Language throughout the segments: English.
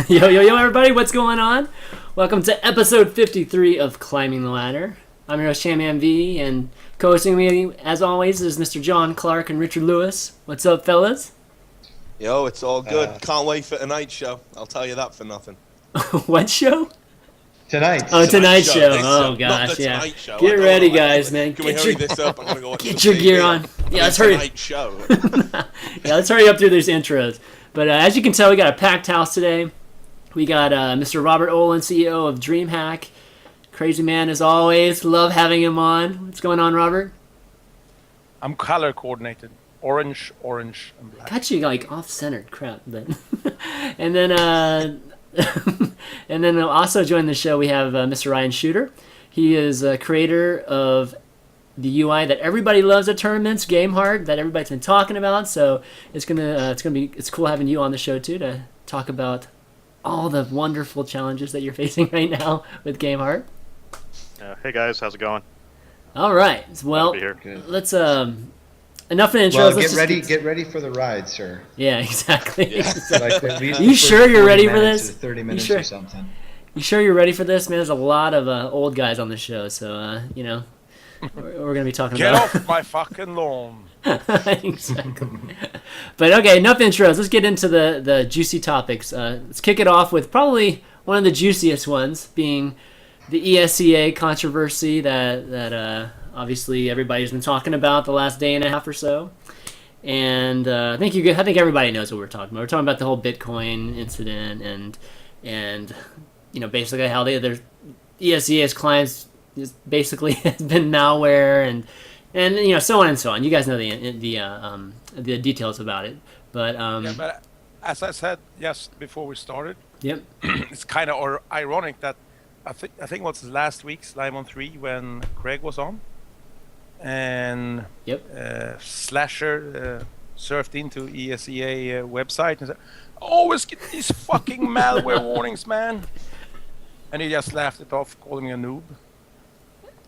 Yo, everybody, what's going on? Welcome to episode 53 of Climbing the Ladder. I'm your host, ChanmanV, and co-hosting me, as always, is Mr. John Clark and Richard Lewis. What's up, fellas? Yo, it's all good. Can't wait for tonight's show. I'll tell you that for nothing. What show? Tonight. Oh, tonight's show. Oh, gosh, yeah. Show. Get ready, guys, man. Can we hurry this up? I'm gonna go watch Get your gear on. Yeah, let's hurry. Tonight's show. Yeah, let's hurry up through these intros. But as you can tell, we got a packed house today. We got Mr. Robert Ohlén, CEO of Dreamhack. Crazy man as always. Love having him on. What's going on, Robert? I'm color coordinated. Orange, and black. Got you like off-centered, crap. But and then and then also joining the show we have Mr. Ryan Schutter. He is a creator of the UI that everybody loves at tournaments, Gameheart, that everybody's been talking about. So it's cool having you on the show too to talk about all the wonderful challenges that you're facing right now with Gameheart. Hey guys, how's it going? All right. Well, let's enough of intros. Well, get ready for the ride, sir. Yeah, exactly. Yeah. Like you sure you're ready for this? 30 minutes or something. You sure you're ready for this, man? There's a lot of old guys on the show, so we're gonna be talking about. Get off my fucking lawn. Exactly. But okay, enough intros. Let's get into the juicy topics. Let's kick it off with probably one of the juiciest ones, being the ESEA controversy that obviously everybody's been talking about the last day and a half or so. And I think everybody knows what we're talking about. We're talking about the whole Bitcoin incident and basically how their ESEA's clients basically has been malware and so on and so on. You guys know the details about it, but but as I said just before we started, yep, it's kind of ironic that I think it was last week's Live on 3 when Craig was on, and Slasher surfed into ESEA website and said, "Always get these fucking malware warnings, man," and he just laughed it off, calling me a noob.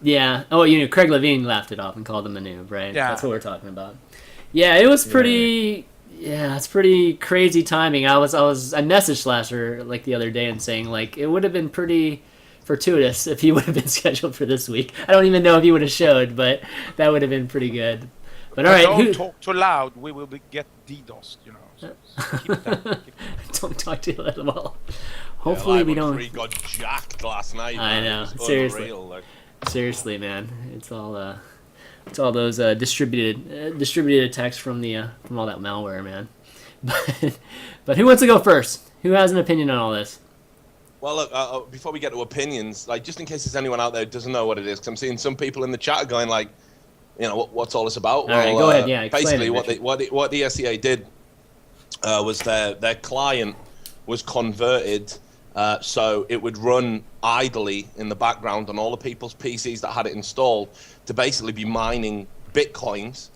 Yeah. Oh, Craig Levine laughed it off and called him a noob, right? Yeah. That's what we're talking about. Yeah, it was pretty. Yeah, it's pretty crazy timing. I messaged Slasher like the other day and saying like it would have been pretty fortuitous if he would have been scheduled for this week. I don't even know if he would have showed, but that would have been pretty good. But all right, don't talk too loud. We will get DDoSed, So keep that. Don't talk too loud at all. Hopefully we don't. He got jacked last night. I know. Seriously. Seriously, man, it's all those distributed attacks from all that malware, man. But who wants to go first? Who has an opinion on all this? Well, look, before we get to opinions, like just in case there's anyone out there who doesn't know what it is, because I'm seeing some people in the chat going like, what's all this about? All right, go ahead. Yeah, basically what the ESEA did was their client was converted. So it would run idly in the background on all the people's PCs that had it installed to basically be mining Bitcoins.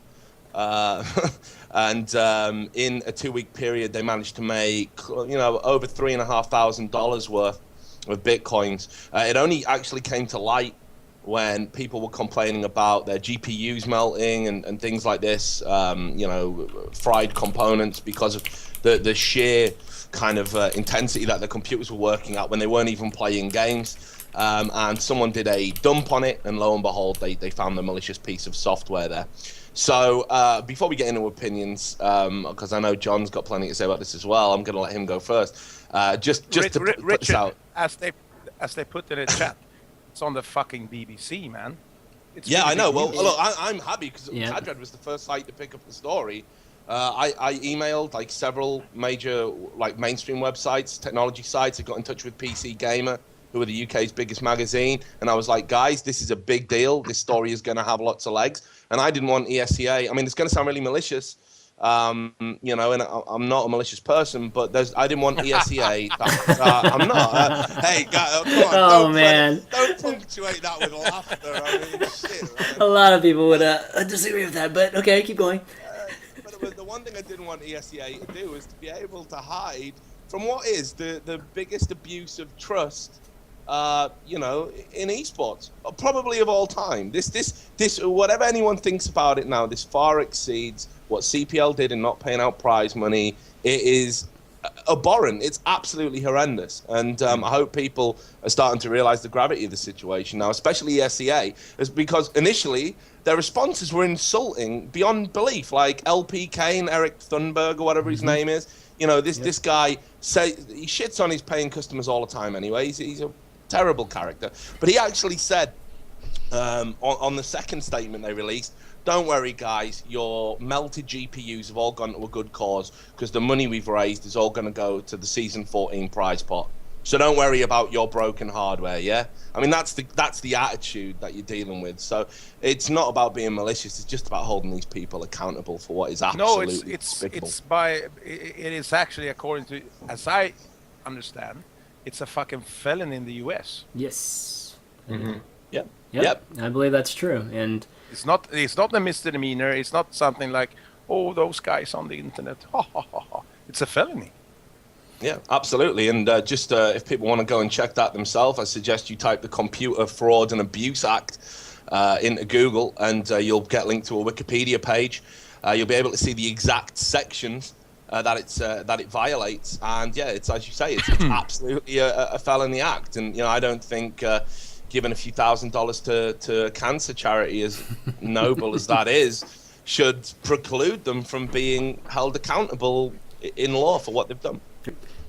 And in a 2-week period, they managed to make, over $3,500 worth of Bitcoins. It only actually came to light when people were complaining about their GPUs melting and things like this, fried components because of the sheer kind of intensity that the computers were working at when they weren't even playing games. And someone did a dump on it, and lo and behold, they found the malicious piece of software there. So before we get into opinions, because I know John's got plenty to say about this as well, I'm going to let him go first. Just to put this out. As they put in the chat, it's on the fucking BBC, man. I know. Well, look, I'm happy because Cadred was the first site to pick up the story. I emailed like several major mainstream websites, technology sites. I got in touch with PC Gamer, who are the UK's biggest magazine, and I was like, guys, this is a big deal. This story is going to have lots of legs, and I didn't want ESEA. I mean, it's going to sound really malicious, and I'm not a malicious person, but I didn't want ESEA. I'm not. Hey, guys, come on! Don't punctuate that with laughter. I mean, shit. Right? A lot of people would disagree with that, but okay, keep going. But the one thing I didn't want ESEA to do is to be able to hide from what is the biggest abuse of trust, in eSports, probably of all time. This whatever anyone thinks about it now, this far exceeds what CPL did in not paying out prize money. It is abhorrent. It's absolutely horrendous. And I hope people are starting to realize the gravity of the situation now, especially ESEA, is because initially their responses were insulting beyond belief. Like LP Kane, Eric Thunberg, or whatever his name is. You know, this guy he shits on his paying customers all the time anyway. He's a terrible character. But he actually said on the second statement they released, don't worry, guys, your melted GPUs have all gone to a good cause because the money we've raised is all going to go to the Season 14 prize pot. So don't worry about your broken hardware, yeah? I mean, that's the attitude that you're dealing with. So it's not about being malicious. It's just about holding these people accountable for what is absolutely despicable. It is actually, according to, as I understand, it's a fucking felony in the US. Yes. Mm-hmm. Yep. I believe that's true. And it's not a misdemeanor. It's not something like, oh, those guys on the internet. Ha, ha, ha, ha. It's a felony. Yeah, absolutely. And if people want to go and check that themselves, I suggest you type the Computer Fraud and Abuse Act into Google, and you'll get linked to a Wikipedia page. You'll be able to see the exact sections that it violates. And yeah, it's, as you say, it's absolutely a felony act. And I don't think giving a few $1,000s to a cancer charity, as noble as that is, should preclude them from being held accountable in law for what they've done.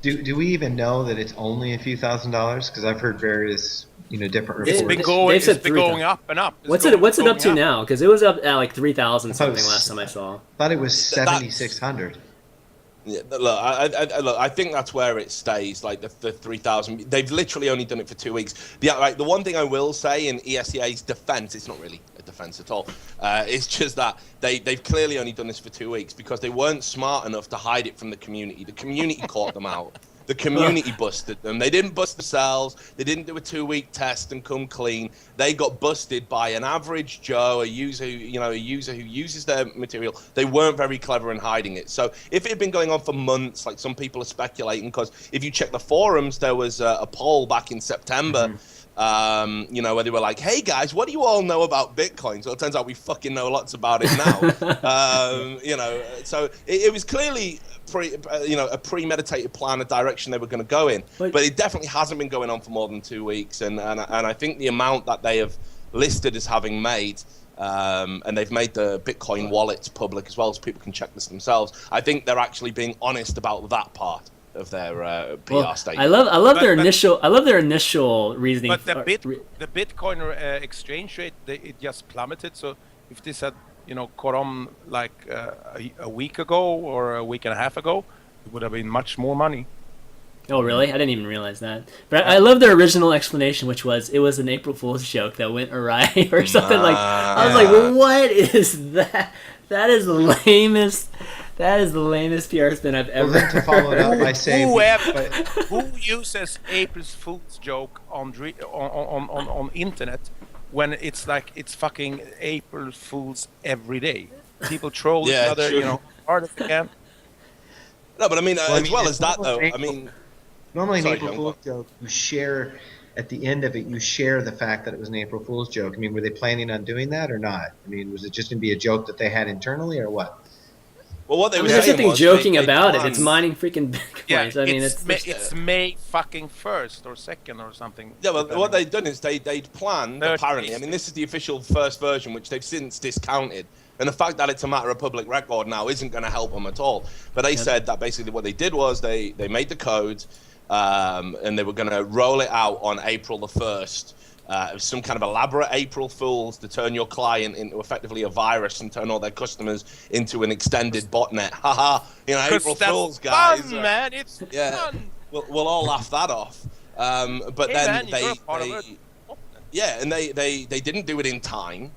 Do we even know that it's only a few $1,000s? Because I've heard various different It's reports. been going up and up. What's it up to now? Because it was up at like 3,000 something last time I saw. I thought it was 7,600. Yeah, look, I think that's where it stays. Like the 3,000, they've literally only done it for 2 weeks. The one thing I will say in ESEA's defense, it's not really a defense at all. It's just that they've clearly only done this for 2 weeks because they weren't smart enough to hide it from the community. The community caught them out. The community busted them. They didn't bust themselves. They didn't do a 2-week test and come clean. They got busted by an average Joe, a user who uses their material. They weren't very clever in hiding it. So if it had been going on for months, like some people are speculating, because if you check the forums, there was a poll back in September, where they were like, "Hey guys, what do you all know about Bitcoin?" So it turns out we fucking know lots about it now. So it was clearly a premeditated plan, a direction they were going to go in, but it definitely hasn't been going on for more than 2 weeks, and I think the amount that they have listed as having made, and they've made the Bitcoin wallets public as well, so people can check this themselves. I think they're actually being honest about that part of their PR statement. I love their initial reasoning. But the Bitcoin exchange rate, it just plummeted. So if this had caught on like a week ago or a week and a half ago, it would have been much more money. Oh, really? I didn't even realize that. But I love their original explanation, which was it was an April Fool's joke that went awry or something like. I was like, well, what is that? That is the lamest. That is the lamest PR spin I've ever. Well, then to follow it up by saying, who uses April Fool's joke on internet when it's like it's fucking April Fools every day? People troll each other, hard as they can. No, but I mean, as that though, I mean, normally an April Fool's joke, you share at the end of it, you share the fact that it was an April Fool's joke. I mean, were they planning on doing that or not? I mean, was it just going to be a joke that they had internally or what? Well, what they were there's saying nothing was joking about it. It's mining freaking Bitcoins. Yeah, I mean, it's May fucking 1st or 2nd or something. Yeah, well, what they'd done is they'd planned, apparently. I mean, this is the official first version, which they've since discounted. And the fact that it's a matter of public record now isn't going to help them at all. But they said that basically what they did was they made the code, and they were going to roll it out on April the 1st. Some kind of elaborate April Fools to turn your client into effectively a virus and turn all their customers into an extended botnet. Haha, April Fools, guys. Fun, man. It's fun. We'll all laugh that off. But then they didn't do it in time.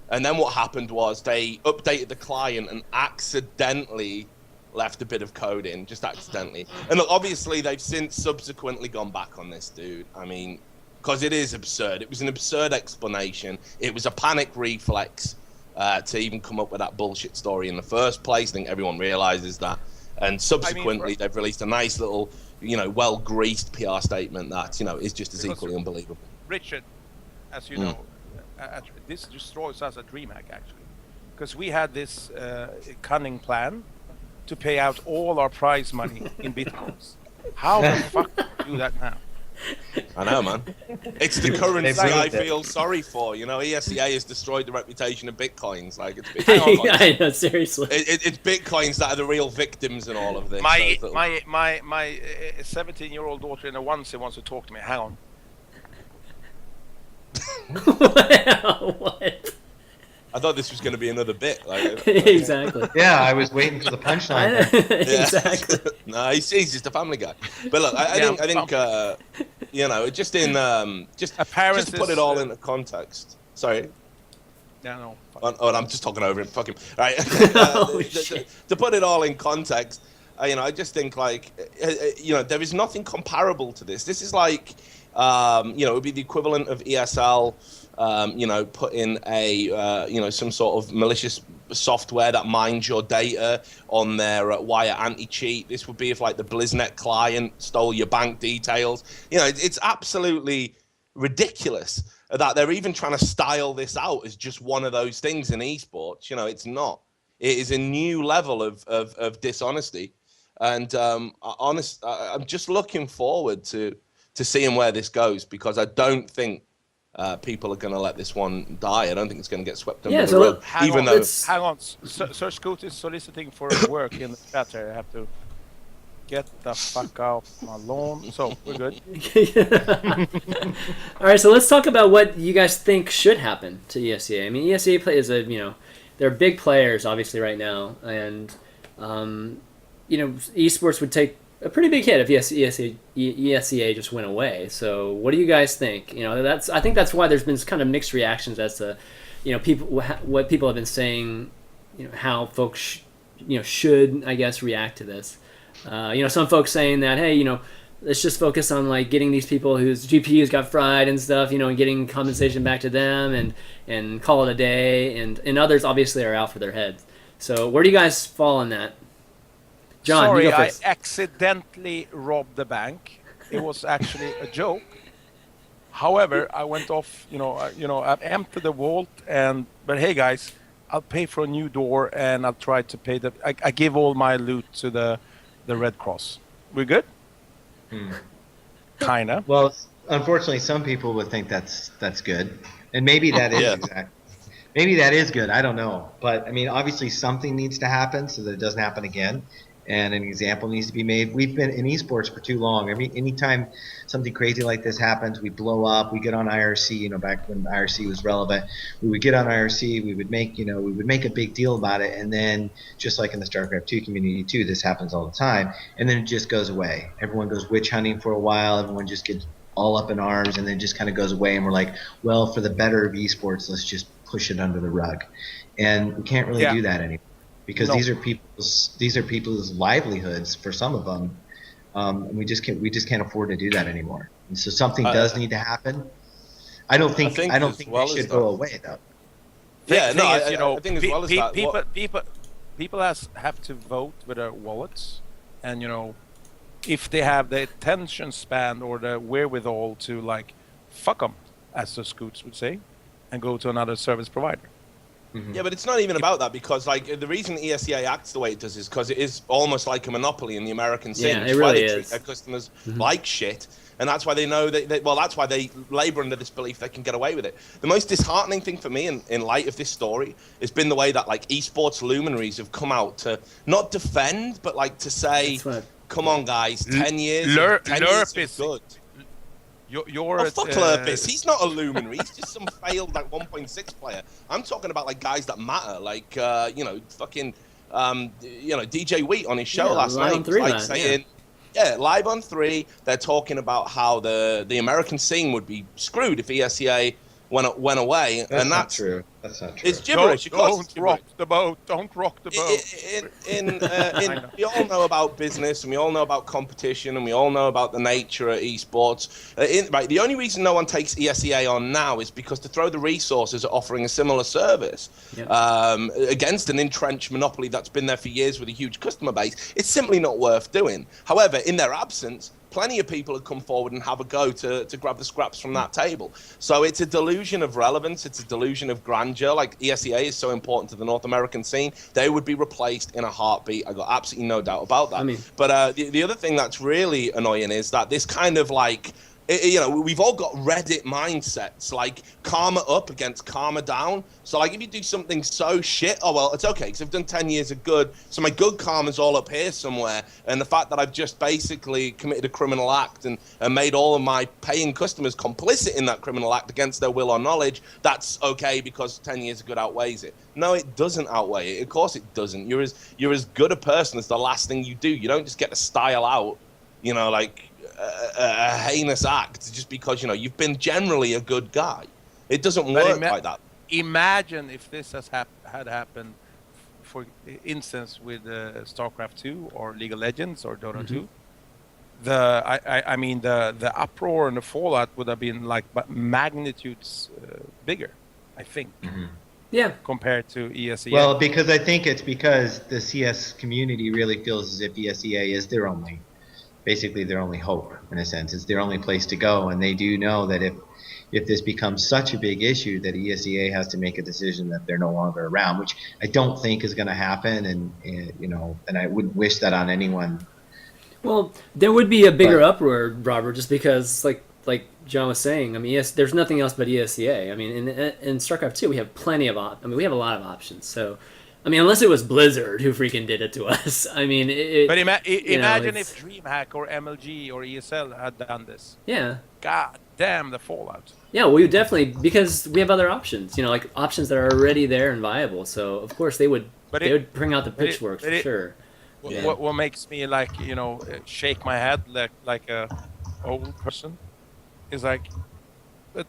And then what happened was they updated the client and accidentally left a bit of code in, just accidentally. And look, obviously they've since subsequently gone back on this, dude. I mean, because it is absurd. It was an absurd explanation. It was a panic reflex to even come up with that bullshit story in the first place. I think everyone realizes that. And subsequently, they've released a nice little, well-greased PR statement that, is just as equally unbelievable. Richard, as you know, this destroys us at Dreamhack, actually. Because we had this cunning plan to pay out all our prize money in bitcoins. How the fuck do you do that now? I know, man. It's the currency I feel sorry for. You know, ESEA has destroyed the reputation of bitcoins. Like, it's Bitcoin. I know, seriously. It's bitcoins that are the real victims in all of this. My 17-year-old daughter in a onesie wants to talk to me. Hang on. What? I thought this was going to be another bit. Like, Exactly. Yeah, I was waiting for the punchline. Exactly. No, he's just a family guy. But look, I think you know, just to put it all into context. Sorry. Yeah, no. Oh, I'm just talking over him. Fuck him. Right. To put it all in context, you know, I just think like, you know, there is nothing comparable to this. This is like, you know, it would be the equivalent of ESL. You know, put in a, you know, some sort of malicious software that mines your data on their wire anti-cheat. This would be if, like, the BlizzNet client stole your bank details. You know, it's absolutely ridiculous that they're even trying to style this out as just one of those things in esports. You know, it's not. It is a new level of dishonesty. And I'm just looking forward to seeing where this goes, because I don't think people are going to let this one die. I don't think it's going to get swept under the rug. Hang on. Sir Scoot is soliciting for work in the chat here. I have to get the fuck out my lawn. So, we're good. All right, so let's talk about what you guys think should happen to ESEA. I mean, ESEA is you know, they're big players, obviously, right now. And, you know, esports would take a pretty big hit if ESEA just went away. So what do you guys think? You know, I think that's why there's been kind of mixed reactions as to, you know, what people have been saying, you know, how folks, you know, should, I guess, react to this. You know, some folks saying that, hey, you know, let's just focus on like getting these people whose GPUs got fried and stuff, you know, and getting compensation back to them and call it a day. And others obviously are out for their heads. So where do you guys fall on that? John, sorry, you go first. I accidentally robbed the bank. It was actually a joke. However, I went off. You know, I emptied the vault, but hey, guys, I'll pay for a new door, and I'll try to pay I give all my loot to the Red Cross. We're good. Kinda. Well, unfortunately, some people would think that's good, and maybe that is exactly. Maybe that is good. I don't know, but I mean, obviously, something needs to happen so that it doesn't happen again. And an example needs to be made. We've been in esports for too long. Anytime something crazy like this happens, we blow up. We get on IRC. You know, back when IRC was relevant, we would get on IRC. We would make a big deal about it, and then just like in the StarCraft 2 community too, this happens all the time. And then it just goes away. Everyone goes witch hunting for a while. Everyone just gets all up in arms, and then just kind of goes away. And we're like, well, for the better of esports, let's just push it under the rug. And we can't really do that anymore. Because these are people's livelihoods for some of them, and we just can't afford to do that anymore. And so something does need to happen. I don't think they should go away though. Yeah, no, I think as well as that, people have to vote with their wallets, and you know, if they have the attention span or the wherewithal to like fuck them, as the Scoots would say, and go to another service provider. Yeah, but it's not even about that, because like the reason ESEA acts the way it does is because it is almost like a monopoly in the American scene. Yeah, it really is. Treat their customers like shit, and that's why they know that's why they labor under this belief they can get away with it. The most disheartening thing for me in light of this story has been the way that like esports luminaries have come out to not defend, but like to say, come on guys, 10 years, 10 years is good. Fuck Lurpis. He's not a luminary. He's just some failed like 1.6 player. I'm talking about like guys that matter, like you know, fucking you know, DJ Wheat on his show last night, like saying, live on 3. They're talking about how the American scene would be screwed if ESEA went away, and that's true. That's not true. It's gibberish. Don't rock the boat. Don't rock the boat. We all know about business, and we all know about competition, and we all know about the nature of esports. Right, the only reason no one takes ESEA on now is because to throw the resources at offering a similar service against an entrenched monopoly that's been there for years with a huge customer base, it's simply not worth doing. However, in their absence, plenty of people have come forward and have a go to grab the scraps from that table. So it's a delusion of relevance. It's a delusion of grandeur. Like ESEA is so important to the North American scene. They would be replaced in a heartbeat. I got absolutely no doubt about that. But the other thing that's really annoying is that this kind of like, we've all got Reddit mindsets, like karma up against karma down. So like if you do something so shit, oh well, it's okay because I've done 10 years of good, so my good karma's all up here somewhere. And the fact that I've just basically committed a criminal act and made all of my paying customers complicit in that criminal act against their will or knowledge, that's okay because 10 years of good outweighs it. No, it doesn't outweigh it. Of course it doesn't. You're as good a person as the last thing you do. You don't just get to style out, like a heinous act just because you've been generally a good guy. It doesn't work like that. Imagine if this had happened, for instance, with StarCraft 2 or League of Legends or Dota 2. The uproar and the fallout would have been like magnitudes bigger, I think. Yeah. Compared to ESEA. Well, because I think it's because the CS community really feels as if ESEA is basically their only hope, in a sense. It's their only place to go, and they do know that if this becomes such a big issue that ESEA has to make a decision that they're no longer around, which I don't think is going to happen, and I wouldn't wish that on anyone. Well, there would be a bigger uproar, Robert, just because, like John was saying, I mean, there's nothing else but ESEA. I mean, in StarCraft 2, we have plenty of we have a lot of options, so... I mean, unless it was Blizzard who freaking did it to us. I mean, but imagine if Dreamhack or MLG or ESL had done this. Yeah. God damn the fallout. Yeah, we would definitely, because we have other options. Like options that are already there and viable. So of course they would bring out the pitchforks for sure. What makes me shake my head like a old person is like, but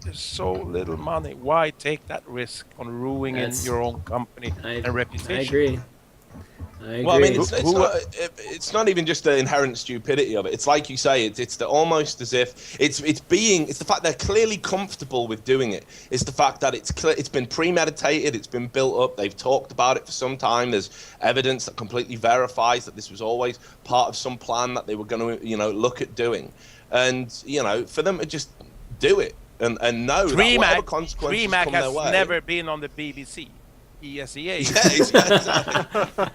there's so little money. Why take that risk on ruining your own company and reputation? I agree. Well, I mean, it's not even just the inherent stupidity of it. It's like you say, it's almost as if it's the fact they're clearly comfortable with doing it. It's the fact that it's been premeditated, it's been built up. They've talked about it for some time. There's evidence that completely verifies that this was always part of some plan that they were going to, look at doing. And for them to just do it. And know that whatever consequences Dreamhack come their way. has never been on the BBC. ESEA. Yeah, exactly.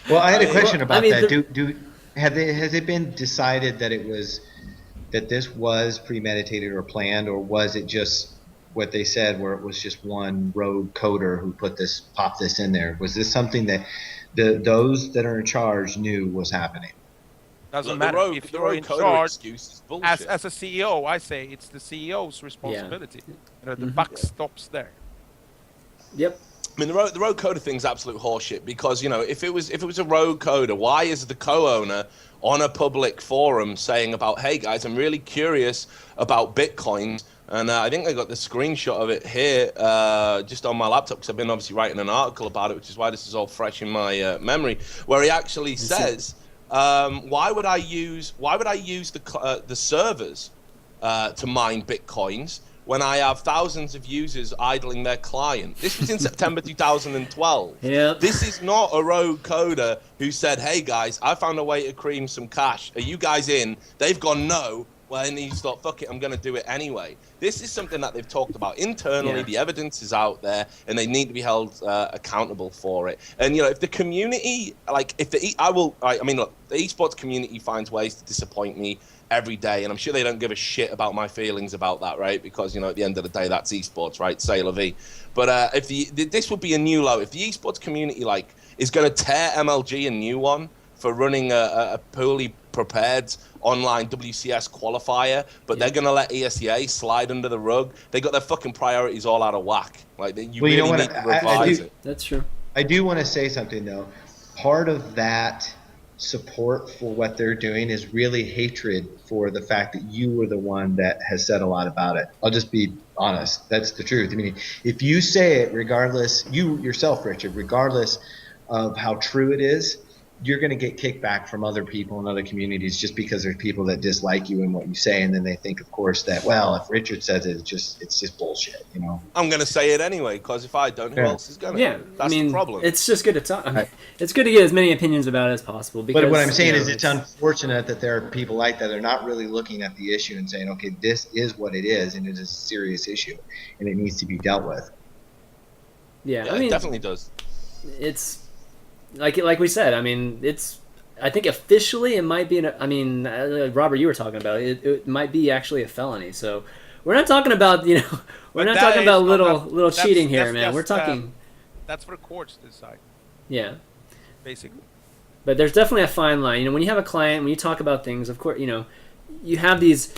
Well, I had a question about that. Has it been decided that this was premeditated or planned, or was it just what they said, where it was just one rogue coder who popped this in there? Was this something that those that are in charge knew was happening? Doesn't matter if you're in charge. As a CEO, I say it's the CEO's responsibility. The buck stops there. Yep. I mean, the rogue coder thing's absolute horseshit because if it was a rogue coder, why is the co-owner on a public forum saying about, hey guys, I'm really curious about Bitcoin, and I think I got the screenshot of it here just on my laptop because I've been obviously writing an article about it, which is why this is all fresh in my memory, where he actually says. Why would I use the servers to mine Bitcoins when I have thousands of users idling their client? This was in September 2012. Yep. This is not a rogue coder who said, hey guys, I found a way to cream some cash. Are you guys in? They've gone no. Well, and he's thought, fuck it, I'm going to do it anyway. This is something that they've talked about internally. Yeah. The evidence is out there, and they need to be held accountable for it. And, if the community, look, the esports community finds ways to disappoint me every day, and I'm sure they don't give a shit about my feelings about that, right? Because, at the end of the day, that's esports, right? C'est la vie. But this would be a new low. If the esports community, is going to tear MLG a new one for running a poorly prepared online WCS qualifier, but they're going to let ESEA slide under the rug. They got their fucking priorities all out of whack. You really need to revise it. That's true. I do want to say something, though. Part of that support for what they're doing is really hatred for the fact that you were the one that has said a lot about it. I'll just be honest. That's the truth. I mean, if you say it, regardless, you yourself, Richard, regardless of how true it is, you're going to get kickback from other people in other communities just because there's people that dislike you and what you say, and then they think, of course, that well, if Richard says it, it's just bullshit, you know. I'm going to say it anyway, because if I don't, who else is going to? Yeah, That's the problem. It's just good to talk. I mean, it's good to get as many opinions about it as possible. Because, but what I'm saying is it's unfortunate that there are people like that. They're not really looking at the issue and saying, okay, this is what it is, and it is a serious issue, and it needs to be dealt with. Yeah, I mean, it definitely does. It's like we said. I mean, I think officially it might be. Robert, you were talking about it. It might be actually a felony. So we're not talking about we're not talking about little cheating here, man. We're talking. That's for courts to decide. Yeah. Basically. But there's definitely a fine line. When you have a client, when you talk about things, of course, you have these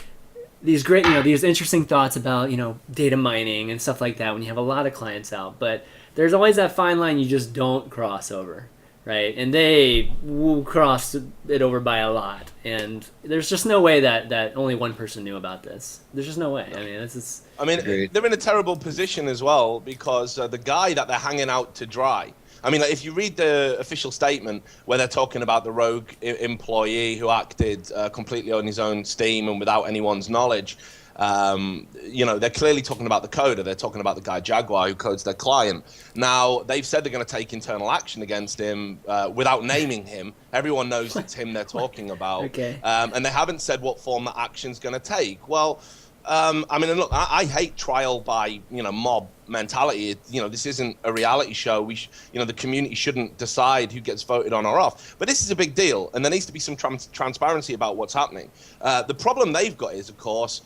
great, these interesting thoughts about, data mining and stuff like that when you have a lot of clients out. But there's always that fine line you just don't cross over, right? And they will cross it over by a lot. And there's just no way that only one person knew about this. There's just no way. I mean, they're in a terrible position as well because the guy that they're hanging out to dry. I mean, if you read the official statement where they're talking about the rogue employee who acted completely on his own steam and without anyone's knowledge, they're clearly talking about the coder. They're talking about the guy Jaguar who codes their client. Now, they've said they're going to take internal action against him without naming him. Everyone knows it's him they're talking about. Okay. And they haven't said what form that action's going to take. Well, look, I hate trial by, mob mentality. This isn't a reality show. The community shouldn't decide who gets voted on or off. But this is a big deal, and there needs to be some transparency about what's happening. The problem they've got is, of course,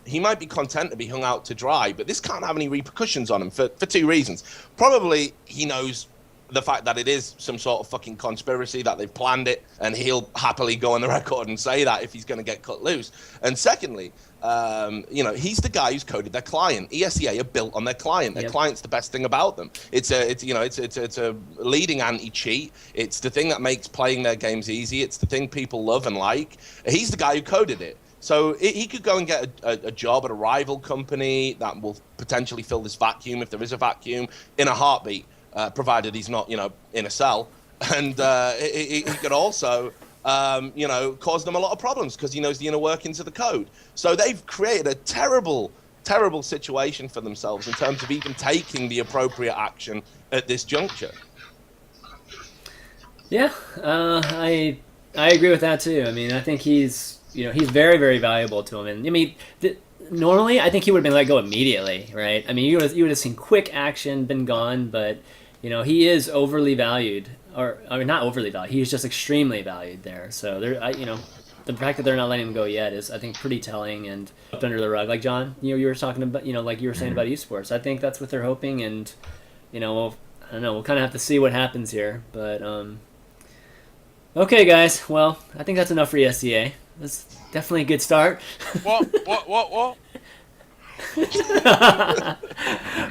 he might be content to be hung out to dry, but this can't have any repercussions on him for two reasons. Probably he knows the fact that it is some sort of fucking conspiracy, that they've planned it, and he'll happily go on the record and say that if he's going to get cut loose. And secondly, he's the guy who's coded their client. ESEA are built on their client. Their client's the best thing about them. It's a leading anti-cheat. It's the thing that makes playing their games easy. It's the thing people love and like. He's the guy who coded it. So he could go and get a job at a rival company that will potentially fill this vacuum, if there is a vacuum, in a heartbeat. Provided he's not, in a cell. And he could also, cause them a lot of problems because he knows the inner workings of the code. So they've created a terrible, terrible situation for themselves in terms of even taking the appropriate action at this juncture. Yeah, I agree with that too. I mean, I think he's very, very valuable to him. And I mean, normally I think he would have been let go immediately, right? I mean, you would have seen quick action, been gone, but he is overly valued, or not overly valued. He's just extremely valued there. So the fact that they're not letting him go yet is, I think, pretty telling and up under the rug. Like John, you were talking about, like you were saying about eSports. I think that's what they're hoping, and I don't know. We'll kind of have to see what happens here, but okay, guys. Well, I think that's enough for ESEA. That's definitely a good start. What? All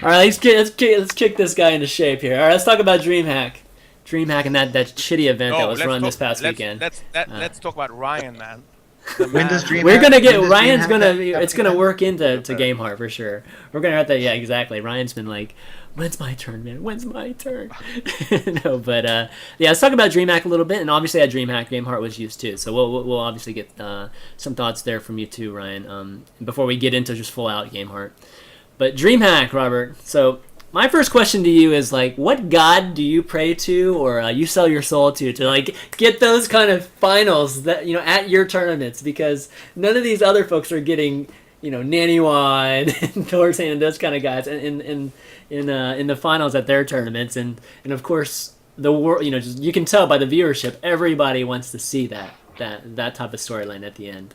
right, let's kick this guy into shape here. All right, let's talk about Dreamhack and that shitty event that was run this past weekend. Let's talk about Ryan, man. When does Dreamhack? We're gonna get Ryan's gonna work into Gameheart for sure. We're gonna have to, yeah, exactly. Ryan's been like, when's my turn, man? When's my turn? No, but yeah, let's talk about Dreamhack a little bit, and obviously at Dreamhack, Gameheart was used too. So we'll obviously get some thoughts there from you too, Ryan. Before we get into just full out Gameheart, but Dreamhack, Robert. So my first question to you is, like, what god do you pray to, or you sell your soul to like get those kind of finals that at your tournaments? Because none of these other folks are getting Naniwa and Thorstein and those kind of guys in the finals at their tournaments, and of course the world, just you can tell by the viewership, everybody wants to see that type of storyline at the end.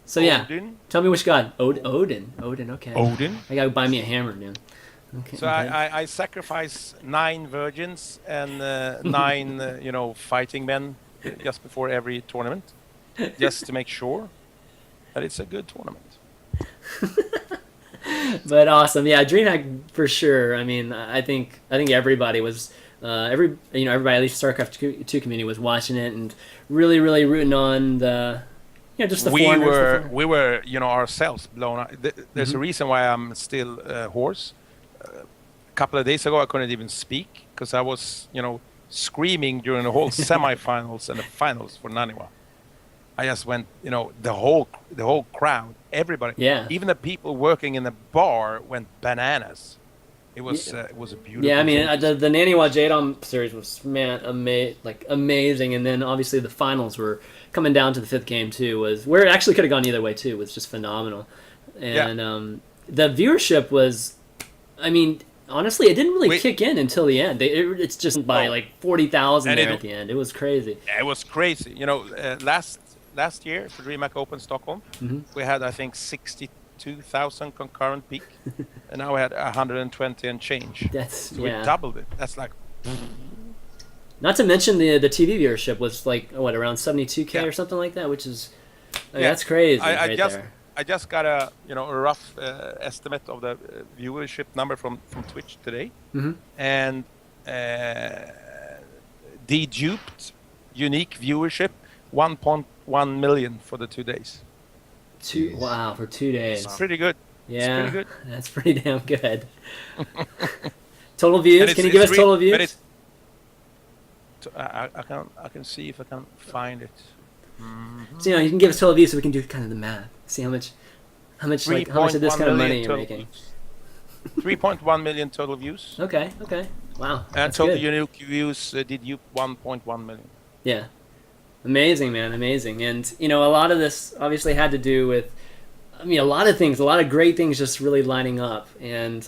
So yeah, Odin? Tell me which god. Odin. Okay. Odin? I gotta buy me a hammer, dude. Okay. So I sacrifice 9 virgins and 9 fighting men just before every tournament, just to make sure that it's a good tournament. But awesome, yeah. Dreamhack for sure. I mean, I think everybody was everybody at least StarCraft 2 community was watching it and really rooting on the. Just the we foreigners. We were ourselves blown out. There's a reason why I'm still hoarse. A couple of days ago, I couldn't even speak because I was, screaming during the whole semifinals and the finals for Naniwa. I just went, the whole crowd, everybody, even the people working in the bar went bananas. It was a beautiful. Yeah, I mean the Naniwa Jadom series was amazing, and then obviously the finals were coming down to the 5th game too. Was where it actually could have gone either way too. Was just phenomenal, and the viewership was, I mean, honestly, it didn't really kick in until the end. It's just by 40,000 there at the end. It was crazy. Yeah, it was crazy. Last year for Dreamhack Open Stockholm, we had, I think, 62,000 concurrent peak, and now we had 120 and change. We doubled it. That's like. Not to mention the TV viewership was around 72K or something like that, which is that's crazy. I just got a rough estimate of the viewership number from Twitch today, and deduped unique viewership 1.1 million for the 2 days. Wow, for 2 days. It's pretty good. Yeah, pretty good. That's pretty damn good. Total views? Can you give us total views? I can see if I can find it. So you can give us total views so we can do kind of the math. See how much of this kind of money you're making. 3.1 million total views. Okay. Wow. And total unique views did you 1.1 million. Yeah. Amazing, man. Amazing. And, a lot of this obviously had to do with, a lot of things, a lot of great things just really lining up. And,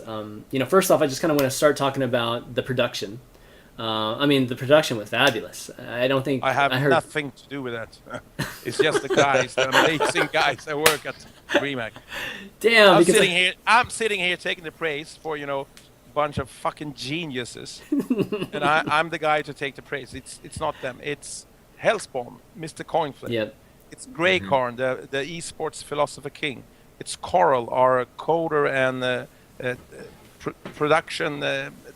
first off, I just kind of want to start talking about the production. The production was fabulous. I don't think... I have nothing to do with that. It's just the guys, the amazing guys that work at Dreamhack. Damn, I'm sitting here taking the praise for, a bunch of fucking geniuses. And I'm the guy to take the praise. It's not them. It's Hellspawn, Mr. Coinflip. Yep. It's Greycorn, the eSports philosopher king. It's Coral, our coder and production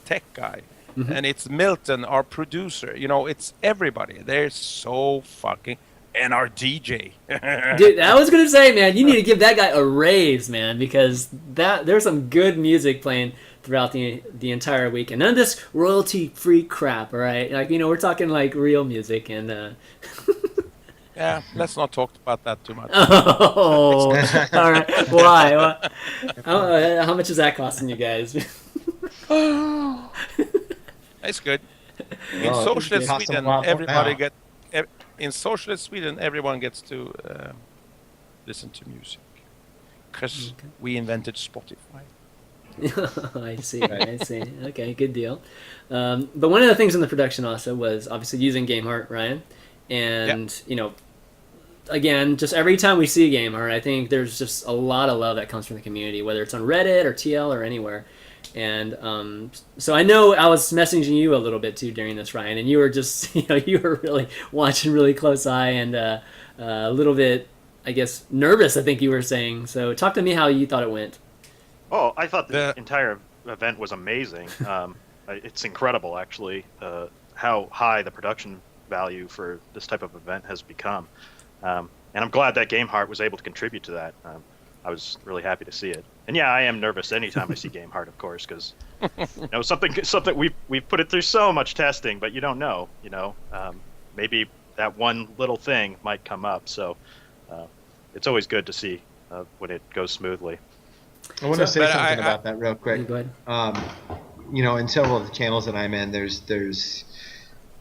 tech guy. And it's Milton, our producer. It's everybody. They're so fucking... And our DJ. Dude, I was going to say, man, you need to give that guy a raise, man, because there's some good music playing throughout the entire weekend. None of this royalty-free crap, all right? We're talking, real music and... Yeah, let's not talk about that too much. Oh, all right. Why? How much is that costing you guys? It's good. In socialist Sweden, in socialist Sweden, everyone gets to listen to music because we invented Spotify. I see. Okay, good deal. But one of the things in the production also was obviously using Gameheart, Ryan, and again, just every time we see Gameheart, I think there's just a lot of love that comes from the community, whether it's on Reddit or TL or anywhere. And so I know I was messaging you a little bit too during this, Ryan, and you were just, you were really watching really close eye and a little bit, I guess, nervous, I think you were saying. So talk to me how you thought it went. Oh, I thought the entire event was amazing. It's incredible, actually, how high the production value for this type of event has become. And I'm glad that Gameheart was able to contribute to that. I was really happy to see it. And yeah, I am nervous anytime I see Gameheart, of course, because something we've put it through so much testing, but you don't know. Maybe that one little thing might come up. So it's always good to see when it goes smoothly. I want to say something about that real quick. Go ahead. In several of the channels that I'm in, there's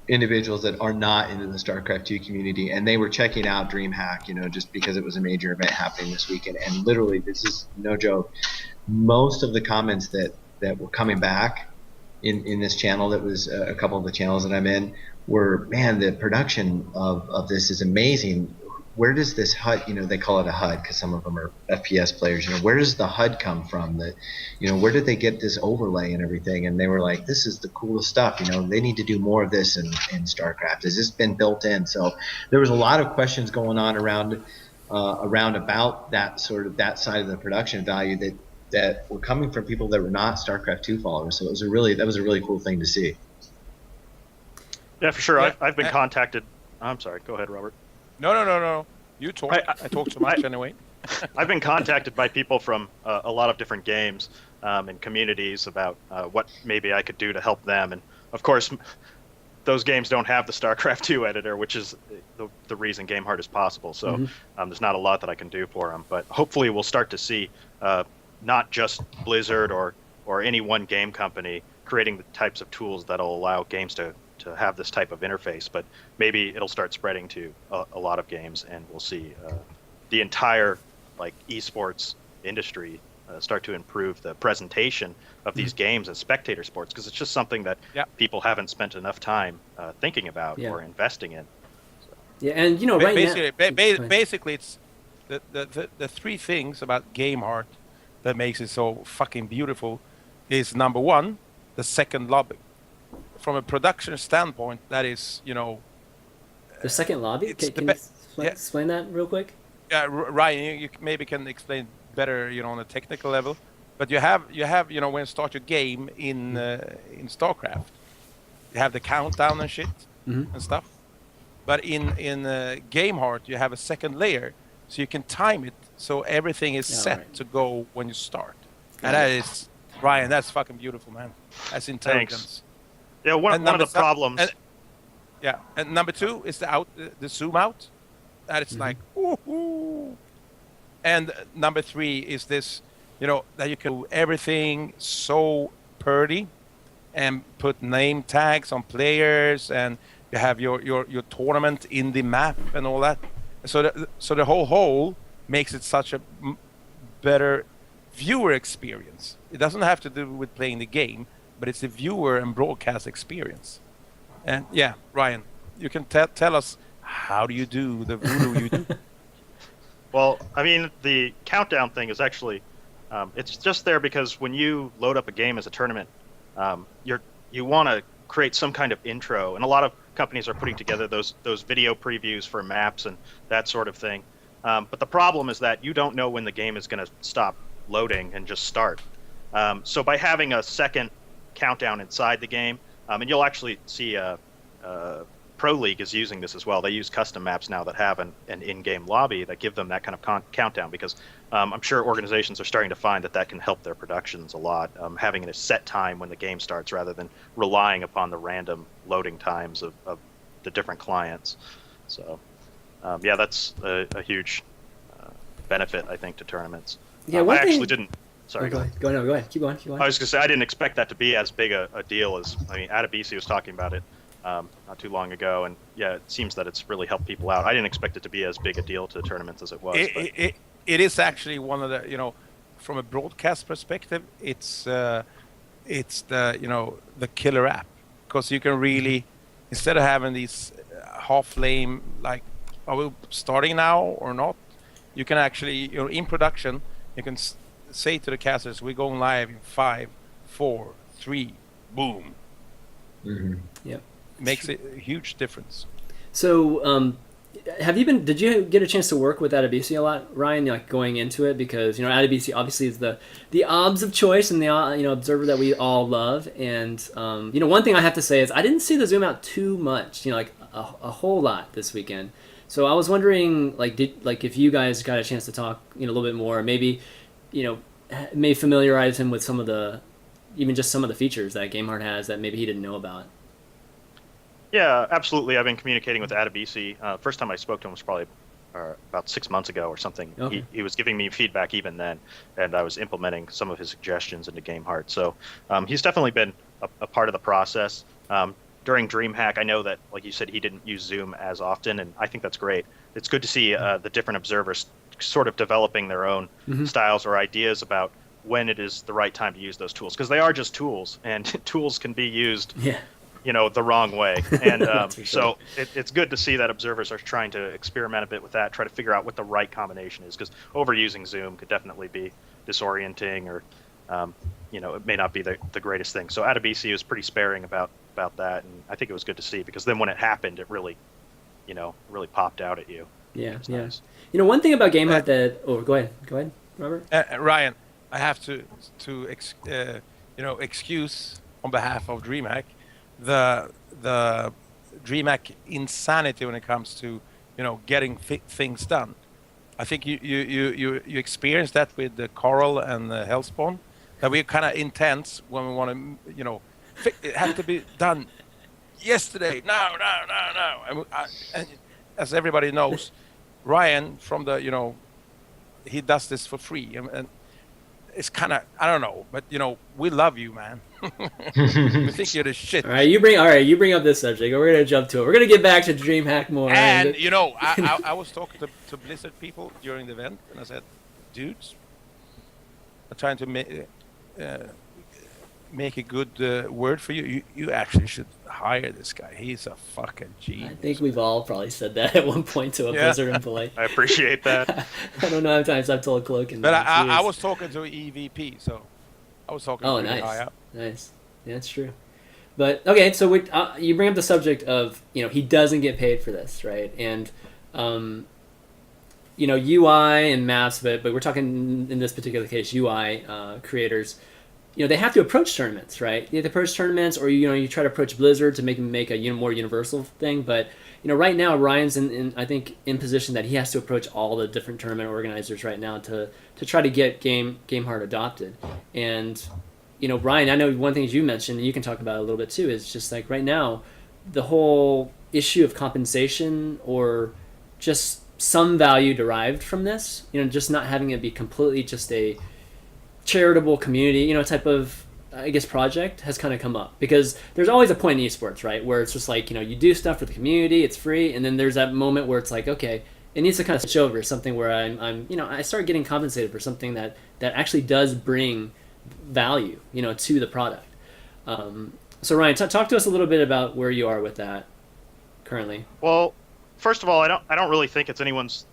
individuals that are not into the StarCraft 2 community, and they were checking out Dreamhack, just because it was a major event happening this weekend. And literally, this is no joke, most of the comments that were coming back in this channel, that was a couple of the channels that I'm in, were, man, the production of this is amazing. Where does this HUD, they call it a HUD because some of them are FPS players, where does the HUD come from? Where did they get this overlay and everything? And they were like, this is the coolest stuff, they need to do more of this in StarCraft. Has this been built in? So there was a lot of questions going on around about that that side of the production value that were coming from people that were not StarCraft 2 followers. So that was a really cool thing to see. Yeah, for sure. I've been contacted. I'm sorry. Go ahead, Robert. No. You talk. I talk too much anyway. I've been contacted by people from a lot of different games and communities about what maybe I could do to help them. And of course, those games don't have the StarCraft 2 editor, which is the reason Gameheart is possible. So there's not a lot that I can do for them. But hopefully we'll start to see not just Blizzard or any one game company creating the types of tools that'll allow games to have this type of interface, but maybe it'll start spreading to a lot of games, and we'll see the entire like eSports industry start to improve the presentation of these games as spectator sports, because it's just something that people haven't spent enough time thinking about or investing in. So. Yeah, and you know, basically, it's the three things about Gameheart that makes it so fucking beautiful is number one, the second lobby. From a production standpoint, that is, you know, the second lobby. Can you explain that real quick? Yeah, Ryan, you maybe can explain better, you know, on a technical level. But you have, you know, when you start your game in StarCraft, you have the countdown and shit and stuff. But in Gameheart, you have a second layer, so you can time it so everything is set to go when you start. And that is, Ryan, that's fucking beautiful, man. That's intelligence. Thanks. Yeah, one of the problems. And number two is the zoom out. That it's like, ooh. And number three is this, you know, that you can do everything so pretty and put name tags on players, and you have your tournament in the map and all that. So the whole makes it such a better viewer experience. It doesn't have to do with playing the game, but it's the viewer and broadcast experience. And yeah, Ryan, you can tell us, how do you do the voodoo you do? Well, I mean, the countdown thing is actually, it's just there because when you load up a game as a tournament, you want to create some kind of intro, and a lot of companies are putting together those video previews for maps and that sort of thing. But the problem is that you don't know when the game is going to stop loading and just start. So by having a second countdown inside the game, and you'll actually see Pro League is using this as well. They use custom maps now that have an in-game lobby that give them that kind of countdown, because I'm sure organizations are starting to find that can help their productions a lot, having a set time when the game starts rather than relying upon the random loading times of the different clients. So that's a huge benefit, I think, to tournaments. Yeah, I actually didn't. Sorry. Go ahead. Keep going. I was going to say, I didn't expect that to be as big a deal as, I mean, Adebisi was talking about it not too long ago, and yeah, it seems that it's really helped people out. I didn't expect it to be as big a deal to tournaments as it was. It is actually one of the, you know, from a broadcast perspective, it's the, you know, the killer app, because you can really, instead of having these half lame, like, are we starting now or not? You can actually, you know, in production, you can say to the casters, we're going live in 5, 4, 3, boom. Yep. Makes a huge difference. So, did you get a chance to work with Adebisi a lot, Ryan, like going into it? Because, you know, Adebisi obviously is the OBS of choice and the, you know, observer that we all love. And, you know, one thing I have to say is I didn't see the zoom out too much, you know, like a whole lot this weekend. So I was wondering, like, if you guys got a chance to talk, you know, a little bit more, maybe, you know, may familiarize him with some of the features that Gameheart has that maybe he didn't know about. Yeah, absolutely. I've been communicating with Adebisi. First time I spoke to him was probably about 6 months ago or something. Okay. He was giving me feedback even then, and I was implementing some of his suggestions into Gameheart. So he's definitely been a part of the process. During Dreamhack, I know that, like you said, he didn't use Zoom as often, and I think that's great. It's good to see the different observers sort of developing their own styles or ideas about when it is the right time to use those tools, because they are just tools, and tools can be used you know, the wrong way. And so it's good to see that observers are trying to experiment a bit with that, try to figure out what the right combination is, because overusing Zoom could definitely be disorienting, or you know, it may not be the greatest thing. So Adebisi was pretty sparing about that, and I think it was good to see, because then when it happened, it really, you know, really popped out at you. Yeah. Nice. You know, one thing about Gameheart that... Oh, go ahead, Robert. Ryan, I have to you know, excuse on behalf of Dreamhack the Dreamhack insanity when it comes to, you know, getting things done. I think you experienced that with the Coral and the Hellspawn, that we're kind of intense when we want to, you know, it has to be done yesterday. No. And as everybody knows, Ryan from the, he does this for free. And it's kind of, I don't know, but we love you, man. We think you're the shit. All right, you bring up this subject. We're gonna jump to it. We're gonna get back to DreamHack more. And I was talking to Blizzard people during the event, and I said, dudes, I'm trying to make a good word for you. You actually should hire this guy. He's a fucking genius. I think we've all probably said that at one point to a Blizzard employee. I appreciate that. I don't know how many times I've told Cloak. But I was talking to EVP, so I was talking to nice. high up. Nice. Yeah, that's true. But, okay, so you bring up the subject of, he doesn't get paid for this, right? And, UI and maps, but we're talking in this particular case, UI creators, they have to approach tournaments, right? You have to approach tournaments, or you try to approach Blizzard to make a more universal thing. But right now Ryan's I think in position that he has to approach all the different tournament organizers right now to try to get Gameheart adopted. And Ryan, I know one thing you mentioned, and you can talk about it a little bit too, is just like right now the whole issue of compensation or just some value derived from this. Just not having it be completely just a charitable community, type of, I guess, project has kind of come up, because there's always a point in esports, right, where it's just like, you do stuff for the community, it's free, and then there's that moment where it's like, okay, it needs to kind of switch over something where I'm I start getting compensated for something that actually does bring value, to the product. So Ryan, talk to us a little bit about where you are with that currently. Well, first of all, I don't really think it's anyone's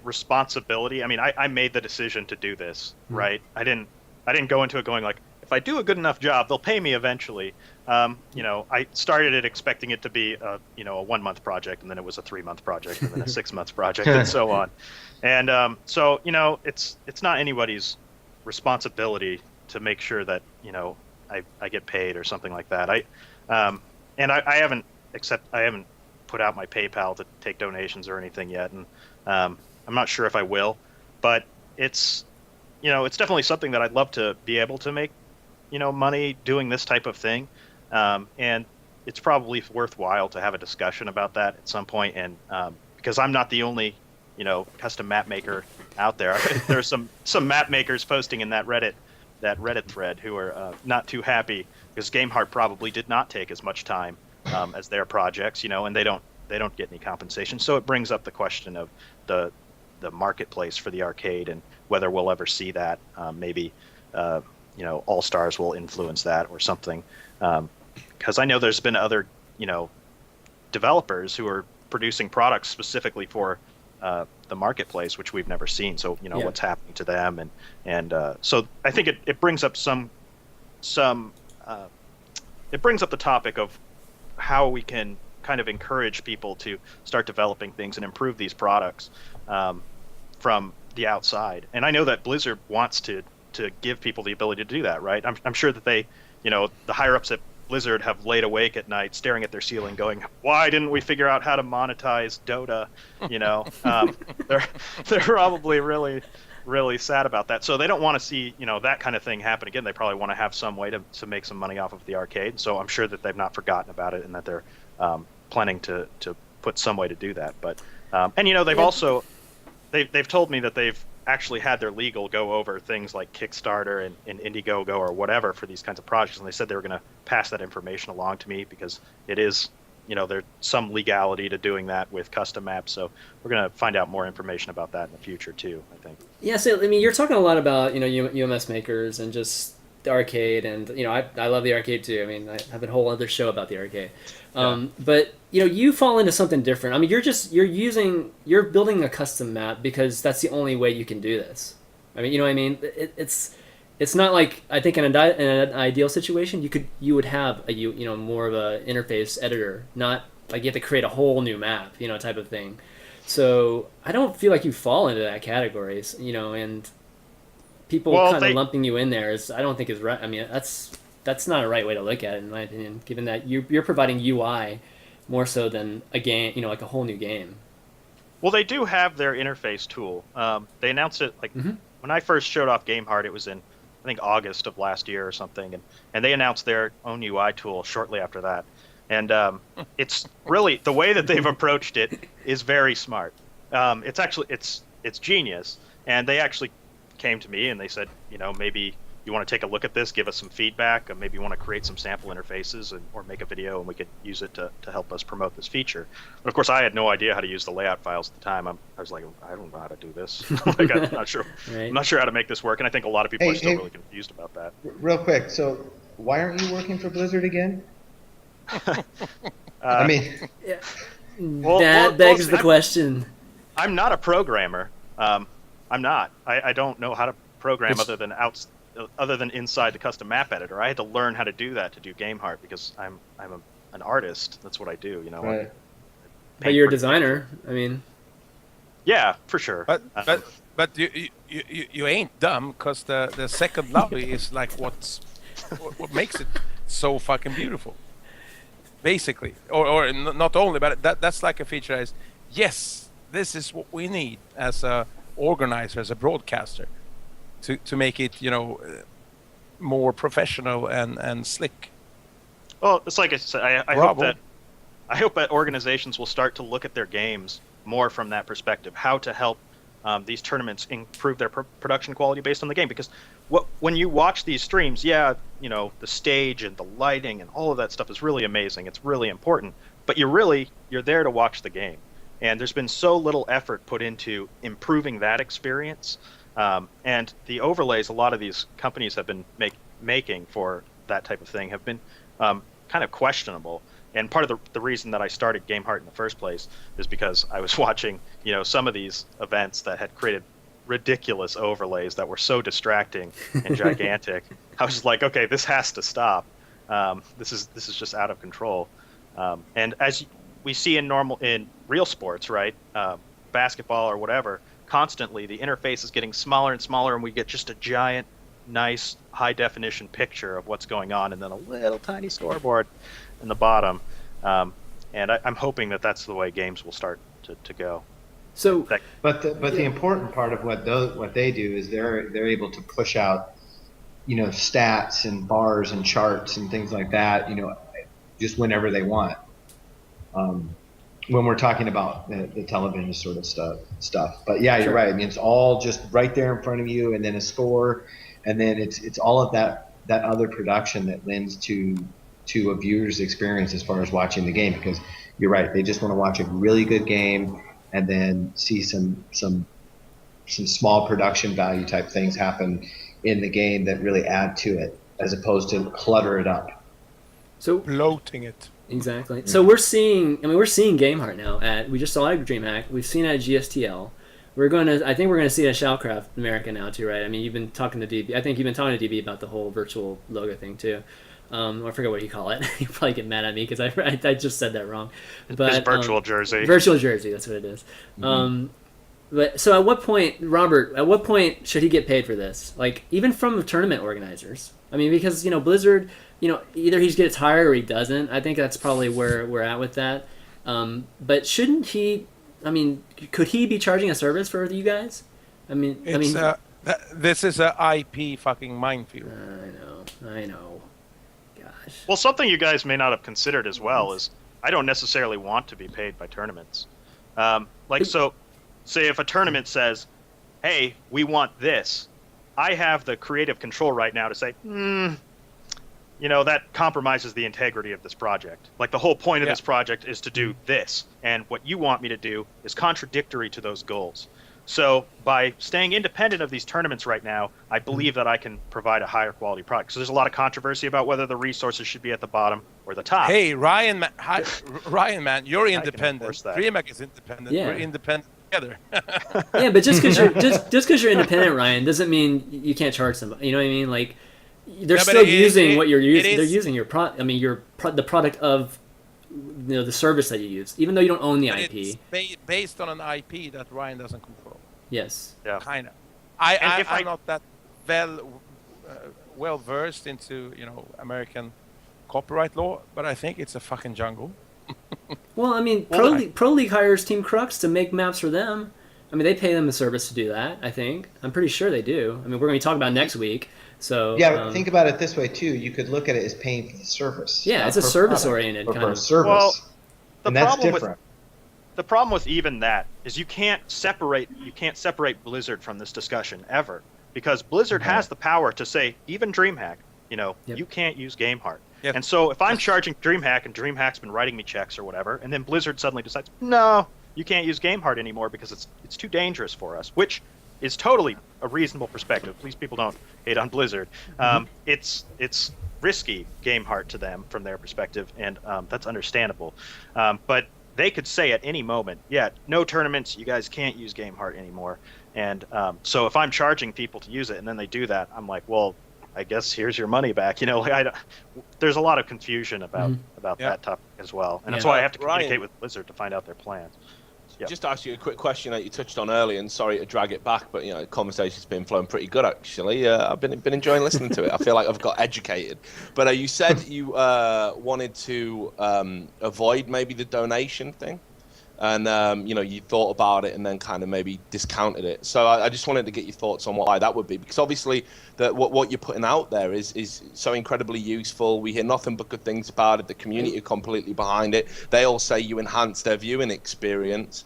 responsibility. I mean, I made the decision to do this, right? I didn't go into it going like, if I do a good enough job, they'll pay me eventually. I started it expecting it to be a 1 month project, and then it was a 3 month project, and then a 6 month project, and so on. And so it's not anybody's responsibility to make sure that I get paid or something like that. I haven't put out my PayPal to take donations or anything yet, and I'm not sure if I will, but it's definitely something that I'd love to be able to make, money doing this type of thing. And it's probably worthwhile to have a discussion about that at some point. And because I'm not the only, custom map maker out there. There's some map makers posting in that Reddit thread who are not too happy because Gameheart probably did not take as much time as their projects, and they don't get any compensation. So it brings up the question of the marketplace for the arcade and whether we'll ever see that. Maybe All Stars will influence that or something. Because I know there's been other developers who are producing products specifically for the marketplace, which we've never seen. So what's happening to them, and so I think it brings up it brings up the topic of how we can kind of encourage people to start developing things and improve these products from the outside. And I know that Blizzard wants to give people the ability to do that, right? I'm sure that they, the higher ups at Blizzard have laid awake at night staring at their ceiling going, why didn't we figure out how to monetize Dota? They're probably really, really sad about that. So they don't want to see, that kind of thing happen again. They probably want to have some way to make some money off of the arcade. So I'm sure that they've not forgotten about it and that they're planning to put some way to do that. But they've also they've told me that they've actually had their legal go over things like Kickstarter and Indiegogo or whatever for these kinds of projects, and they said they were going to pass that information along to me because it is, there's some legality to doing that with custom maps. So we're going to find out more information about that in the future too, I think. Yeah, so I mean, you're talking a lot about UMS makers and just the arcade, and I love the arcade too. I mean, I have a whole other show about the arcade. But you fall into something different. I mean, you're building a custom map because that's the only way you can do this. I mean, you know what I mean? It's not like, I think in an ideal situation you would have a more of a interface editor, not like you have to create a whole new map, type of thing. So I don't feel like you fall into that categories, and people kind of lumping you in there I don't think is right. I mean, that's not a right way to look at it, in my opinion, given that you're providing UI more so than a game, like a whole new game. Well, they do have their interface tool. They announced it when I first showed off Gameheart. It was in, I think, August of last year or something, and they announced their own UI tool shortly after that. And it's really the way that they've approached it is very smart. It's genius. And they actually came to me and they said, maybe you want to take a look at this, give us some feedback, maybe you want to create some sample interfaces or make a video and we could use it to help us promote this feature. But of course, I had no idea how to use the layout files at the time. I was like, I don't know how to do this. Like, I'm not sure. Right. I'm not sure how to make this work, and I think a lot of people are still really confused about that. Real quick, so why aren't you working for Blizzard again? I mean, that begs the question. I'm not a programmer. I'm not. I don't know how to program other than inside the custom map editor. I had to learn how to do that to do Gameheart because I'm an artist. That's what I do. Right. But you're a designer. I mean. Yeah, for sure. But you ain't dumb, because the second lobby is like what makes it so fucking beautiful. Basically, or not only, but that's like a feature as, yes, this is what we need as a organizer, as a broadcaster, to make it more professional and slick. Well, it's like I said, I hope that organizations will start to look at their games more from that perspective, how to help these tournaments improve their production quality based on the game. Because when you watch these streams, the stage and the lighting and all of that stuff is really amazing. It's really important, but you're there to watch the game. And there's been so little effort put into improving that experience. And the overlays a lot of these companies have been making for that type of thing have been kind of questionable. And part of the reason that I started Gameheart in the first place is because I was watching, some of these events that had created ridiculous overlays that were so distracting and gigantic. I was like, okay, this has to stop. This is just out of control. And as we see in real sports, right, basketball or whatever, constantly the interface is getting smaller and smaller, and we get just a giant, nice, high definition picture of what's going on, and then a little tiny scoreboard in the bottom. And I'm hoping that that's the way games will start to go. So, but the important part of what they do is they're able to push out, stats and bars and charts and things like that, just whenever they want. When we're talking about the television sort of stuff. But yeah, you're right. I mean, it's all just right there in front of you, and then a score, and then it's all of that other production that lends to a viewer's experience as far as watching the game. Because you're right, they just want to watch a really good game and then see some small production value type things happen in the game that really add to it, as opposed to clutter it up. So bloating it. Exactly. So we're seeing Gameheart now we just saw it at Dreamhack. We've seen it at GSTL. I think we're gonna see it at Shoutcraft America now too, right? I mean, you've been talking to DB. I think you've been talking to DB about the whole virtual logo thing too. I forget what you call it. You probably get mad at me because I just said that wrong. But it's virtual jersey. Virtual jersey, that's what it is. Mm-hmm. But so at what point, Robert? At what point should he get paid for this? Like, even from the tournament organizers? I mean, because Blizzard, either he gets hired or he doesn't. I think that's probably where we're at with that. But shouldn't he? I mean, could he be charging a service for you guys? This is a IP fucking minefield. I know. Gosh. Well, something you guys may not have considered as well is I don't necessarily want to be paid by tournaments. So, say if a tournament says, "Hey, we want this," I have the creative control right now to say, that compromises the integrity of this project. Like, the whole point of this project is to do this, and what you want me to do is contradictory to those goals. So by staying independent of these tournaments right now, I believe that I can provide a higher quality product. So there's a lot of controversy about whether the resources should be at the bottom or the top. Hey, Ryan, man, you're independent. Dreamhack is independent. Yeah. We're independent together. Yeah, but just because you're independent, Ryan, doesn't mean you can't charge somebody. You know what I mean? Like, they're still using what you're using. They're using your the product of the service that you use, even though you don't own the IP. It's based on an IP that Ryan doesn't control. Yes. Yeah. Kind of. I'm not that well versed into American copyright law, but I think it's a fucking jungle. Well, I mean, Pro League hires Team Crux to make maps for them. I mean, they pay them a service to do that, I think. I'm pretty sure they do. I mean, we're going to be talking about next week. So yeah, but think about it this way too. You could look at it as paying for the service. Yeah, it's a service-oriented kind of service. Well, and that's different. The problem with even that is you can't separate Blizzard from this discussion ever, because Blizzard has the power to say, even Dreamhack, you can't use Gameheart. Yep. And so if I'm charging Dreamhack and Dreamhack's been writing me checks or whatever, and then Blizzard suddenly decides, no, you can't use Gameheart anymore because it's too dangerous for us, which is totally a reasonable perspective. Please, people don't hate on Blizzard. It's risky Gameheart to them from their perspective, and that's understandable. But they could say at any moment, yeah, no tournaments, you guys can't use Gameheart anymore. And so if I'm charging people to use it and then they do that, I'm like, well, I guess here's your money back. There's a lot of confusion about that topic as well. And that's why I have to communicate with Blizzard to find out their plans. Yep. Just to ask you a quick question that you touched on earlier, and sorry to drag it back, but the conversation's been flowing pretty good actually. I've been enjoying listening to it. I feel like I've got educated. But you said you wanted to avoid maybe the donation thing, and you thought about it and then kind of maybe discounted it. So I just wanted to get your thoughts on why that would be, because obviously what you're putting out there is so incredibly useful. We hear nothing but good things about it. The community are completely behind it. They all say you enhance their viewing experience.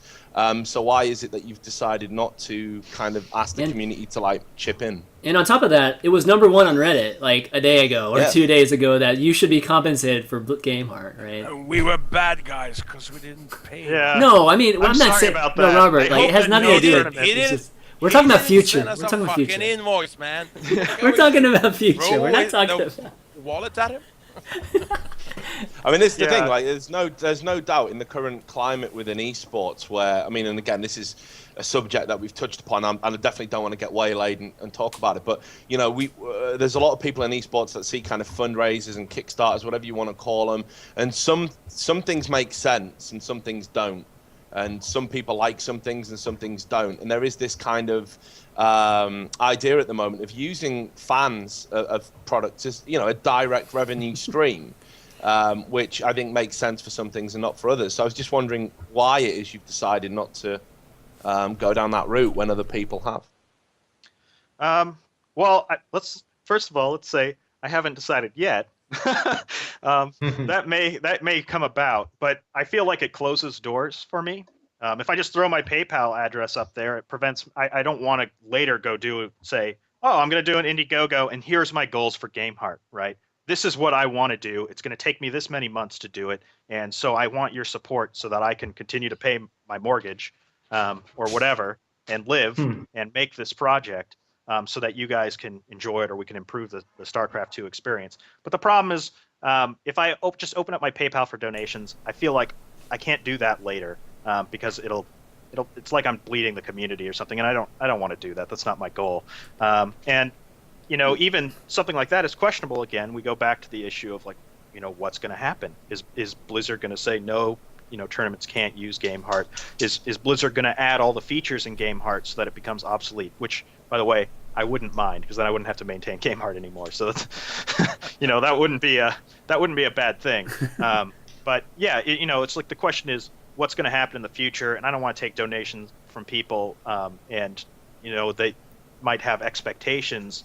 So why is it that you've decided not to kind of ask the community to chip in? And on top of that, it was #1 on Reddit like a day ago or 2 days ago that you should be compensated for Gameheart, right? We were bad guys because we didn't pay. Yeah. No, I mean, I'm not saying about no, that. Robert. It has nothing to do with it. We're talking about future. We're talking about future. Fucking invoice, man. We're talking about future. We're not talking about wallet at him. I mean, this is the thing. There's no doubt in the current climate within esports where, and again, this is a subject that we've touched upon, and I definitely don't want to get waylaid and talk about it. But there's a lot of people in esports that see kind of fundraisers and Kickstarters, whatever you want to call them, and some things make sense and some things don't, and some people like some things and some things don't. And there is this kind of idea at the moment of using fans of products as a direct revenue stream. Which I think makes sense for some things and not for others. So I was just wondering why it is you've decided not to go down that route when other people have. Well, first of all, let's say I haven't decided yet. That may come about, but I feel like it closes doors for me. If I just throw my PayPal address up there, it prevents. I don't want to later say, oh, I'm going to do an Indiegogo, and here's my goals for Gameheart, right? This is what I want to do. It's going to take me this many months to do it. And so I want your support so that I can continue to pay my mortgage or whatever and live and make this project so that you guys can enjoy it or we can improve the StarCraft 2 experience. But the problem is if I just open up my PayPal for donations, I feel like I can't do that later because it's like I'm bleeding the community or something. And I don't want to do that. That's not my goal. And even something like that is questionable again. We go back to the issue of what's going to happen? Is Blizzard going to say no, tournaments can't use Gameheart? Is Blizzard going to add all the features in Gameheart so that it becomes obsolete? Which, by the way, I wouldn't mind because then I wouldn't have to maintain Gameheart anymore. So that's, that wouldn't be a bad thing. But yeah, it's like the question is what's going to happen in the future, and I don't want to take donations from people, and they might have expectations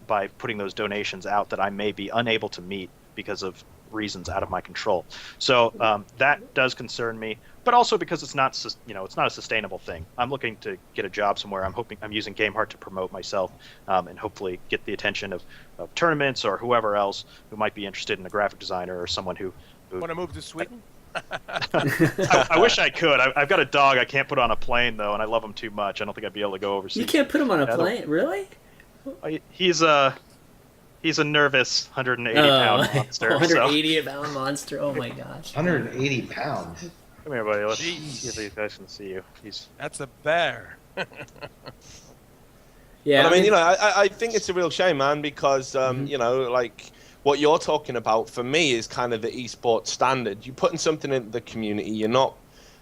by putting those donations out that I may be unable to meet because of reasons out of my control. So that does concern me, but also because it's not a sustainable thing. I'm looking to get a job somewhere. I'm using Gameheart to promote myself and hopefully get the attention of tournaments or whoever else who might be interested in a graphic designer or someone who want to move to Sweden. I wish I could. I've got a dog I can't put on a plane though, and I love him too much. I don't think I'd be able to go overseas. You can't put him on a plane, really? He's a nervous 180-pound monster. 180-pound monster. Oh my gosh. 180 pounds. Come here, buddy. Let's see if these guys can see you. That's a bear. Yeah. But, I think it's a real shame, man, because what you're talking about for me is kind of the esports standard. You're putting something into the community. You're not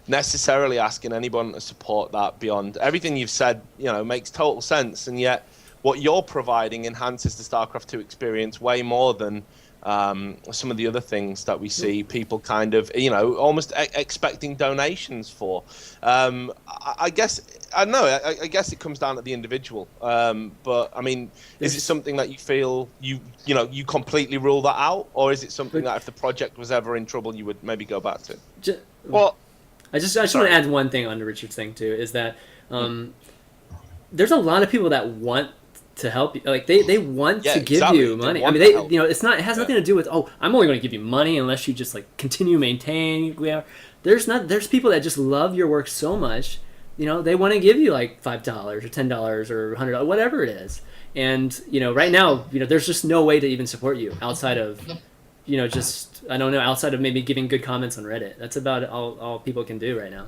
necessarily asking anyone to support that beyond everything you've said. Makes total sense, and yet what you're providing enhances the StarCraft 2 experience way more than some of the other things that we see people kind of, almost expecting donations for. I guess, I don't know, I guess it comes down to the individual. But I mean, is it something that you feel you completely rule that out, or is it something that if the project was ever in trouble, you would maybe go back to? Well, I just want to add one thing on to Richard's thing too, is that there's a lot of people that want to help you, like they want to give you money. I mean, it has nothing to do with, I'm only going to give you money unless you just like continue maintaining. There's people that just love your work so much, they want to give you like $5 or $10 or $100, whatever it is. And right now, there's just no way to even support you outside of, outside of maybe giving good comments on Reddit. That's about all people can do right now.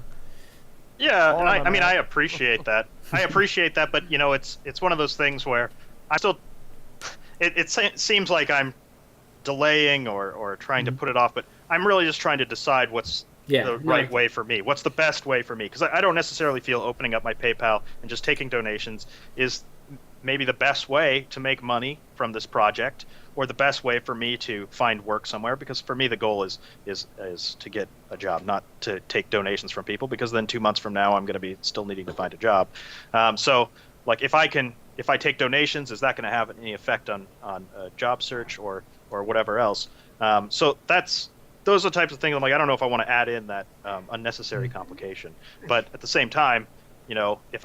Yeah, and I mean, I appreciate that. But it's one of those things where I still, it seems like I'm delaying or trying to put it off, but I'm really just trying to decide what's the right way for me. What's the best way for me? Because I don't necessarily feel opening up my PayPal and just taking donations is maybe the best way to make money from this project, or the best way for me to find work somewhere. Because for me, the goal is to get a job, not to take donations from people, because then 2 months from now, I'm going to be still needing to find a job. So like if I take donations, is that going to have any effect on a job search or whatever else? So those are the types of things I'm like, I don't know if I want to add in that unnecessary complication. But at the same time, if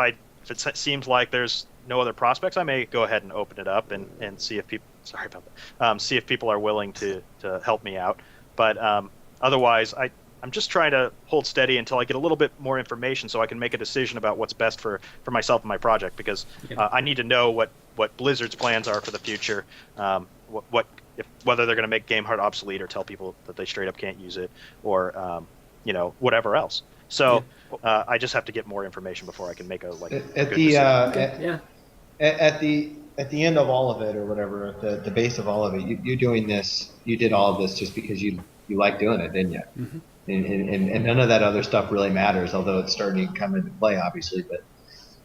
it seems like there's no other prospects, I may go ahead and open it up and see if people. Sorry about that. See if people are willing to help me out. But otherwise, I'm just trying to hold steady until I get a little bit more information so I can make a decision about what's best for myself and my project, because I need to know what Blizzard's plans are for the future, whether they're going to make Gameheart obsolete or tell people that they straight up can't use it, or whatever else. So I just have to get more information before I can make a at the end of all of it, or whatever, at the base of all of it, you're doing this. You did all of this just because you like doing it, didn't you? Mm-hmm. And none of that other stuff really matters, although it's starting to come into play, obviously. But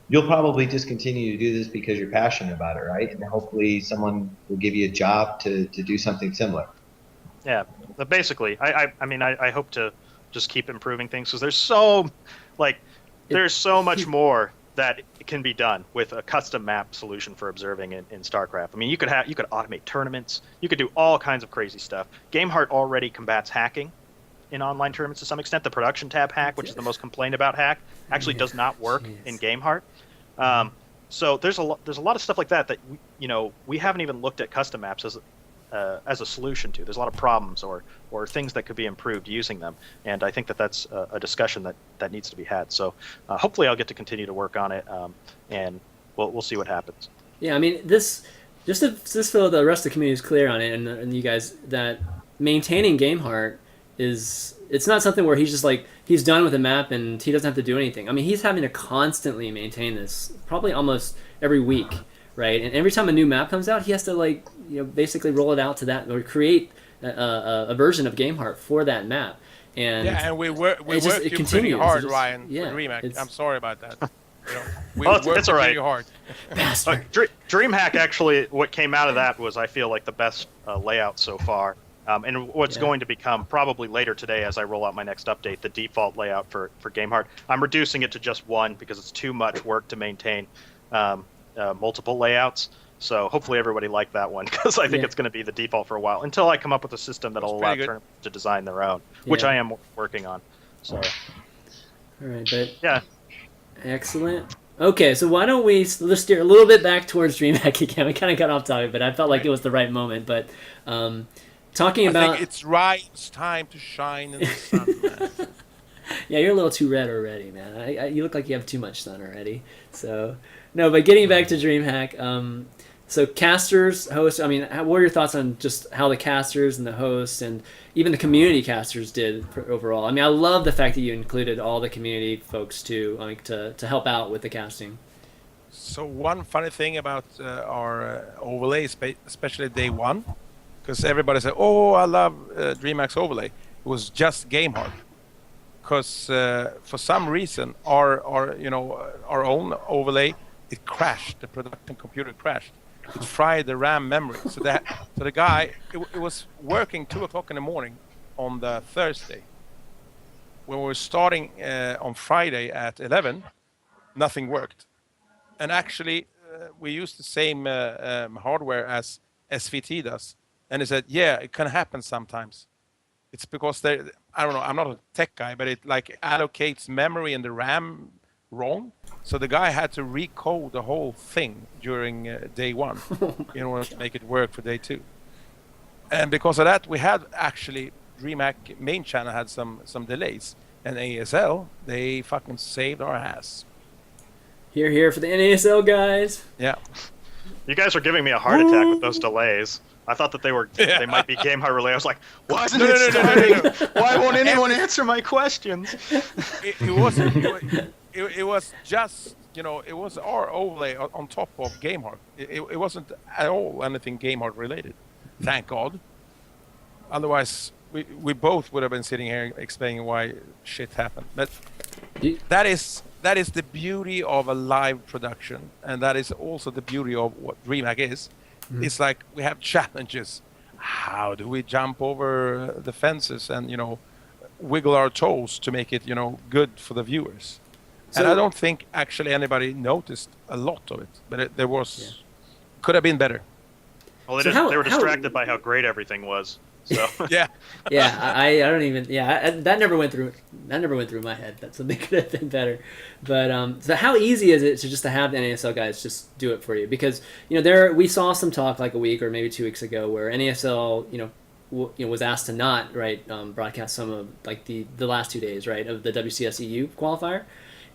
you'll probably just continue to do this because you're passionate about it, right? And hopefully someone will give you a job to do something similar. Yeah, but basically, I hope to just keep improving things, because there's so much more that can be done with a custom map solution for observing in StarCraft. I mean, you could automate tournaments. You could do all kinds of crazy stuff. Gameheart already combats hacking in online tournaments to some extent. The production tab hack, which is the most complained about hack, actually does not work in Gameheart. So there's a lot of stuff like that we haven't even looked at custom maps as a solution to. There's a lot of problems or things that could be improved using them, and I think that's a discussion that needs to be had. So hopefully I'll get to continue to work on it, and we'll see what happens. Yeah, I mean, just so the rest of the community is clear on it, and you guys, that maintaining Gameheart it's not something where he's just like, he's done with the map and he doesn't have to do anything. I mean, he's having to constantly maintain this, probably almost every week, right? And every time a new map comes out, he has to basically roll it out to that, or create a version of Gameheart for that map. And we work pretty hard, Ryan. For Dreamhack. I'm sorry about that. We work it's all right. pretty hard. Dreamhack actually, what came out of that was, I feel like, the best layout so far. And what's going to become probably later today, as I roll out my next update, the default layout for Gameheart. I'm reducing it to just one because it's too much work to maintain multiple layouts. So hopefully everybody liked that one, because I think it's going to be the default for a while, until I come up with a system that'll allow tournaments to design their own, which I am working on. So. All right, but yeah, excellent. Okay, so why don't let's steer a little bit back towards Dreamhack again. We kind of got off topic, but I felt like it was the right moment. But I think it's Ryan's time to shine in the sun, man. Yeah, you're a little too red already, man. You look like you have too much sun already. So, no, but getting back to Dreamhack, so casters, hosts, I mean, what are your thoughts on just how the casters and the hosts and even the community casters did overall? I mean, I love the fact that you included all the community folks too, to help out with the casting. So one funny thing about our overlay, especially day one, because everybody said, "Oh, I love DreamHack's overlay." It was just Gameheart, because for some reason our own overlay, it crashed. The production computer crashed, it fried the RAM memory. So the guy, it was working 2:00 in the morning on the Thursday. When we were starting on Friday at 11, nothing worked. And actually, we used the same hardware as SVT does. And he said, yeah, it can happen sometimes. It's because I don't know, I'm not a tech guy, but it like allocates memory and the RAM wrong. So the guy had to recode the whole thing during day one in order to make it work for day two. And because of that, we had actually Dreamhack main channel had some delays, and ASL, they fucking saved our ass. Here for the NASL guys. Yeah. You guys are giving me a heart attack with those delays. I thought that they might be Gameheart related. I was like, why isn't it starting? Why won't anyone answer my questions? It was just, it was our overlay on top of Gameheart. It wasn't at all anything Gameheart related. Thank God. Otherwise, we both would have been sitting here explaining why shit happened. But that is the beauty of a live production, and that is also the beauty of what Dreamhack is. Mm-hmm. It's like we have challenges. How do we jump over the fences and wiggle our toes to make it good for the viewers? And I don't think actually anybody noticed a lot of it, but there was could have been better. Well, they were distracted by how great everything was. So yeah. I don't even that never went through my head that something could have been better. But so how easy is it to have the NASL guys just do it for you? Because we saw some talk like a week or maybe 2 weeks ago where NASL was asked to not broadcast some of like the last 2 days of the WCS EU qualifier,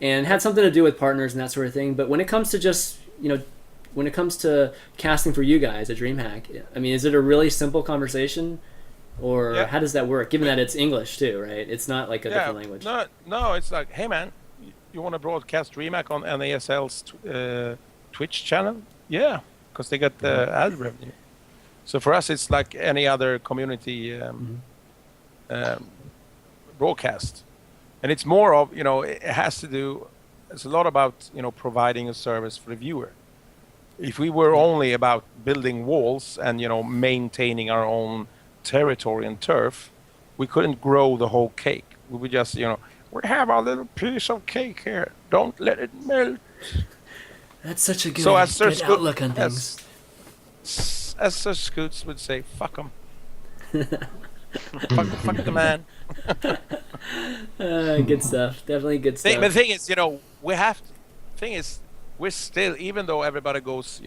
and had something to do with partners and that sort of thing. But when it comes to just when it comes to casting for you guys at Dreamhack, I mean, is it a really simple conversation? Or how does that work? Given that it's English too, right? It's not like a different language. No, it's like, hey man, you want to broadcast Dreamhack on NASL's Twitch channel? Yeah, because they get the ad revenue. So for us, it's like any other community broadcast, and it's more of it has to do. It's a lot about providing a service for the viewer. If we were only about building walls and maintaining our own territory and turf, we couldn't grow the whole cake. We would just we have our little piece of cake here, don't let it melt. That's such a good outlook on things. As Sir Scoots would say, fuck them. fuck the man. Good stuff, definitely good stuff. The thing is, we're still, even though everybody goes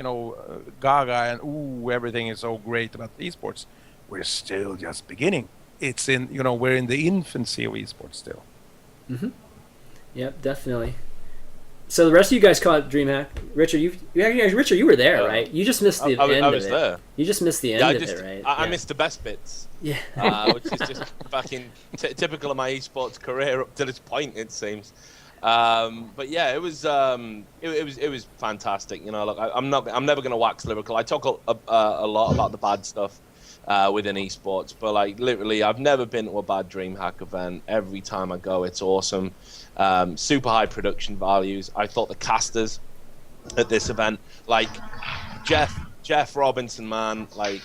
gaga and everything is so great about esports, we're still just beginning. It's in, we're in the infancy of esports still. Mm-hmm. Yep, definitely. So the rest of you guys caught Dreamhack. Richard, you were there, right? You just missed the end of it. I was there. You just missed the end of it, right? I missed the best bits. Yeah. Which is just fucking typical of my esports career up to this point, it seems. But yeah, it was fantastic. Look, I'm never going to wax lyrical. I talk a lot about the bad stuff within esports, but like literally, I've never been to a bad Dreamhack event. Every time I go, it's awesome. Super high production values. I thought the casters at this event, like Jeff Robinson, man, like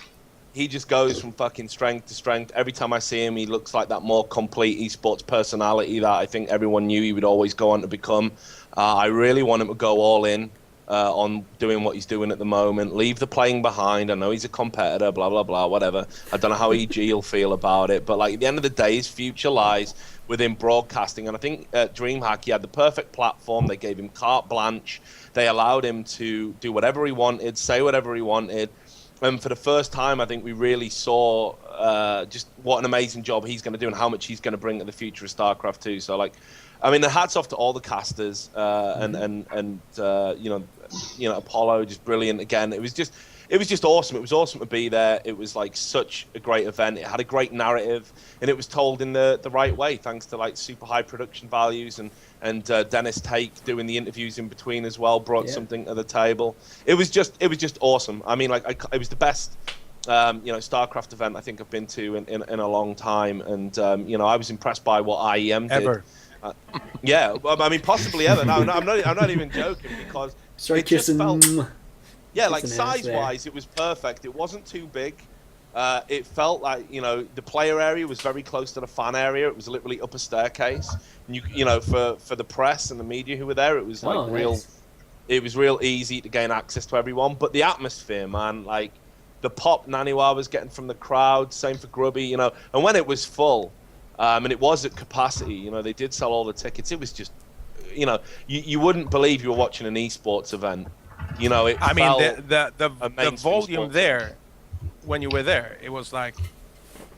he just goes from fucking strength to strength. Every time I see him, he looks like that more complete esports personality that I think everyone knew he would always go on to become. I really want him to go all in on doing what he's doing at the moment. Leave the playing behind. I know he's a competitor, blah, blah, blah, whatever. I don't know how EG will feel about it. But like at the end of the day, his future lies within broadcasting. And I think at Dreamhack, he had the perfect platform. They gave him carte blanche. They allowed him to do whatever he wanted, say whatever he wanted. And for the first time, I think we really saw just what an amazing job he's going to do and how much he's going to bring to the future of StarCraft 2. So, like, I mean, the hats off to all the casters and Apollo, just brilliant. Again, it was just awesome. It was awesome to be there. It was like such a great event. It had a great narrative, and it was told in the right way, thanks to like super high production values and Dennis Take doing the interviews in between as well brought something to the table. It was just awesome. I mean, like it was the best StarCraft event I think I've been to in a long time, and I was impressed by what IEM did. Ever. I mean, possibly ever. No, I'm not even joking, because Start kissing. Yeah, Just like an ass there. size-wise, it was perfect. It wasn't too big. It felt like, the player area was very close to the fan area. It was literally up a staircase. And for the press and the media who were there, it was like it was real easy to gain access to everyone. But the atmosphere, man, like the pop Naniwa was getting from the crowd, same for Grubby, and when it was full, and it was at capacity, they did sell all the tickets. It was just, you wouldn't believe you were watching an esports event. The volume there, when you were there, it was like,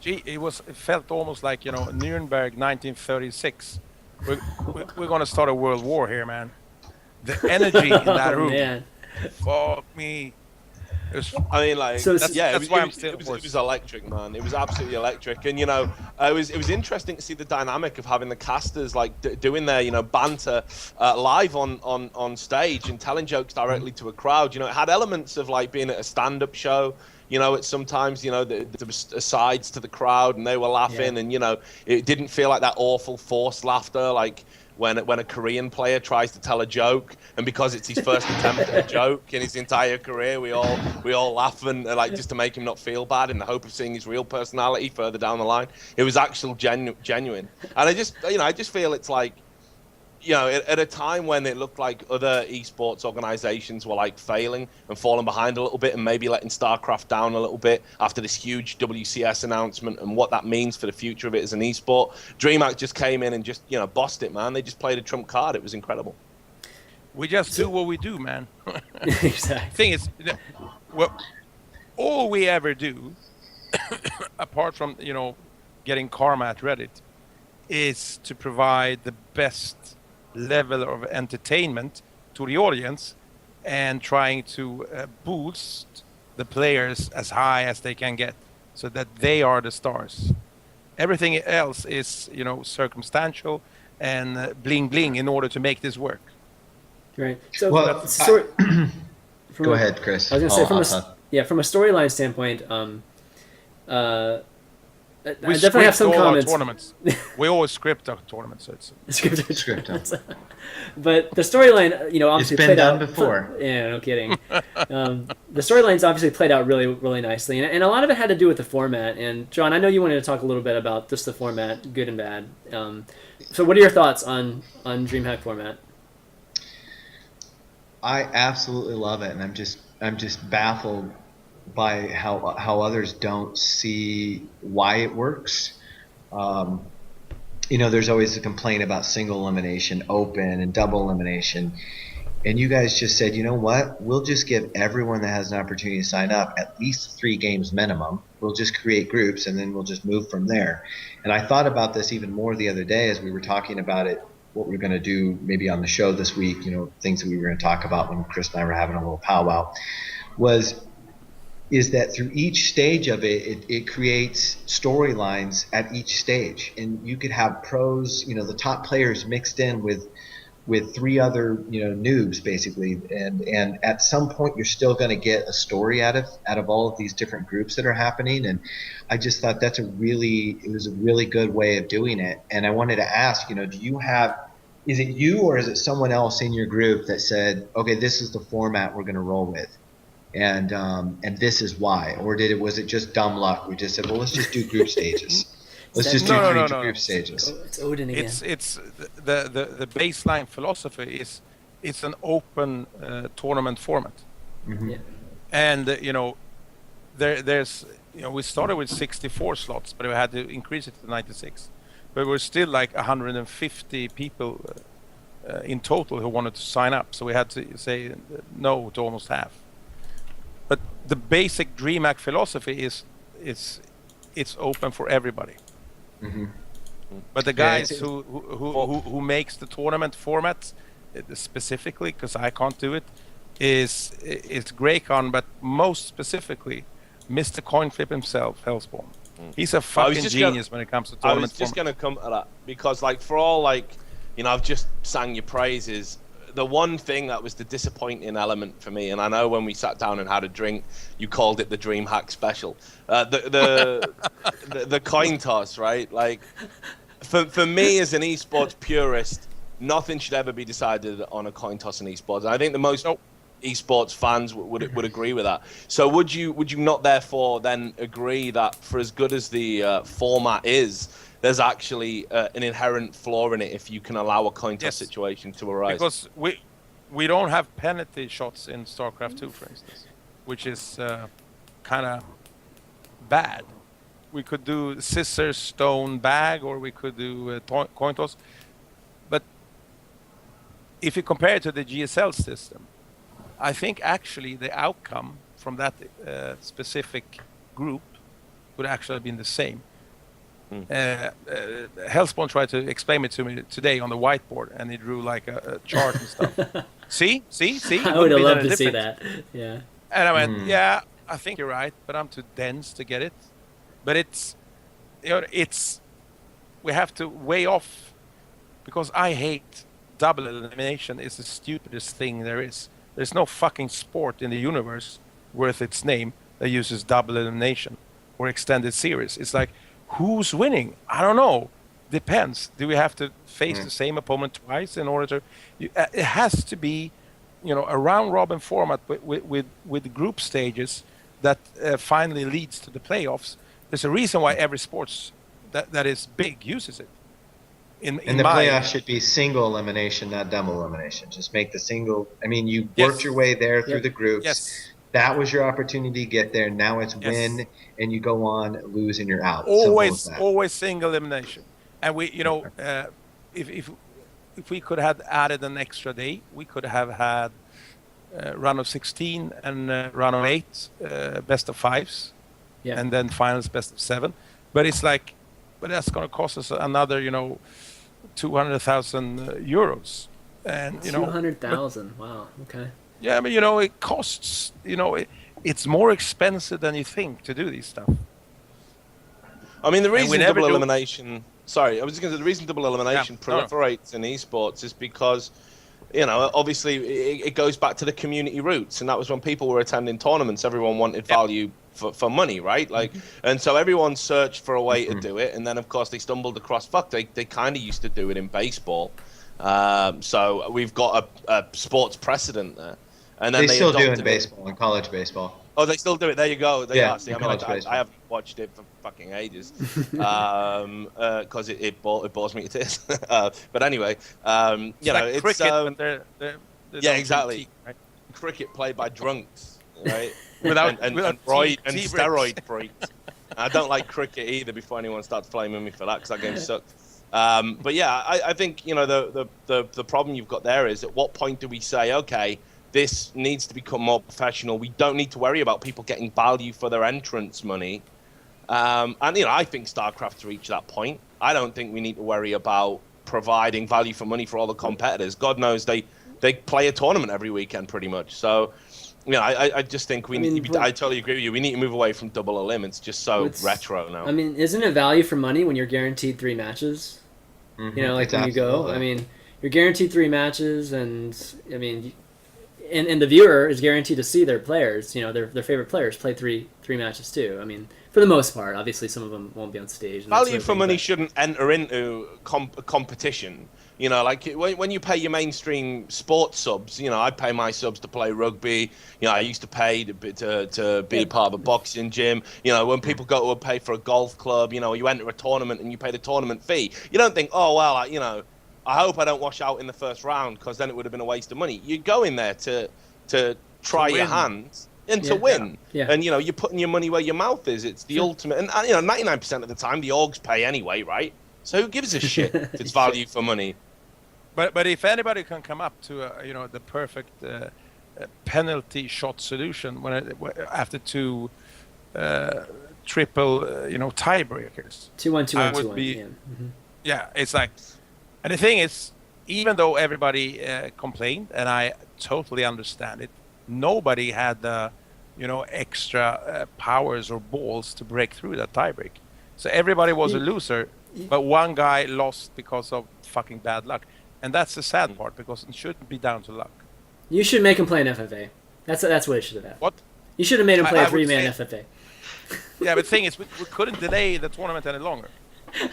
it felt almost like, Nuremberg 1936. We're going to start a world war here, man. The energy in that room, man. Fuck me. That's why I'm still. It was electric, man. It was absolutely electric, and it was interesting to see the dynamic of having the casters like doing their banter live on stage and telling jokes directly to a crowd. It had elements of like being at a stand-up show. At sometimes there was asides to the crowd and they were laughing, and it didn't feel like that awful forced laughter like when a Korean player tries to tell a joke, and because it's his first attempt at a joke in his entire career, we all laugh and like just to make him not feel bad in the hope of seeing his real personality further down the line. It was actual genuine, and I just feel it's like, at a time when it looked like other esports organizations were like failing and falling behind a little bit and maybe letting StarCraft down a little bit after this huge WCS announcement and what that means for the future of it as an esport, Dreamhack just came in and just, bossed it, man. They just played a trump card. It was incredible. We just do what we do, man. Exactly. Thing is, all we ever do, apart from, getting karma at Reddit, is to provide the best level of entertainment to the audience and trying to boost the players as high as they can get so that they are the stars. Everything else is, circumstantial and bling bling in order to make this work. Right. So, go ahead, Chris. I was going to say from a storyline standpoint, I definitely have some comments. Tournaments. We always script our tournaments. So it's script. But the storyline, obviously it's been done before. Yeah, no kidding. The storyline's obviously played out really, really nicely, and a lot of it had to do with the format. And John, I know you wanted to talk a little bit about just the format, good and bad. So, what are your thoughts on DreamHack format? I absolutely love it, and I'm just baffled by how others don't see why it works. There's always a complaint about single elimination, open, and double elimination. And you guys just said, you know what? We'll just give everyone that has an opportunity to sign up at least 3 games minimum. We'll just create groups, and then we'll just move from there. And I thought about this even more the other day as we were talking about it, what we're going to do maybe on the show this week, things that we were going to talk about when Chris and I were having a little powwow, is that through each stage of it creates storylines at each stage, and you could have pros, the top players mixed in with 3 other, noobs basically, and at some point you're still going to get a story out of all of these different groups that are happening. And I just thought it was a really good way of doing it. And I wanted to ask, is it you or is it someone else in your group that said, okay, this is the format we're going to roll with? And this is why, or was it just dumb luck? We just said, well, let's just do group stages. Let's just do group stages. It's Ohlén again. It's the baseline philosophy is it's an open tournament format. Mm-hmm. Yeah. And there's we started with 64 slots, but we had to increase it to 96. But we're still like 150 people in total who wanted to sign up, so we had to say no to almost half. But the basic DreamHack philosophy is it's open for everybody. Mm-hmm. But the guys who makes the tournament format specifically, because I can't do it, is Greycon, but most specifically, Mr. Coinflip himself, Hellspawn. He's a fucking genius when it comes to tournament. I was just going to come to that because, for all I've just sang your praises. The one thing that was the disappointing element for me, and I know when we sat down and had a drink, you called it the Dreamhack special. The coin toss, right? For me as an esports purist, nothing should ever be decided on a coin toss in esports. And I think esports fans would agree with that. So would you not therefore then agree that for as good as the format is, there's actually an inherent flaw in it if you can allow a coin toss situation to arise? Because we don't have penalty shots in StarCraft 2, for instance, which is kind of bad. We could do scissors, stone, bag, or we could do coin toss. But if you compare it to the GSL system, I think actually the outcome from that specific group would actually have been the same. Hellspawn tried to explain it to me today on the whiteboard, and he drew like a chart and stuff. See? I would have loved to see that. Yeah. And I went, yeah, I think you're right, but I'm too dense to get it. But it's we have to weigh off, because I hate double elimination. It's the stupidest thing there is. There's no fucking sport in the universe worth its name that uses double elimination or extended series. It's like, who's winning? I don't know. Depends. Do we have to face the same opponent twice in order to? It has to be, a round robin format with group stages that finally leads to the playoffs. There's a reason why every sports that is big uses it. And the playoffs should be single elimination, not double elimination. Just make the single. I mean, you worked your way there through the groups. Yes. That was your opportunity to get there. Now it's win, and you go on, lose, and you're out. Always single elimination. And we, if we could have added an extra day, we could have had round of 16 and round of 8, best of 5s, and then finals best of 7. But it's like, that's going to cost us another, 200,000 euros. And 200,000. Wow. Okay. Yeah, but it costs. It's more expensive than you think to do these stuff. I mean, the reason double elimination. Sorry, I was just going to say the reason double elimination proliferates in esports is because, obviously it goes back to the community roots, and that was when people were attending tournaments. Everyone wanted value for money, right? Like, and so everyone searched for a way to do it, and then of course they stumbled across. They kind of used to do it in baseball, so we've got a sports precedent there. And then they still do in baseball, in college baseball. Oh, they still do it. There you go. See, I haven't watched it for fucking ages because it bores me to tears. But anyway, it's cricket. They're exactly. critique, right? Cricket played by drunks, right? without steroid freaks. I don't like cricket either. Before anyone starts flaming me for that, because that game sucked. But yeah, I think the problem you've got there is, at what point do we say, okay, this needs to become more professional. We don't need to worry about people getting value for their entrance money. And I think StarCraft's reached that point. I don't think we need to worry about providing value for money for all the competitors. God knows they play a tournament every weekend pretty much. So, I just think I totally agree with you. We need to move away from double elim. It's just retro now. I mean, isn't it value for money when you're guaranteed 3 matches? Like when you go, I mean, you're guaranteed 3 matches, and I mean, and the viewer is guaranteed to see their players, their favorite players play three matches too. I mean, for the most part, obviously some of them won't be on stage. Value for money shouldn't enter into competition. Like when you pay your mainstream sports subs, I pay my subs to play rugby. I used to pay to be part of a boxing gym. When people go to pay for a golf club, you enter a tournament and you pay the tournament fee. You don't think, oh, well, I hope I don't wash out in the first round, because then it would have been a waste of money. You go in there to try your hand and to win. Yeah. And, you're putting your money where your mouth is. It's the ultimate. And 99% of the time, the orgs pay anyway, right? So who gives a shit if it's value for money? But if anybody can come up to the perfect penalty shot solution after 2 triple tiebreakers, 2-1, 2-1. Yeah, it's like, and the thing is, even though everybody complained, and I totally understand it, nobody had the extra powers or balls to break through that tiebreak. So everybody was a loser, but one guy lost because of fucking bad luck. And that's the sad part, because it shouldn't be down to luck. You should make him play an FFA. That's what it should have happened. What? You should have made him play a 3-man FFA. Yeah, but the thing is, we couldn't delay the tournament any longer.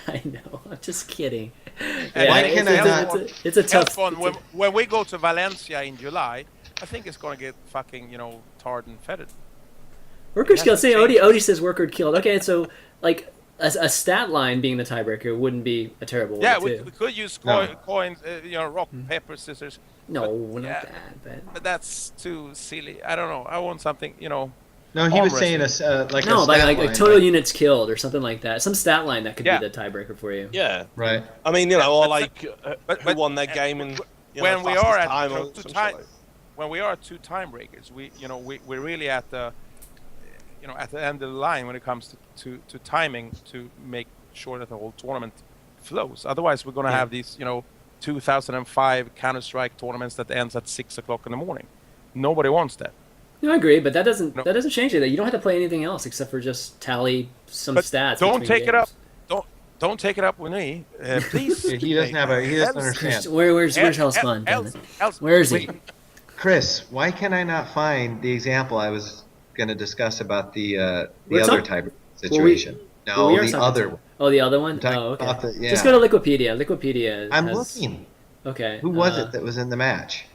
I know. I'm just kidding. Why can I not? It's a tough fun. When we go to Valencia in July, I think it's gonna get fucking tarred and feathered. Workers killed. Say Odie says worker killed. Okay, so like a stat line being the tiebreaker wouldn't be a terrible Yeah, way we could use coins, rock, paper, scissors. No, not that. But that's too silly. I don't know. I want something, No, he was saying like no, a stat like line, total units killed or something like that. Some stat line that could be the tiebreaker for you. Yeah. Right. I mean, or like who won their game in when we are at time when we are at 2 time breakers, we're really at the at the end of the line when it comes to timing to make sure that the whole tournament flows. Otherwise, we're going to have these 2005 Counter-Strike tournaments that ends at 6 o'clock in the morning. Nobody wants that. No, I agree, but that doesn't change it. You don't have to play anything else except for just tally some stats. Don't take it up. Don't take it up with me, please. He doesn't understand. Where's Hellspawn? Where is he? Chris, why can I not find the example I was going to discuss about the other type situation? The other one. Oh, the other one? Oh, okay. Just go to Wikipedia. Wikipedia. I'm looking. Okay. Who was it that was in the match?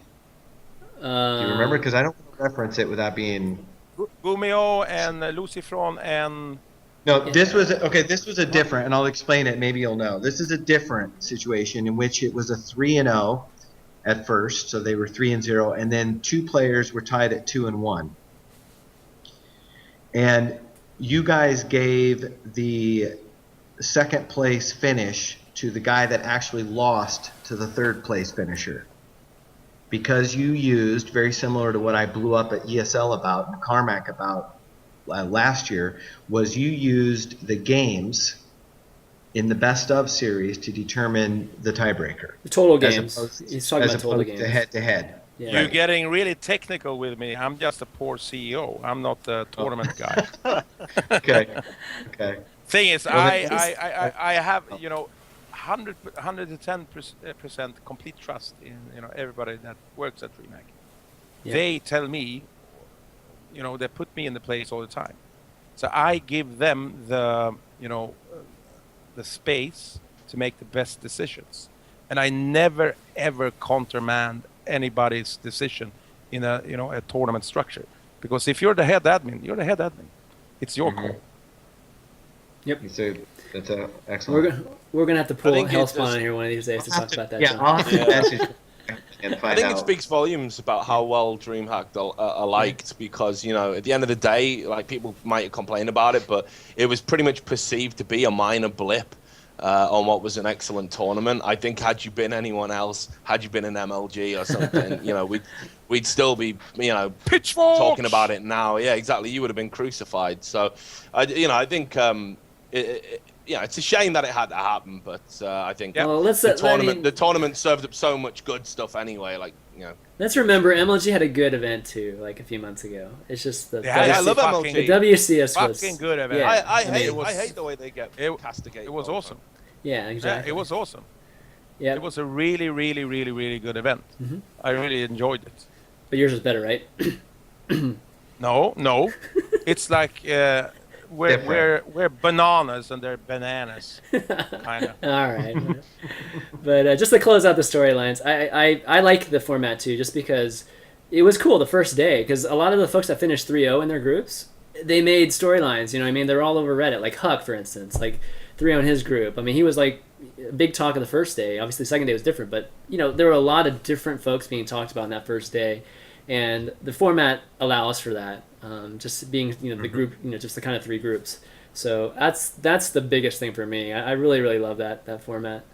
Do you remember? Because I don't want to reference it without being. Gumio and Lucifron and. No, this was a different, and I'll explain it. Maybe you'll know. This is a different situation in which it was a 3-0 at first, so they were 3-0, and then 2 players were tied at 2-1. And you guys gave the second place finish to the guy that actually lost to the third place finisher. Because you used, very similar to what I blew up at ESL about and Carmack about last year, was you used the games in the best of series to determine the tiebreaker. The total games. He's talking about total games. Head to head. Yeah. You're getting really technical with me. I'm just a poor CEO. I'm not the tournament guy. Okay. Thing is, I have 110% complete trust in everybody that works at Dreamhack. Yeah. They tell me, they put me in the place all the time, so I give them the the space to make the best decisions, and I never ever countermand anybody's decision in a a tournament structure, because if you're the head admin, you're the head admin. It's your call. Yep. That's excellent. We're gonna have to pull Hellspawn in here one of these days to talk about that. Yeah, I'll have to message and find out. I think it speaks volumes about how well Dreamhack are liked, because at the end of the day, like, people might complain about it, but it was pretty much perceived to be a minor blip on what was an excellent tournament. I think had you been anyone else, had you been an MLG or something, we'd still be pitchforks talking about it now. Yeah, exactly. You would have been crucified. So I think it's a shame that it had to happen, but I think the tournament served up so much good stuff anyway. Let's remember, MLG had a good event too, like a few months ago. It's just the I love MLG. The WCS was fucking good event. Yeah, I hate the way they get castigated. It was awesome. Yeah, exactly. Yeah, it was awesome. Yeah, it was a really, really, really, really good event. Mm-hmm. I really enjoyed it. But yours was better, right? No, it's like we're bananas and they're bananas. Kind of. All right. But just to close out the storylines, I like the format too, just because it was cool the first day, because a lot of the folks that finished 3-0 in their groups, they made storylines. They're all over Reddit. Like Huck, for instance, like 3-0 in his group. I mean, he was like a big talk of the first day. Obviously, the second day was different, but there were a lot of different folks being talked about in that first day, and the format allows for that. Just being the group, just the kind of 3 groups. So that's the biggest thing for me. I really, really love that format.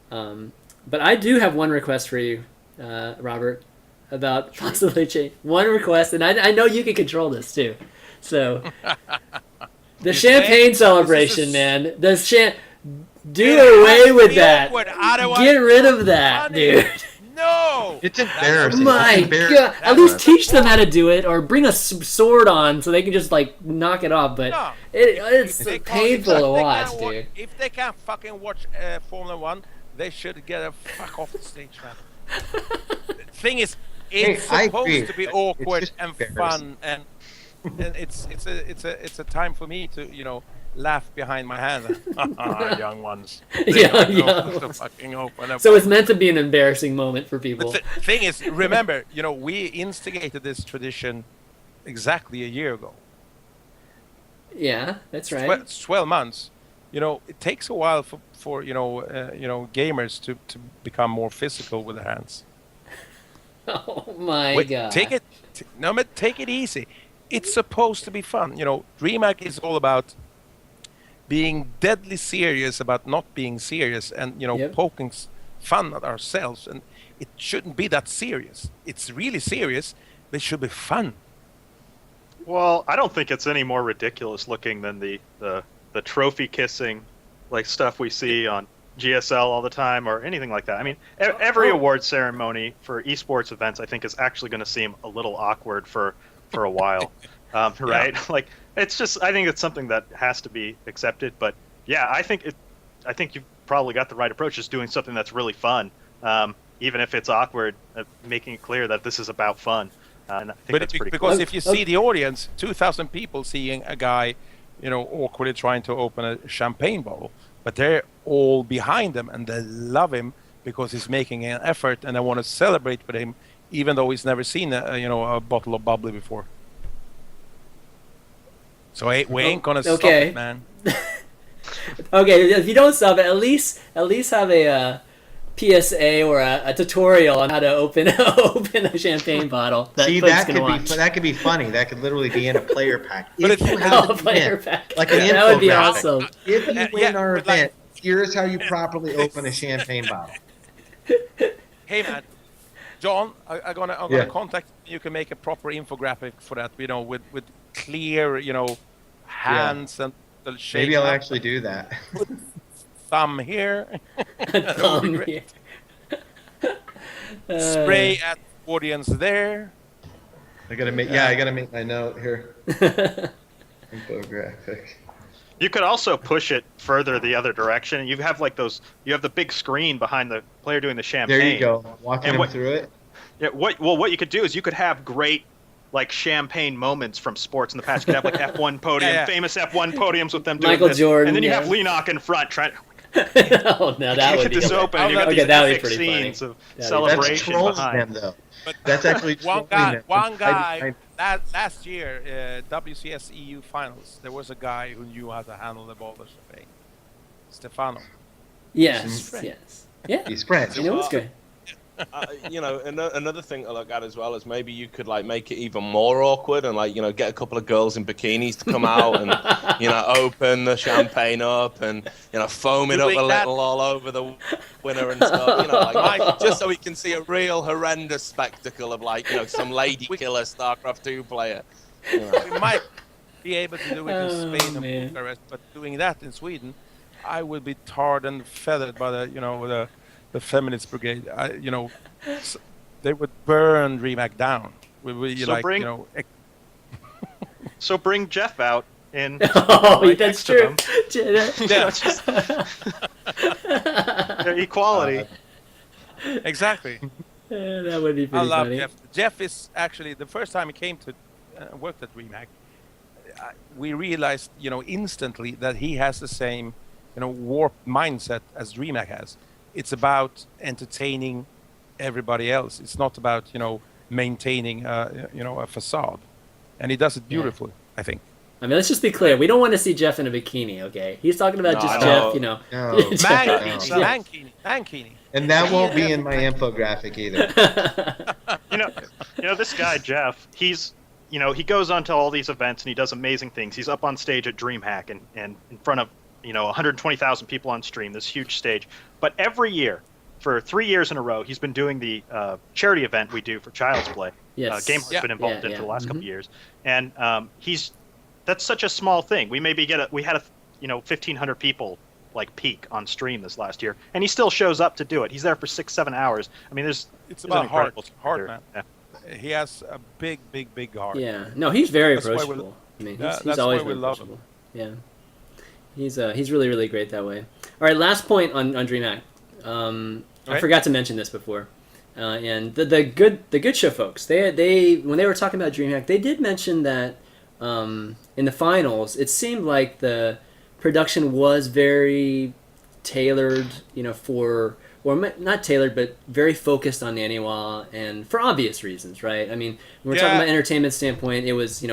But I do have one request for you, Robert, about possibly change. One request, and I know you can control this too. So the champagne celebration, man. Do away with that. Get rid of that, dude. No! It's embarrassing. My God! At least teach them how to do it, or bring a sword on so they can just knock it off. But no. It's painful to watch, dude. If they can't fucking watch Formula 1, they should get a fuck off the stage, man. The thing is, it's supposed to be awkward and fun, and it's a time for me to laugh behind my hand. Young ones. Yeah. So fucking open up. So it's meant to be an embarrassing moment for people. But the thing is, remember, we instigated this tradition exactly a year ago. Yeah, that's right. It's 12 months. It takes a while for gamers to become more physical with their hands. Oh my god! Take it easy. It's supposed to be fun. Dreamhack is all about being deadly serious about not being serious, and poking fun at ourselves. And it shouldn't be that serious. It's really serious, but it should be fun. Well, I don't think it's any more ridiculous looking than the trophy kissing like stuff we see on GSL all the time or anything like that. I mean, every award ceremony for esports events, I think, is actually going to seem a little awkward for a while, right? Yeah. Like, it's just, I think it's something that has to be accepted. But yeah, I think you've probably got the right approach, just doing something that's really fun, even if it's awkward, making it clear that this is about fun. And I think that's pretty because cool. if you see the audience, 2,000 people seeing a guy, awkwardly trying to open a champagne bottle, but they're all behind him and they love him because he's making an effort and they want to celebrate with him, even though he's never seen a bottle of bubbly before. So we ain't gonna stop it, man. Okay, if you don't stop it, at least have a PSA or a tutorial on how to open a champaign bottle. See, that could be funny. That could literally be in a player pack. But If you have a player pack, like an that would be infographic. awesome. If you win our but like- event, here's how you properly open a champagne bottle. Hey man, John, I'm gonna contact you. You can make a proper infographic for that, with clear, hands and the shape. Maybe I'll actually do that. Thumb here. Thumb here. Spray at audience there. I gotta make my note here. Infographic. You could also push it further the other direction. You have you have the big screen behind the player doing the champagne. There you go. Walking him through it. Yeah. What you could do is you could have great champagne moments from sports in the past. You could have F1 podium, famous F1 podiums with them doing Michael this. Jordan, and then you have Leanock in front trying. Oh, no, that would be this open. And you got okay, these that would be epic pretty scenes funny. of That's celebration trolls behind. them though. But That's actually one trolling guy. them. Last year, WCS EU finals, there was a guy who knew how to handle the ball of champagne. Stefano. Yes. Yeah. He's French. It was good. Another thing I look at as well is maybe you could make it even more awkward and get a couple of girls in bikinis to come out and open the champagne up and foam it up a little all over the winner and stuff. Just so we can see a real horrendous spectacle of some lady killer StarCraft 2 player. We might be able to do it in Spain man. and Bucharest, but doing that in Sweden, I will be tarred and feathered by the feminist brigade. They would burn Dreamhack down. So bring Jeff out in. Oh, that's true. Equality. Exactly. That would be I pretty love funny. Jeff. Jeff is actually the first time he came to worked at Dreamhack. We realized, instantly that he has the same, warped mindset as Dreamhack has. It's about entertaining everybody else. It's not about, maintaining, a facade. And he does it beautifully, I think. I mean, let's just be clear. We don't want to see Jeff in a bikini, okay? He's talking about just Jeff, No. Mankini. And that won't be in my infographic either. This guy Jeff, he's he goes on to all these events and he does amazing things. He's up on stage at Dreamhack and in front of 120,000 people on stream, this huge stage. But every year, for 3 years in a row, he's been doing the charity event we do for Child's Play. Yes. Gameheart's been involved in for the last couple of years, and that's such a small thing. We had 1,500 people peak on stream this last year, and he still shows up to do it. He's there for 6-7 hours. I mean, it's about heart, man. Yeah. He has a big heart. Yeah. No, he's very That's why approachable. I mean, he's that's always why we been love him. approachable. Yeah. He's really, really great that way. All right, last point on Dreamhack. I forgot to mention this before. And the good show folks, they when they were talking about Dreamhack, they did mention that in the finals, it seemed like the production was very tailored, not tailored, but very focused on Naniwa, and for obvious reasons, right? I mean, when we're talking about entertainment standpoint, it was, it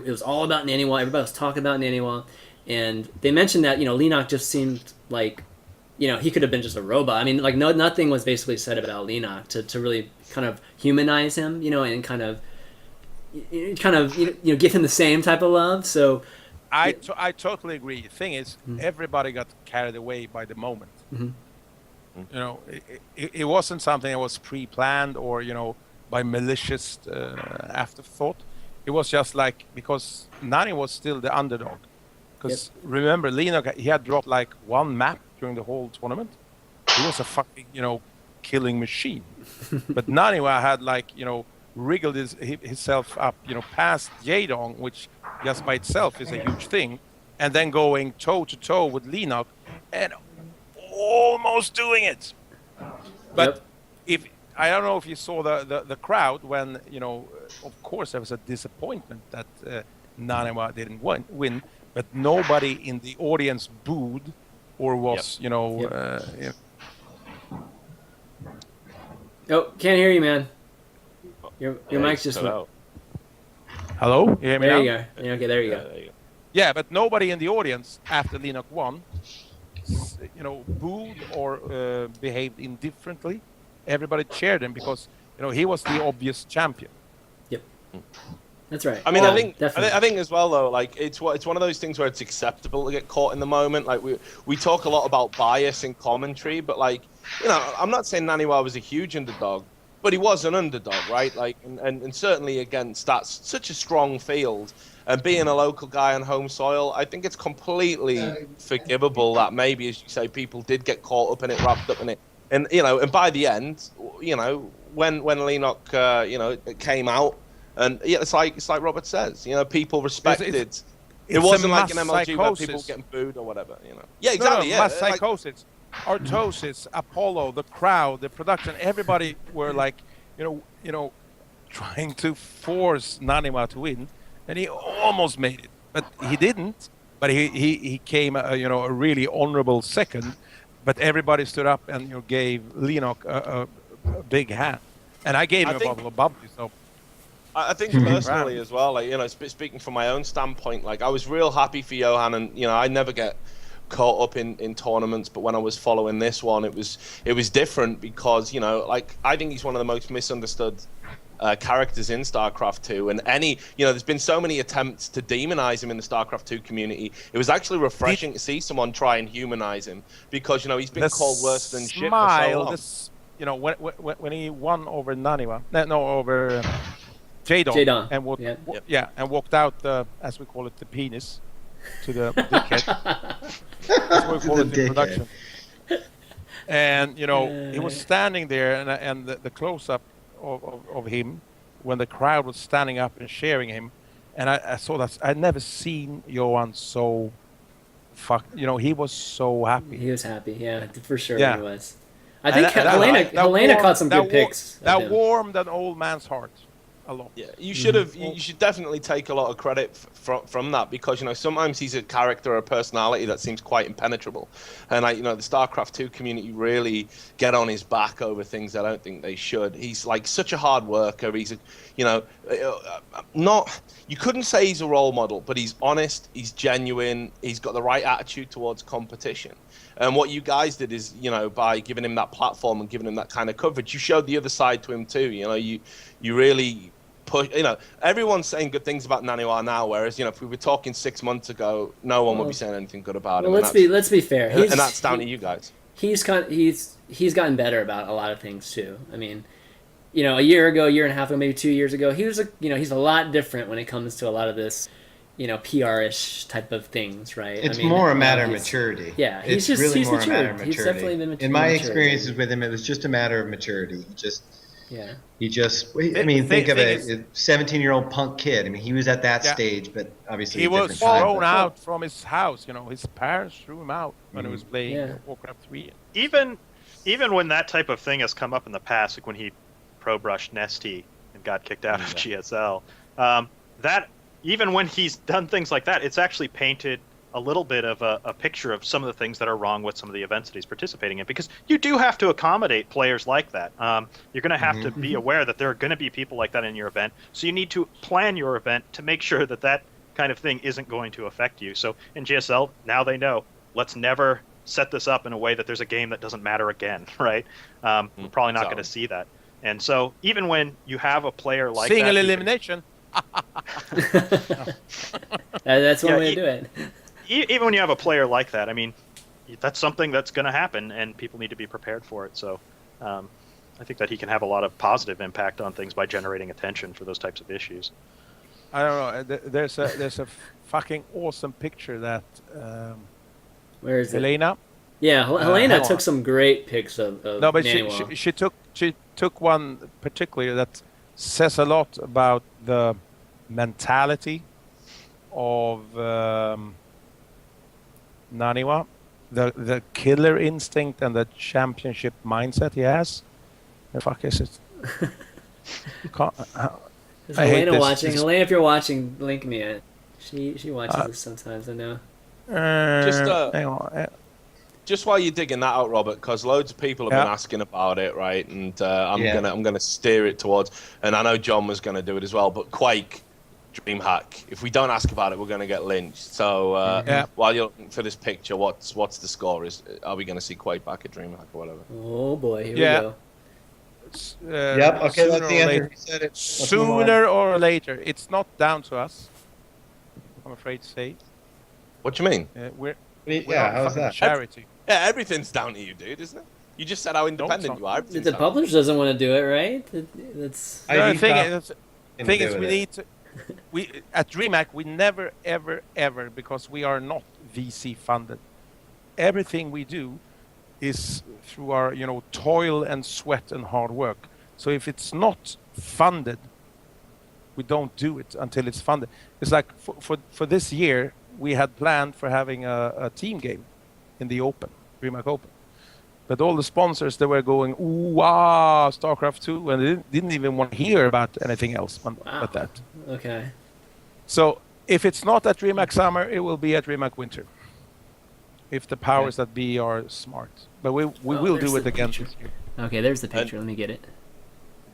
was all about Naniwa. Everybody was talking about Naniwa, and they mentioned that, Lenok just seemed like, he could have been just a robot. I mean, like, nothing was basically said about Lenok to really kind of humanize him, and kind of give him the same type of love. So I totally agree. The thing is, everybody got carried away by the moment. Mm-hmm. It wasn't something that was pre-planned or by malicious afterthought. It was just like, because Nani was still the underdog. Because remember, Lenok, he had dropped like one map during the whole tournament. He was a fucking killing machine. But Naniwa had like wriggled himself up past Yadong, which just by itself is a huge thing, and then going toe to toe with Lenok and almost doing it. But if I don't know if you saw the crowd when of course there was a disappointment that Naniwa didn't win, but nobody in the audience booed or was Oh, can't hear you, man. Your mic's just Hello? You hear me there now? you go. Yeah, okay, there you go. Yeah, but nobody in the audience after Lenok won, booed or behaved indifferently. Everybody cheered him because he was the obvious champion. Yep, that's right. I mean, I think as well though, like it's one of those things where it's acceptable to get caught in the moment. Like we talk a lot about bias in commentary, but like I'm not saying Naniwa was a huge underdog. But he was an underdog, right? Like, and certainly against such a strong field, and being a local guy on home soil, I think it's completely forgivable that maybe, as you say, people did get caught up in it, wrapped up in it, and and by the end, when Lenok, it came out, and it's like Robert says, people respected. It wasn't like an MLG where people were getting booed or whatever, Yeah, exactly. No, mass psychosis. Artosis, Apollo, the crowd, the production, everybody were like, trying to force Naniwa to win, and he almost made it, but he didn't. But he came, a really honorable second. But everybody stood up and gave Lenok a big hand, and I gave him a bottle of bubbly. So I think personally as well, like speaking from my own standpoint, like I was real happy for Johan, and I never get caught up in tournaments, but when I was following this one, it was different because like I think he's one of the most misunderstood characters in StarCraft 2, and there's been so many attempts to demonize him in the StarCraft 2 community. It was actually refreshing to see someone try and humanize him because he's been called worse than shit for so long. When he won over Naniwa, over Jadon, and and walked out as we call it, the penis to the dickhead. That's what we call it in production. And he was standing there, and the close-up of him when the crowd was standing up and cheering him, and I saw that. I'd never seen Johan so he was so happy. He was happy, yeah, for sure. Yeah. He was. I think Helena caught some good picks. That warmed an old man's heart a lot. Yeah, you should definitely take a lot of credit from that because sometimes he's a character or a personality that seems quite impenetrable, and the StarCraft 2 community really get on his back over things I don't think they should. He's like such a hard worker. He's you couldn't say he's a role model, but he's honest, he's genuine, he's got the right attitude towards competition. And what you guys did is, by giving him that platform and giving him that kind of coverage, you showed the other side to him too. You really push. Everyone's saying good things about Naniwa now, whereas if we were talking 6 months ago, no one would be saying anything good about him. Well, let's be fair. And that's down to you guys. He's gotten better about a lot of things too. I mean, a year and a half ago, maybe 2 years ago, he was he's a lot different when it comes to a lot of this. PR-ish type of things, right? It's more a matter of maturity. Yeah, it's really more a matter of maturity. He's definitely been in my experiences with him, it was just a matter of maturity. Think of a 17-year-old punk kid. I mean, he was at that stage, but obviously he was thrown out from his house. His parents threw him out when he was playing Warcraft 3. Even when that type of thing has come up in the past, like when he pro-brushed Nesty and got kicked out of GSL, even when he's done things like that, it's actually painted a little bit of a picture of some of the things that are wrong with some of the events that he's participating in, because you do have to accommodate players like that. You're going to have to be aware that there are going to be people like that in your event, so you need to plan your event to make sure that that kind of thing isn't going to affect you. So in GSL, now they know, let's never set this up in a way that there's a game that doesn't matter again, right? We're probably not going to see that. And so even when you have a player like single that, elimination. That's one way to do it. Even when you have a player like that, I mean, that's something that's going to happen, and people need to be prepared for it. So I think that he can have a lot of positive impact on things by generating attention for those types of issues. I don't know. There's a fucking awesome picture that Where is it? Helena. Yeah, Helena took some great pics of No, but she took one particularly that says a lot about the mentality of Naniwa, the killer instinct and the championship mindset he has. The fuck is it? Is Helena watching? Helena, if you're watching, link me it. She watches this sometimes, I know. Just while you're digging that out, Robert, because loads of people have been asking about it, right? And I'm gonna steer it towards, and I know John was gonna do it as well. But Quake, Dreamhack. If we don't ask about it, we're gonna get lynched. So while you're looking for this picture, what's the score? Are we gonna see Quake back at Dreamhack or whatever? Oh boy, here we go. Yep. Okay, that's the answer. He said it. Sooner or later, it's not down to us. I'm afraid to say. What do you mean? We're how's that? Charity. Yeah, everything's down to you, dude, isn't it? You just said how independent you are. The publisher doesn't want to do it, right? That's the thing is, we need to. We at DreamHack, we never, ever, because we are not VC funded. Everything we do is through our, toil and sweat and hard work. So if it's not funded, we don't do it until it's funded. It's like for this year, we had planned for having a team game in the Open, DreamHack Open. But all the sponsors, they were going, ooh, wow, StarCraft 2, and they didn't even want to hear about anything else but that. Okay. So if it's not at DreamHack Summer, it will be at DreamHack Winter. If the powers that be are smart. But we will do it again this year. Okay, there's the picture. Let me get it.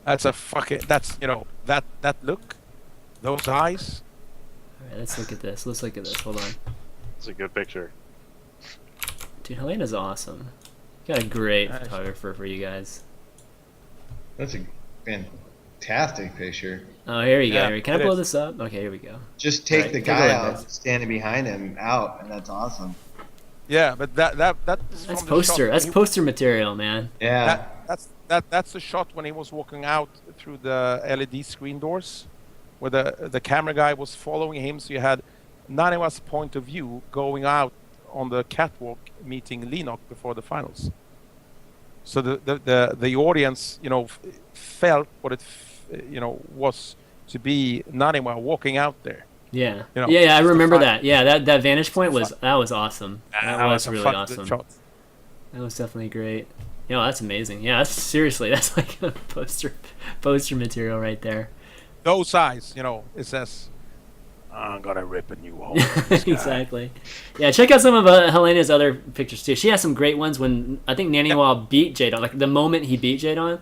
That's that look, those eyes. All right, let's look at this. Hold on. It's a good picture. Dude, Helena's awesome. Got a great photographer for you guys. That's a fantastic picture. Oh, here you go. Can I blow this up? Okay, here we go. Just take the guy out standing behind him out, and that's awesome. Yeah, but that's poster. That's poster material, man. Yeah. That's the shot when he was walking out through the LED screen doors, where the camera guy was following him. So you had Naniwa's point of view going out on the catwalk meeting Lennox before the finals. So the audience, felt what it, was to be Naniwa walking out there. Yeah. I remember that. Yeah, that vantage point was awesome. That was really awesome. Shot. That was definitely great. That's amazing. Yeah, that's like a poster material right there. Those eyes, it says, I'm gonna rip a new hole. Exactly. Yeah, check out some of Helena's other pictures too. She has some great ones when I think Naniwa beat Jadon. Like the moment he beat Jadon,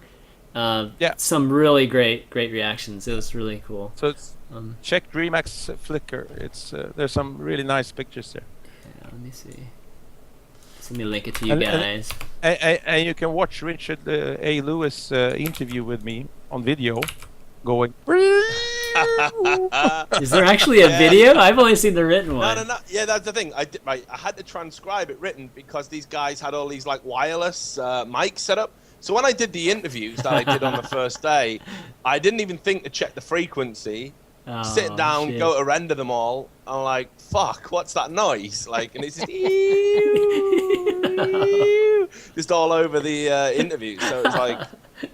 some really great reactions. It was really cool. So it's, check DreamHack's Flickr. It's there's some really nice pictures there. Yeah, let me see. Let me link it to you guys. And you can watch Richard A. Lewis interview with me on video, going. Is there actually a video? I've only seen the written one. No. Yeah, that's the thing. I had to transcribe it written because these guys had all these like wireless mics set up. So when I did the interviews that I did on the first day, I didn't even think to check the frequency. Sit down, go to render them all. I'm like, fuck, what's that noise? Like, and it's just all over the interview. So it's like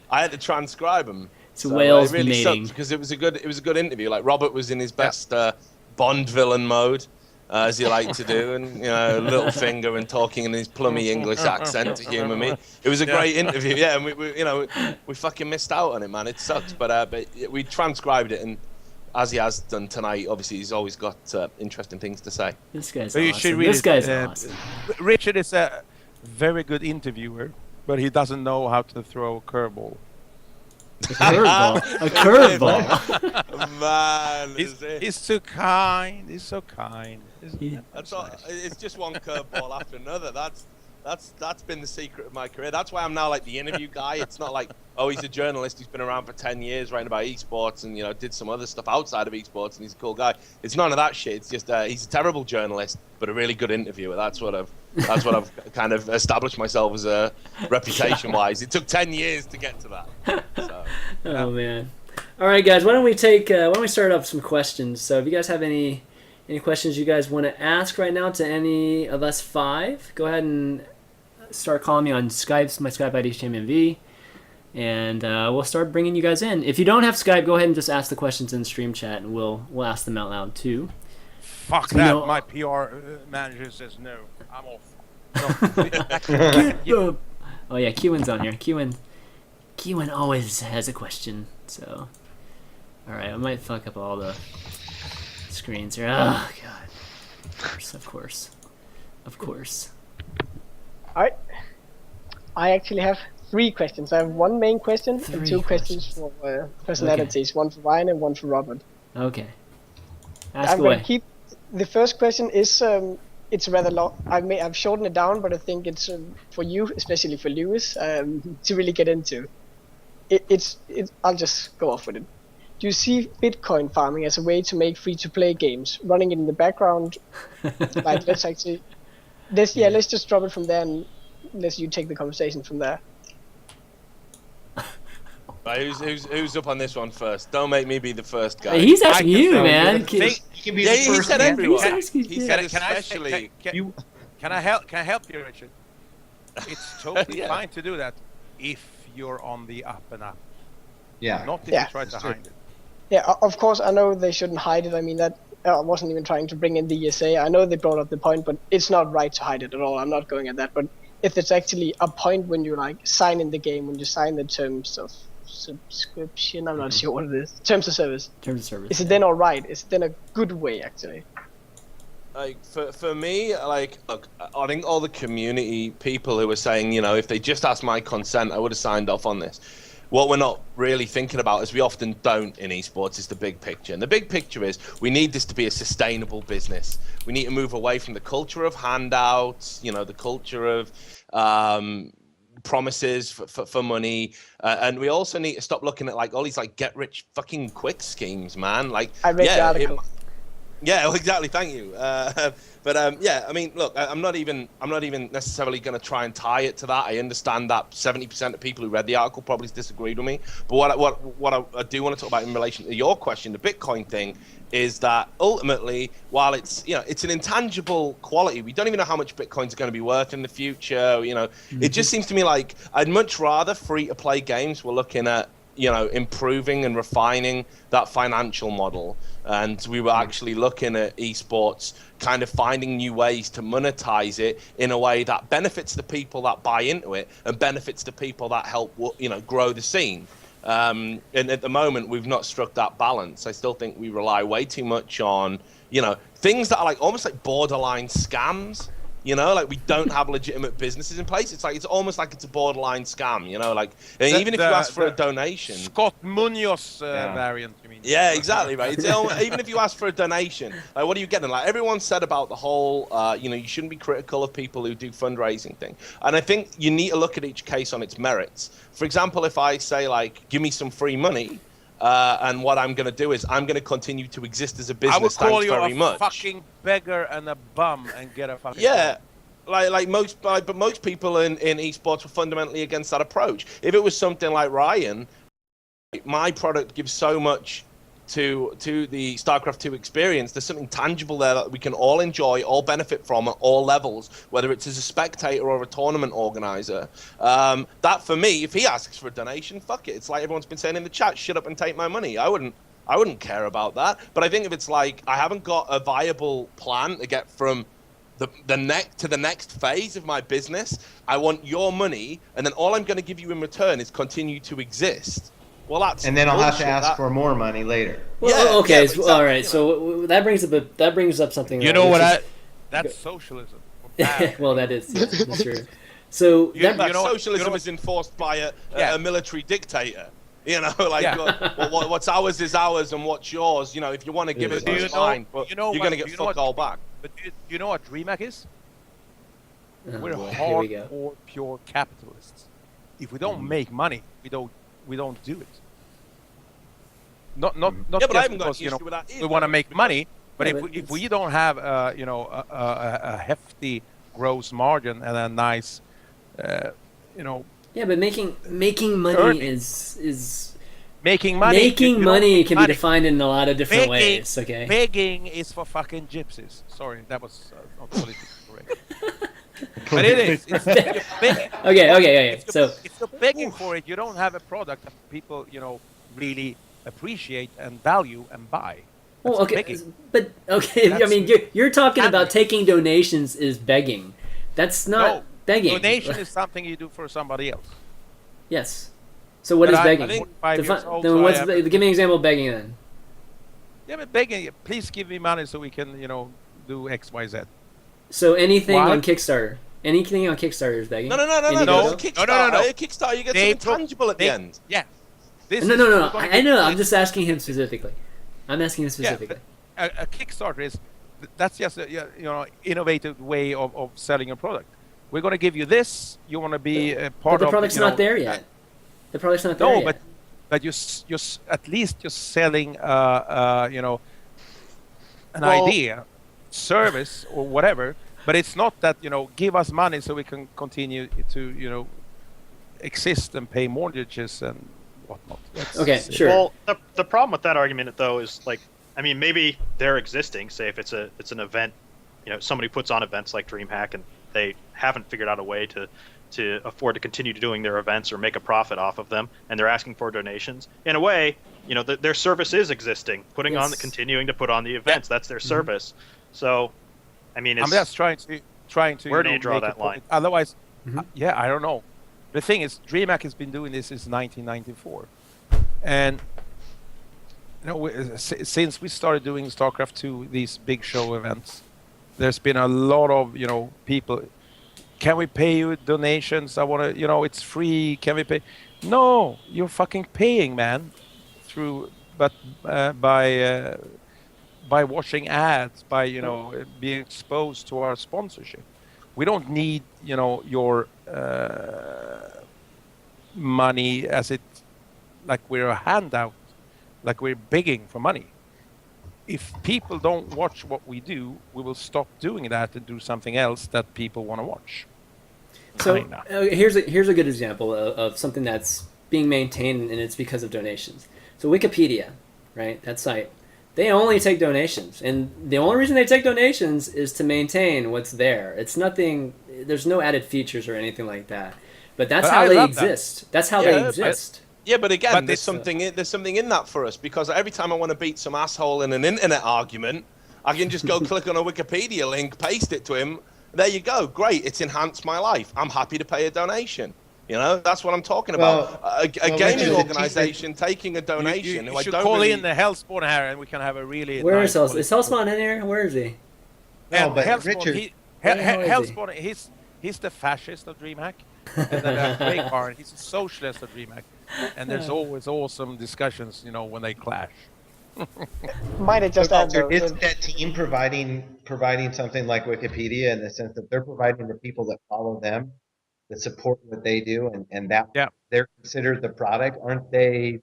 I had to transcribe them. It's whales it really mating sucked because it was a good interview. Like Robert was in his best Bond villain mode, as you like to do, and little finger and talking in his plummy English accent to humour me. It was a great interview, and we fucking missed out on it, man. It sucks, but we transcribed it, and as he has done tonight. Obviously, he's always got interesting things to say. This guy's So you should awesome. read This it. guy's awesome. Richard is a very good interviewer, but he doesn't know how to throw a curveball. A curveball. A curveball. Man, He's so kind. He's so kind. That's all, it's just one curveball after another. That's been the secret of my career. That's why I'm now like the interview guy. It's not like, oh, he's a journalist who's been around for 10 years writing about esports and, you know, did some other stuff outside of esports and he's a cool guy. It's none of that shit. It's just he's a terrible journalist, but a really good interviewer. That's what I've kind of established myself as a reputation-wise. It took 10 years to get to that. So, Oh man. All right, guys. Why don't we start up some questions? So if you guys have any questions you guys want to ask right now to any of us five, go ahead and start calling me on Skype. My Skype ID is ChanmanV, and we'll start bringing you guys in. If you don't have Skype, go ahead and just ask the questions in the stream chat, and we'll ask them out loud too. Fuck that! My PR manager says no. I'm off. No. Oh yeah, Kewen's on here. Kewen always has a question. So, all right, I might fuck up all the screens here. Oh god. Of course. All right. I actually have 3 questions. I have 1 main question and 2 questions for personalities. Okay. One for Ryan and one for Robert. Okay. I'm going to keep. The first question is it's rather long. I've shortened it down, but I think it's for you, especially for Lewis, to really get into. I'll just go off with it. Do you see Bitcoin farming as a way to make free-to-play games, running it in the background? Like let's just drop it from there and let you take the conversation from there. Right, who's up on this one first? Don't make me be the first guy. He's asking you, man. He can be the He first. said everyone. He said especially. Can I help you, Richard? It's totally fine to do that if you're on the up and up. Yeah. Not if you try to hide it. Yeah, of course, I know they shouldn't hide it. I mean, that I wasn't even trying to bring in the ESEA. I know they brought up the point, but it's not right to hide it at all. I'm not going at that. But if there's actually a point when you like sign in the game, when you sign the terms of subscription, I'm not sure what it is. Terms of service. Is it then all right? Is it then a good way, actually? Like for me, like look, I think all the community people who were saying, you know, if they just asked my consent, I would have signed off on this. What we're not really thinking about, as we often don't in esports, is the big picture. And the big picture is we need this to be a sustainable business. We need to move away from the culture of handouts, you know, the culture of promises for money, and we also need to stop looking at like all these like get rich fucking quick schemes, man. Like I read the article. Yeah, well, exactly. Thank you. But yeah, I mean, look, I'm not even necessarily going to try and tie it to that. I understand that 70% of people who read the article probably disagreed with me. But what I do want to talk about in relation to your question, the Bitcoin thing, is that ultimately, while it's it's an intangible quality, we don't even know how much Bitcoin's going to be worth in the future. You know, it just seems to me like I'd much rather free-to-play games were looking at improving and refining that financial model. And we were actually looking at esports, kind of finding new ways to monetize it in a way that benefits the people that buy into it and benefits the people that help, grow the scene. And at the moment, we've not struck that balance. I still think we rely way too much on, things that are like almost like borderline scams. Like we don't have legitimate businesses in place. It's like it's almost like it's a borderline scam. Even if you ask for a donation, Scott Munoz variant. You mean? Yeah, exactly right. It's even if you ask for a donation, like what are you getting? Like everyone said about the whole, you shouldn't be critical of people who do fundraising thing. And I think you need to look at each case on its merits. For example, if I say like, give me some free money. And what I'm going to do is I'm going to continue to exist as a business. I would call you a fucking beggar and a bum and get a fucking but most people in esports were fundamentally against that approach. If it was something like Ryan, my product gives so much to the StarCraft 2 experience. There's something tangible there that we can all enjoy, all benefit from at all levels, whether it's as a spectator or a tournament organizer. That for me, if he asks for a donation, fuck it. It's like everyone's been saying in the chat, shut up and take my money. I wouldn't care about that. But I think if it's like I haven't got a viable plan to get from the next phase of my business, I want your money, and then all I'm going to give you in return is continue to exist. Well, that's and then I'll have to bullshit. ask for more money later. Well, okay, exactly, all right. you know. So that brings up something. You know what? That's socialism. Well, that is that's true. So socialism is enforced by a military dictator. You know, like what's ours is ours, and what's yours. You know, if you want to give it, it's fine. But you're going to get fuck all back. But you know what Dreamhack is? We're boy, hardcore pure capitalists. If we don't make money, we don't do it. Not just because we want to make money, but if we don't have a hefty gross margin and a nice Yeah, but making money is making money. Making money can be defined in a lot of different ways. Okay. Begging is for fucking gypsies. Sorry, that was not politically correct. But it is. It's begging. Okay. So if you're begging for it, you don't have a product that people really appreciate and value and buy. Well, okay, but okay. I mean, you're talking about taking donations is begging. That's not begging. Donation is something you do for somebody else. Yes. So what is begging? Give me an example of begging then. Yeah, but begging. Please give me money so we can, do X, Y, Z. So anything on Kickstarter. Anything on Kickstarter is begging. No. Kickstarter, you get something tangible at the end. Yeah. No. I know. I'm just asking him specifically. I'm asking him specifically. Yeah, a Kickstarter that's just innovative way of selling a product. We're going to give you this. You want to be a part of. But the product's not there yet. The product's not there yet. No, but you're at least you're selling an idea, service or whatever. But it's not that give us money so we can continue to exist and pay mortgages and whatnot. Okay, sure. Well, the problem with that argument though is maybe they're existing. Say if it's an event, somebody puts on events like Dreamhack and they haven't figured out a way to afford to continue doing their events or make a profit off of them, and they're asking for donations. In a way, their service is existing, continuing to put on the events. That's their service. So, I mean, I'm just trying to. Where do you draw that line? Otherwise, I don't know. The thing is, Dreamhack has been doing this since 1994, and since we started doing StarCraft 2, these big show events, there's been a lot of people. Can we pay you donations? I want to, it's free. Can we pay? No, you're fucking paying, man. By watching ads, by being exposed to our sponsorship. We don't need your money like we're a handout, like we're begging for money. If people don't watch what we do, we will stop doing that and do something else that people want to watch. So here's a good example of something that's being maintained, and it's because of donations. So Wikipedia, right? That site, they only take donations, and the only reason they take donations is to maintain what's there. It's nothing. There's no added features or anything like that. But that's how they exist. That's how they exist. But again, there's something in that for us, because every time I want to beat some asshole in an internet argument, I can just go click on a Wikipedia link, paste it to him. There you go. Great. It's enhanced my life. I'm happy to pay a donation. That's what I'm talking about. A gaming organization taking a donation. You should call in the Hellspawn here, and we can have a really. Where is Hellspawn? Is Hellspawn in here? Where is he? No, but Hellspawn, Hellspawn, he's the fascist of Dreamhack, and then Gameheart, he's a socialist of Dreamhack, and there's always awesome discussions, when they clash. Might have just add Isn't that team providing something like Wikipedia in the sense that they're providing the people that follow them, that support what they do, and that they're considered the product, aren't they?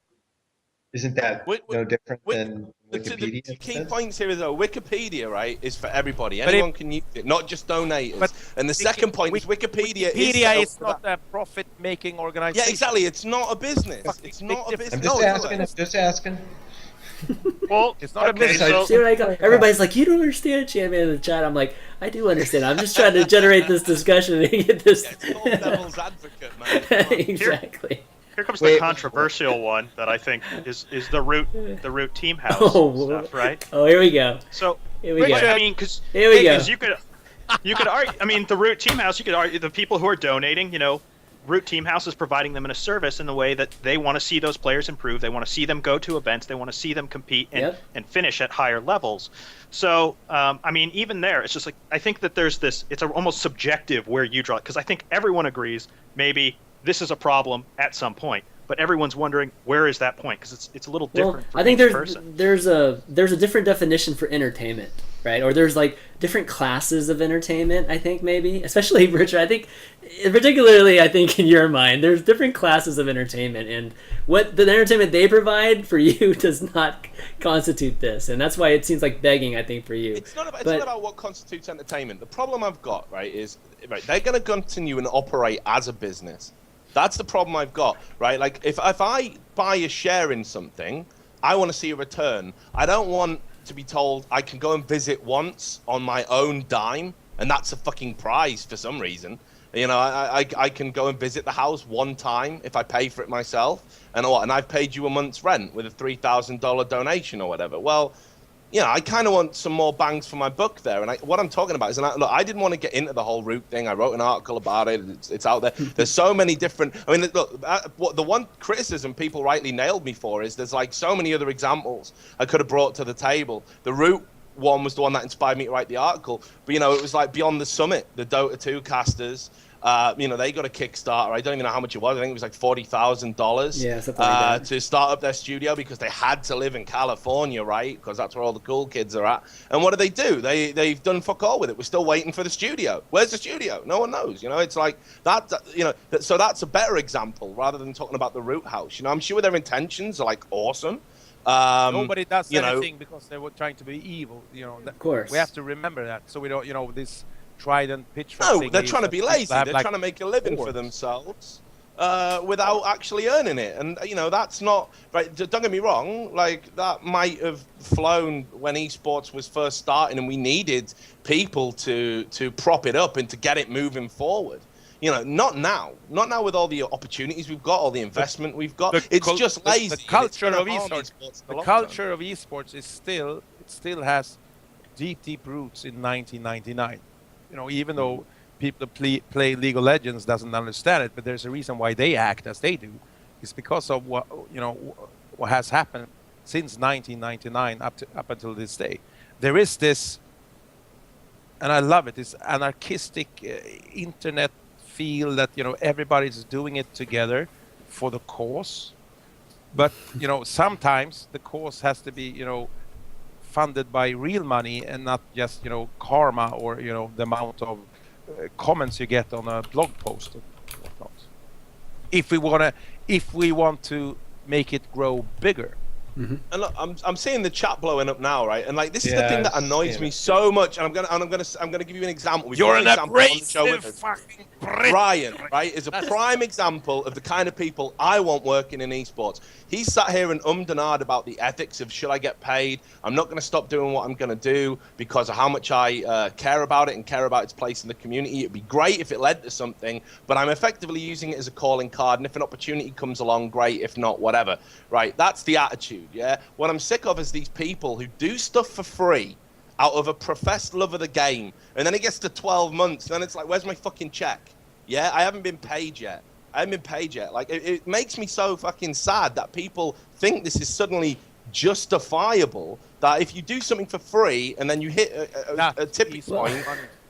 Isn't that no different than Wikipedia? The key points here is though, Wikipedia, right, is for everybody. Anyone can use it, not just donators. And the second point is Wikipedia is not a profit-making organization. Yeah, exactly. It's not a business. It's not a business. I'm just asking. Well, it's not a business. See what I got? Everybody's like, you don't understand, Chamman, in the chat. I'm like, I do understand. I'm just trying to generate this discussion and get this. It's called devil's advocate, man. Exactly. Here comes the controversial one that I think is the root team house stuff, right? Oh, here we go. So, here we go. I mean, because you could argue. I mean, the root team house. You could argue the people who are donating. Root Team House is providing them in a service in the way that they want to see those players improve. They want to see them go to events. They want to see them compete and finish at higher levels. So, I mean, even there, it's just like, I think that there's this, it's almost subjective where you draw it, because I think everyone agrees maybe this is a problem at some point. But everyone's wondering, where is that point? Because it's a little different for each person. There's a different definition for entertainment, right? Or there's like different classes of entertainment, I think, maybe. Especially, Richard, I think, particularly, I think in your mind, there's different classes of entertainment. And what the entertainment they provide for you does not constitute this. And that's why it seems like begging, I think, for you. It's not about what constitutes entertainment. The problem I've got, right, is they're going to continue and operate as a business. That's the problem I've got, right? Like, if I buy a share in something, I want to see a return. I don't want to be told I can go and visit once on my own dime, and that's a fucking prize for some reason. You know, I can go and visit the house one time if I pay for it myself, and I've paid you a month's rent with a $3,000 donation or whatever. Well, you know, I kind of want some more bangs for my buck there. And what I'm talking about is, look, I didn't want to get into the whole root thing. I wrote an article about it. It's out there. There's so many different... I mean, look, the one criticism people rightly nailed me for is there's like so many other examples I could have brought to the table. The root one was the one that inspired me to write the article. But, you know, it was like Beyond the Summit, the Dota 2 casters. You know, they got a Kickstarter. I don't even know how much it was. I think it was like $40,000 to start up their studio because they had to live in California, right? Because that's where all the cool kids are at. And what do? They've done fuck all with it. We're still waiting for the studio. Where's the studio? No one knows. You know, it's like that. You know, so that's a better example rather than talking about the root house. You know, I'm sure their intentions are like awesome. Nobody does anything because they were trying to be evil. You know, of course, we have to remember that. So we don't, you know, this trident pitch. No, they're trying to be lazy. They're trying to make a living for themselves without actually earning it. And, you know, that's not... Right, don't get me wrong. Like, that might have flown when eSports was first starting and we needed people to prop it up and to get it moving forward. You know, not now. Not now with all the opportunities we've got, all the investment we've got. It's just lazy. The culture of eSports, is still... It still has deep roots in 1999. You know, even though people play League of Legends doesn't understand it, but there's a reason why they act as they do. It's because of what has happened since 1999 up until this day. There is this, and I love it, this anarchistic internet feel that, you know, everybody's doing it together for the cause. But, you know, sometimes the cause has to be, you know, funded by real money and not just, you know, karma or, you know, the amount of comments you get on a blog post or whatnot. If we want to make it grow bigger. Mm-hmm. And look, I'm seeing the chat blowing up now, right? And like, this is the thing that annoys me so much. And I'm gonna give you an example. You're an abrasive fucking Brian, right, is a prime example of the kind of people I want working in esports. He's sat here and and ahed about the ethics of should I get paid? I'm not going to stop doing what I'm going to do because of how much I care about it and care about its place in the community. It'd be great if it led to something, but I'm effectively using it as a calling card. And if an opportunity comes along, great. If not, whatever. Right? That's the attitude. Yeah. What I'm sick of is these people who do stuff for free out of a professed love of the game, and then it gets to 12 months, and then it's like, where's my fucking check? Yeah, I haven't been paid yet. Like, it makes me so fucking sad that people think this is suddenly justifiable, that if you do something for free and then you hit a tipping point,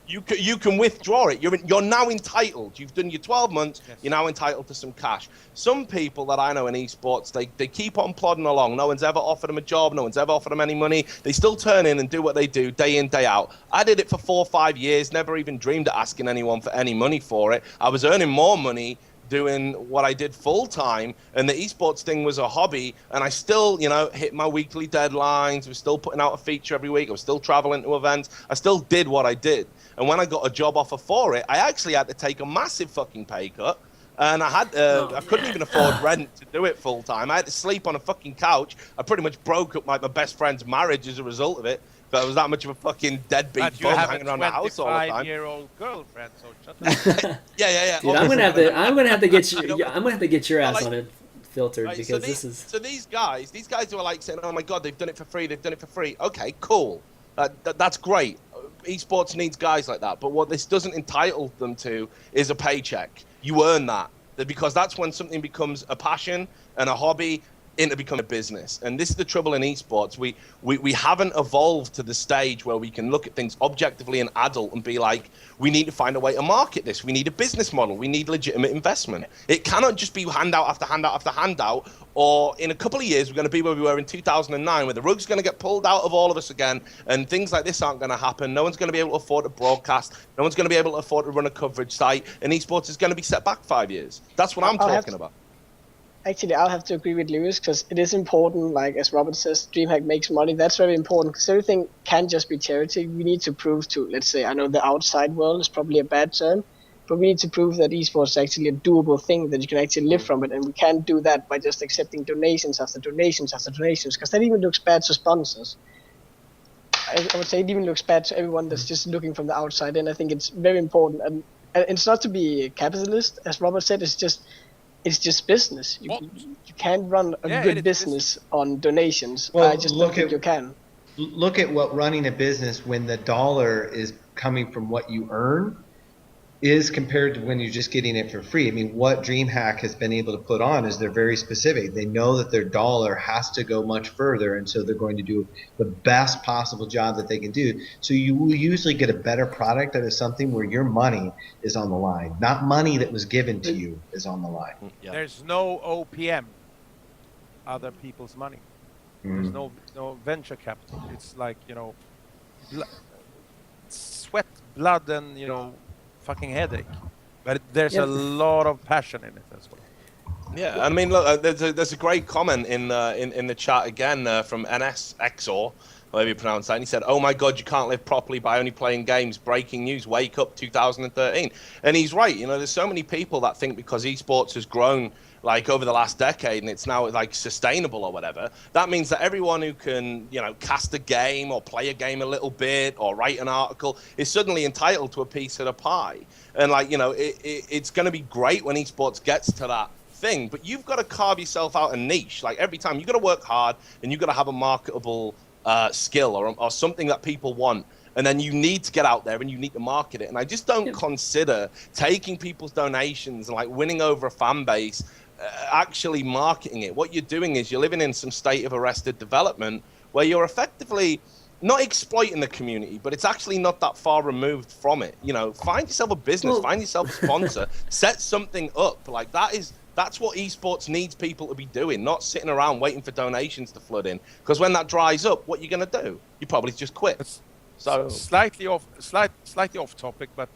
you can withdraw it. You're now entitled. You've done your 12 months. Yes. You're now entitled to some cash. Some people that I know in esports, they keep on plodding along. No one's ever offered them a job. No one's ever offered them any money. They still turn in and do what they do day in, day out. I did it for 4 or 5 years. Never even dreamed of asking anyone for any money for it. I was earning more money doing what I did full time, and the esports thing was a hobby, and I still, you know, hit my weekly deadlines. Was still putting out a feature every week. I was still traveling to events. I still did what I did. And when I got a job offer for it, I actually had to take a massive fucking pay cut, and I couldn't even afford rent to do it full time. I had to sleep on a fucking couch. I pretty much broke up my best friend's marriage as a result of it. But I was that much of a fucking deadbeat bum hanging around the house all the time. 25-year-old girlfriend, so shut up. yeah. Dude, I'm gonna have to get your ass on it filtered, right, because this is. So these guys who are like saying, "Oh my God, they've done it for free. They've done it for free." Okay, cool. That's great. Esports needs guys like that. But what this doesn't entitle them to is a paycheck. You earn that. because that's when something becomes a passion and a hobby into become a business. And this is the trouble in esports. We haven't evolved to the stage where we can look at things objectively and adult and be like, we need to find a way to market this. We need a business model. We need legitimate investment. It cannot just be handout after handout after handout, or in a couple of years, we're going to be where we were in 2009, where the rug's going to get pulled out of all of us again, and things like this aren't going to happen. No one's going to be able to afford to broadcast. No one's going to be able to afford to run a coverage site, and esports is going to be set back 5 years. That's what I'm talking about. Actually, I'll have to agree with Lewis, because it is important, like as Robert says, Dreamhack makes money. That's very important, because everything can just be charity. We need to prove to, let's say, I know the outside world is probably a bad term, but we need to prove that esports is actually a doable thing, that you can actually live from it, and we can't do that by just accepting donations after donations after donations, because that even looks bad to sponsors. I would say it even looks bad to everyone that's just looking from the outside, and I think it's very important. And it's not to be capitalist, as Robert said, it's just business. You can't run a good business on donations. Well, I just don't think you can. Look at what running a business when the dollar is coming from what you earn is compared to when you're just getting it for free. I mean, what Dreamhack has been able to put on is they're very specific. They know that their dollar has to go much further, and so they're going to do the best possible job that they can do. So you will usually get a better product out of something where your money is on the line, not money that was given to you is on the line. Yeah. There's no OPM, other people's money. There's no venture capital. It's like, sweat, blood, and, fucking headache, but there's a lot of passion in it as well. Yeah, I mean, look, there's a great comment in the chat again from NSXOR, however you pronounce that. And he said, "Oh my God, you can't live properly by only playing games. Breaking news, wake up, 2013." And he's right. There's so many people that think because esports has grown like over the last decade and it's now like sustainable or whatever, that means that everyone who can, cast a game or play a game a little bit or write an article is suddenly entitled to a piece of the pie. And it's going to be great when esports gets to that thing, but you've got to carve yourself out a niche. Like every time you've got to work hard and you've got to have a marketable skill or something that people want. And then you need to get out there and you need to market it. And I just don't consider taking people's donations and like winning over a fan base, actually marketing it. What you're doing is you're living in some state of arrested development where you're effectively not exploiting the community, but it's actually not that far removed from it. Find yourself a business, find yourself a sponsor, set something up. Like that's what esports needs people to be doing, not sitting around waiting for donations to flood in. Because when that dries up, what you're going to do? You probably just quit. So slightly off topic, but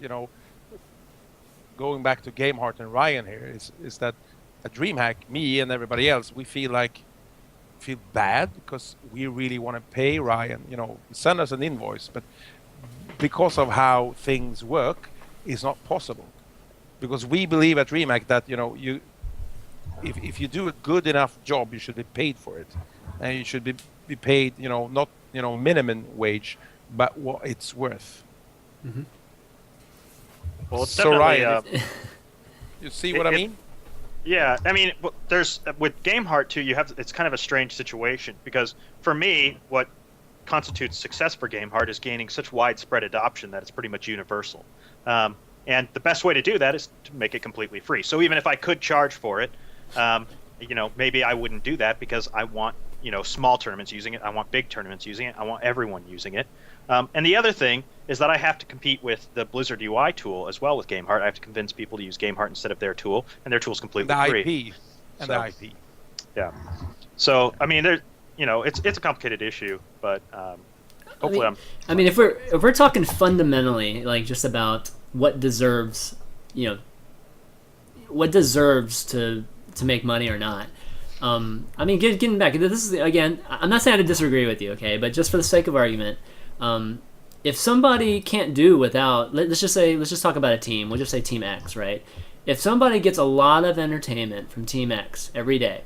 going back to Gameheart and Ryan here is that at Dreamhack, me and everybody else, we feel bad because we really want to pay Ryan. Send us an invoice, but because of how things work, it's not possible. Because we believe at Dreamhack that if you do a good enough job, you should be paid for it, and you should be paid not minimum wage, but what it's worth. Mm-hmm. Well, it's so Ryan, you see what I mean? Yeah, I mean, there's with Gameheart too. It's kind of a strange situation because for me, what constitutes success for Gameheart is gaining such widespread adoption that it's pretty much universal. And the best way to do that is to make it completely free. So even if I could charge for it, maybe I wouldn't do that because I want small tournaments using it. I want big tournaments using it. I want everyone using it. And the other thing is that I have to compete with the Blizzard UI tool as well with Gameheart. I have to convince people to use Gameheart instead of their tool, and their tool is completely free. The IP. Yeah. So I mean, it's a complicated issue, but hopefully I mean, if we're talking fundamentally, like just about what deserves, what deserves to make money or not. I mean, getting back, this is again. I'm not saying I disagree with you, okay, but just for the sake of argument. If somebody can't do without, let's just talk about a team. We'll just say Team X, right? If somebody gets a lot of entertainment from Team X every day,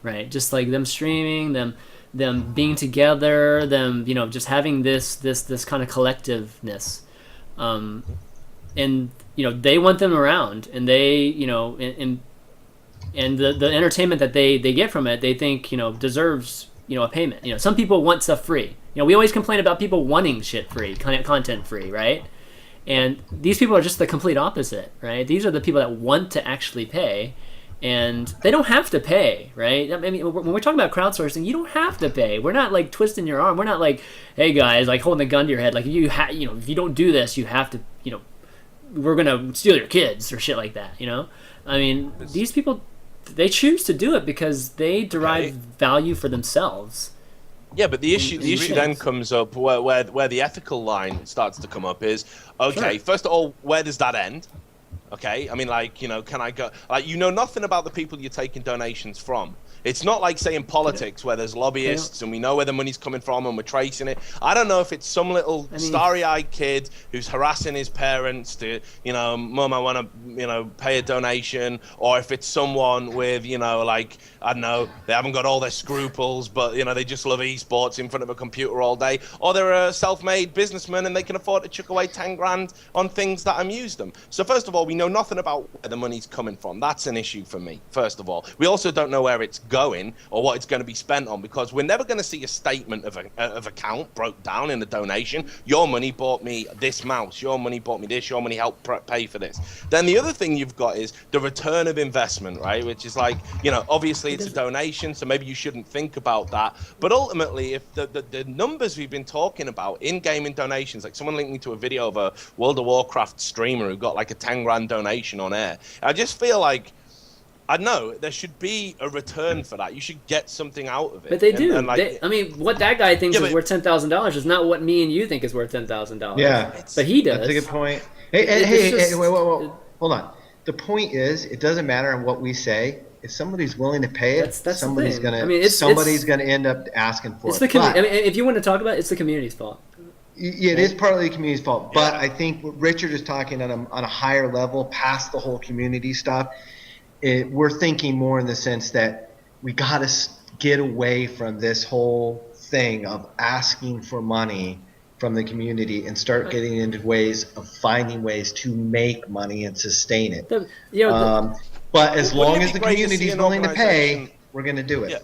right? Just like them streaming, them being together, them just having this kind of collectiveness, and they want them around, and they and the entertainment that they get from it, they think deserves a payment. Some people want stuff free. We always complain about people wanting shit free, content free, right? And these people are just the complete opposite, right? These are the people that want to actually pay, and they don't have to pay, right? I mean, when we're talking about crowdsourcing, you don't have to pay. We're not like twisting your arm. We're not like, hey guys, like holding a gun to your head, like if you don't do this, you have to, we're gonna steal your kids or shit like that. I mean, these people, they choose to do it because they derive value for themselves. Yeah, but the issue then comes up where the ethical line starts to come up is, okay, first of all, where does that end? Okay, I mean, can I go? Nothing about the people you're taking donations from. It's not like, say, in politics where there's lobbyists and we know where the money's coming from and we're tracing it. I don't know if it's some little starry-eyed kid who's harassing his parents to, Mum, I want to, pay a donation, or if it's someone with, I don't know, they haven't got all their scruples, but, they just love eSports in front of a computer all day, or they're a self-made businessman and they can afford to chuck away 10 grand on things that amuse them. So first of all, we know nothing about where the money's coming from. That's an issue for me, first of all. We also don't know where it's going or what it's going to be spent on, because we're never going to see a statement of account broke down in the donation. Your money bought me this mouse, your money bought me this, your money helped pay for this. Then the other thing you've got is the return of investment, right? Which is like, obviously it's a donation, so maybe you shouldn't think about that. But ultimately, if the numbers we've been talking about in gaming donations, like someone linked me to a video of a World of Warcraft streamer who got like a 10 grand donation on air. I just feel like, I know there should be a return for that. You should get something out of it. But they do. What that guy thinks is worth $10,000 is not what me and you think is worth $10,000. Yeah, but he does. That's a good point. Hey, wait, hold on. The point is, it doesn't matter on what we say. If somebody's willing to pay it, that's somebody's gonna end up asking for it. If you want to talk about it, it's the community's fault. Yeah, it is partly the community's fault. But I think what Richard is talking on a higher level, past the whole community stuff. We're thinking more in the sense that we got to get away from this whole thing of asking for money from the community and start getting into ways of finding ways to make money and sustain it. But as long as the community is willing to pay, we're going to do it. Yeah.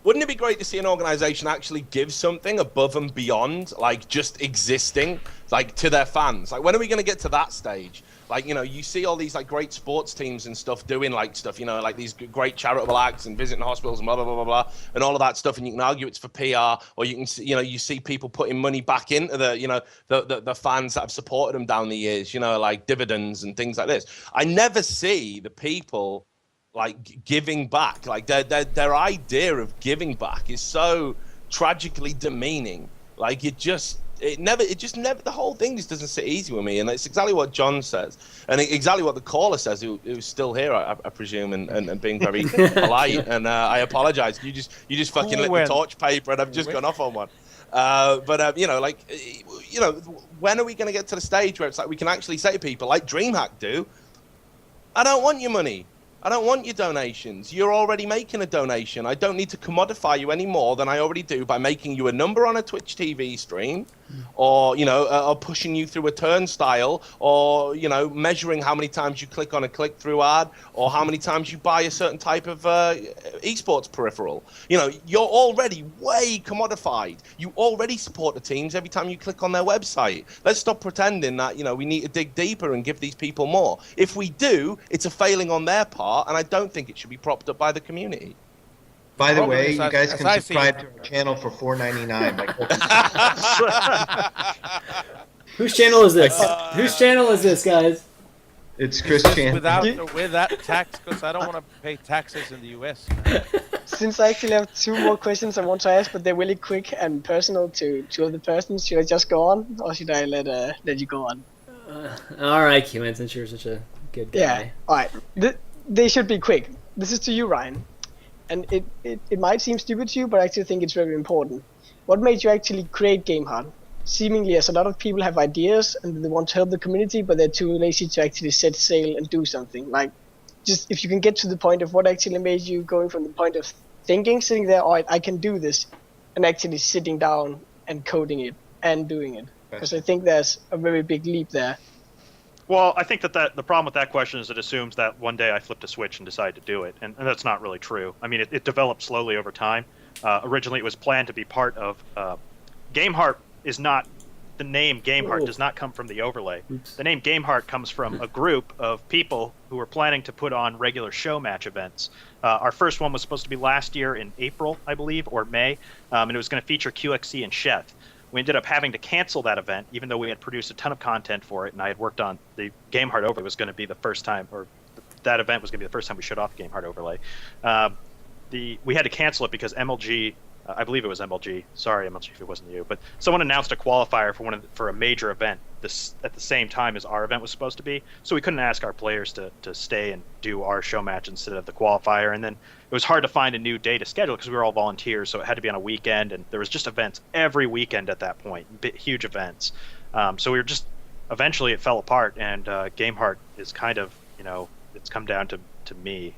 Wouldn't it be great to see an organization actually give something above and beyond, like just existing, like to their fans? Like, when are we going to get to that stage? Like, you see all these like great sports teams and stuff doing like stuff, like these great charitable acts and visiting hospitals and blah, blah, blah, blah, blah, and all of that stuff. And you can argue it's for PR, or you can see, you see people putting money back into the fans that have supported them down the years, like dividends and things like this. I never see the people like giving back. Like their idea of giving back is so tragically demeaning. Like the whole thing just doesn't sit easy with me. And it's exactly what John says, and exactly what the caller says, who's still here, I presume, and being very polite. And I apologize. You just fucking lit the torch paper, and I've just gone off on one. When are we going to get to the stage where it's like we can actually say to people, like Dreamhack do, I don't want your money. I don't want your donations. You're already making a donation. I don't need to commodify you any more than I already do by making you a number on a Twitch TV stream, or or pushing you through a turnstile, or measuring how many times you click on a click-through ad, or how many times you buy a certain type of eSports peripheral. You're already way commodified. You already support the teams every time you click on their website. Let's stop pretending that we need to dig deeper and give these people more. If we do, it's a failing on their part. And I don't think it should be propped up by the community. By the way, you guys can subscribe to our channel for $4.99. Whose channel is this? Whose channel is this, guys? It's Chris Chan. With that tax, because I don't want to pay taxes in the US. Since I actually have two more questions I want to ask, but they're really quick and personal to two of the persons, should I just go on, or should I let you go on? All right, Kevin, since you're such a good guy. Yeah. All right. They should be quick. This is to you, Ryan. And it might seem stupid to you, but I actually think it's very important. What made you actually create Gameheart? Seemingly, as a lot of people have ideas and they want to help the community, but they're too lazy to actually set sail and do something. Like, just if you can get to the point of what actually made you going from the point of thinking, sitting there, all right, I can do this, and actually sitting down and coding it and doing it. Because I think there's a very big leap there. Well, I think that the problem with that question is it assumes that one day I flipped a switch and decided to do it, and that's not really true. I mean, it developed slowly over time. Originally, it was planned to be part of Gameheart is not the name Gameheart does not come from the overlay. The name Gameheart comes from a group of people who were planning to put on regular show match events. Our first one was supposed to be last year in April, I believe, or May, and it was going to feature QXC and Chef. We ended up having to cancel that event, even though we had produced a ton of content for it, and I had worked on the Gameheart overlay. Was going to be the first time, or that event was going to be the first time we showed off Gameheart overlay. We had to cancel it because MLG, I believe it was MLG. Sorry, MLG, if it wasn't you, but someone announced a qualifier for a major event at the same time as our event was supposed to be. So we couldn't ask our players to stay and do our show match instead of the qualifier. And then it was hard to find a new day to schedule because we were all volunteers, so it had to be on a weekend, and there was just events every weekend at that point, huge events. So we were just eventually it fell apart, and Gameheart is kind of it's come down to me.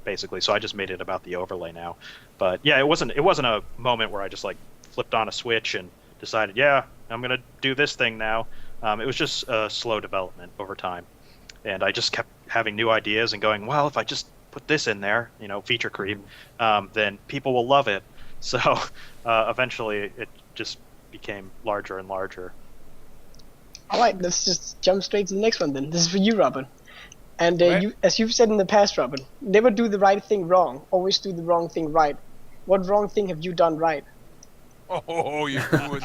Basically, so I just made it about the overlay now. But yeah, it wasn't a moment where I just like flipped on a switch and decided, yeah, I'm gonna do this thing now. It was just a slow development over time, and I just kept having new ideas and going, well, if I just put this in there, feature creep, then people will love it. So eventually, it just became larger and larger. All right, let's just jump straight to the next one then. This is for you, Robin. And as you've said in the past, Robin, never do the right thing wrong. Always do the wrong thing right. What wrong thing have you done right? Oh, you would believe.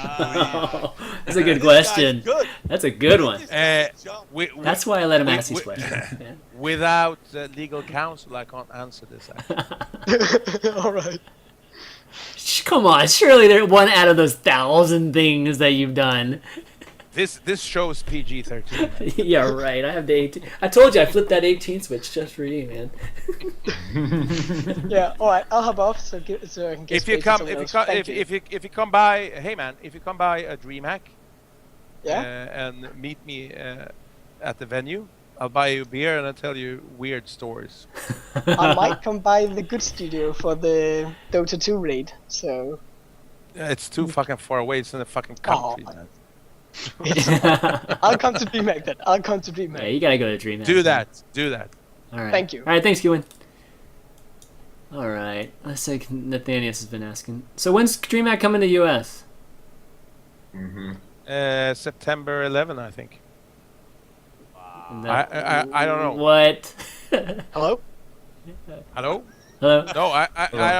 That's a good question. Good. That's a good one. That's why I let him ask these questions. Yeah. Without legal counsel, I can't answer this. Actually. All right. Come on, surely they're one out of those 1,000 things that you've done. This shows PG-13. Yeah, right. I have the 18. I told you I flipped that 18 switch just for you, man. Yeah. All right. I'll hop off so I can get if you come by, hey man, if you come by a Dreamhack, and meet me at the venue, I'll buy you a beer and I'll tell you weird stories. I might come by the good studio for the Dota 2 raid. So. It's too fucking far away. It's in the fucking country, man. I'll come to Dreamhack then. I'll come to Dreamhack. Yeah, you gotta go to Dreamhack. Do that. All right. Thank you. All right, thanks, Ewan. All right. Let's say Nathanius has been asking. So when's Dreamhack coming to US? September 11, I think. Wow. I don't know. What? Hello? Hello? No, I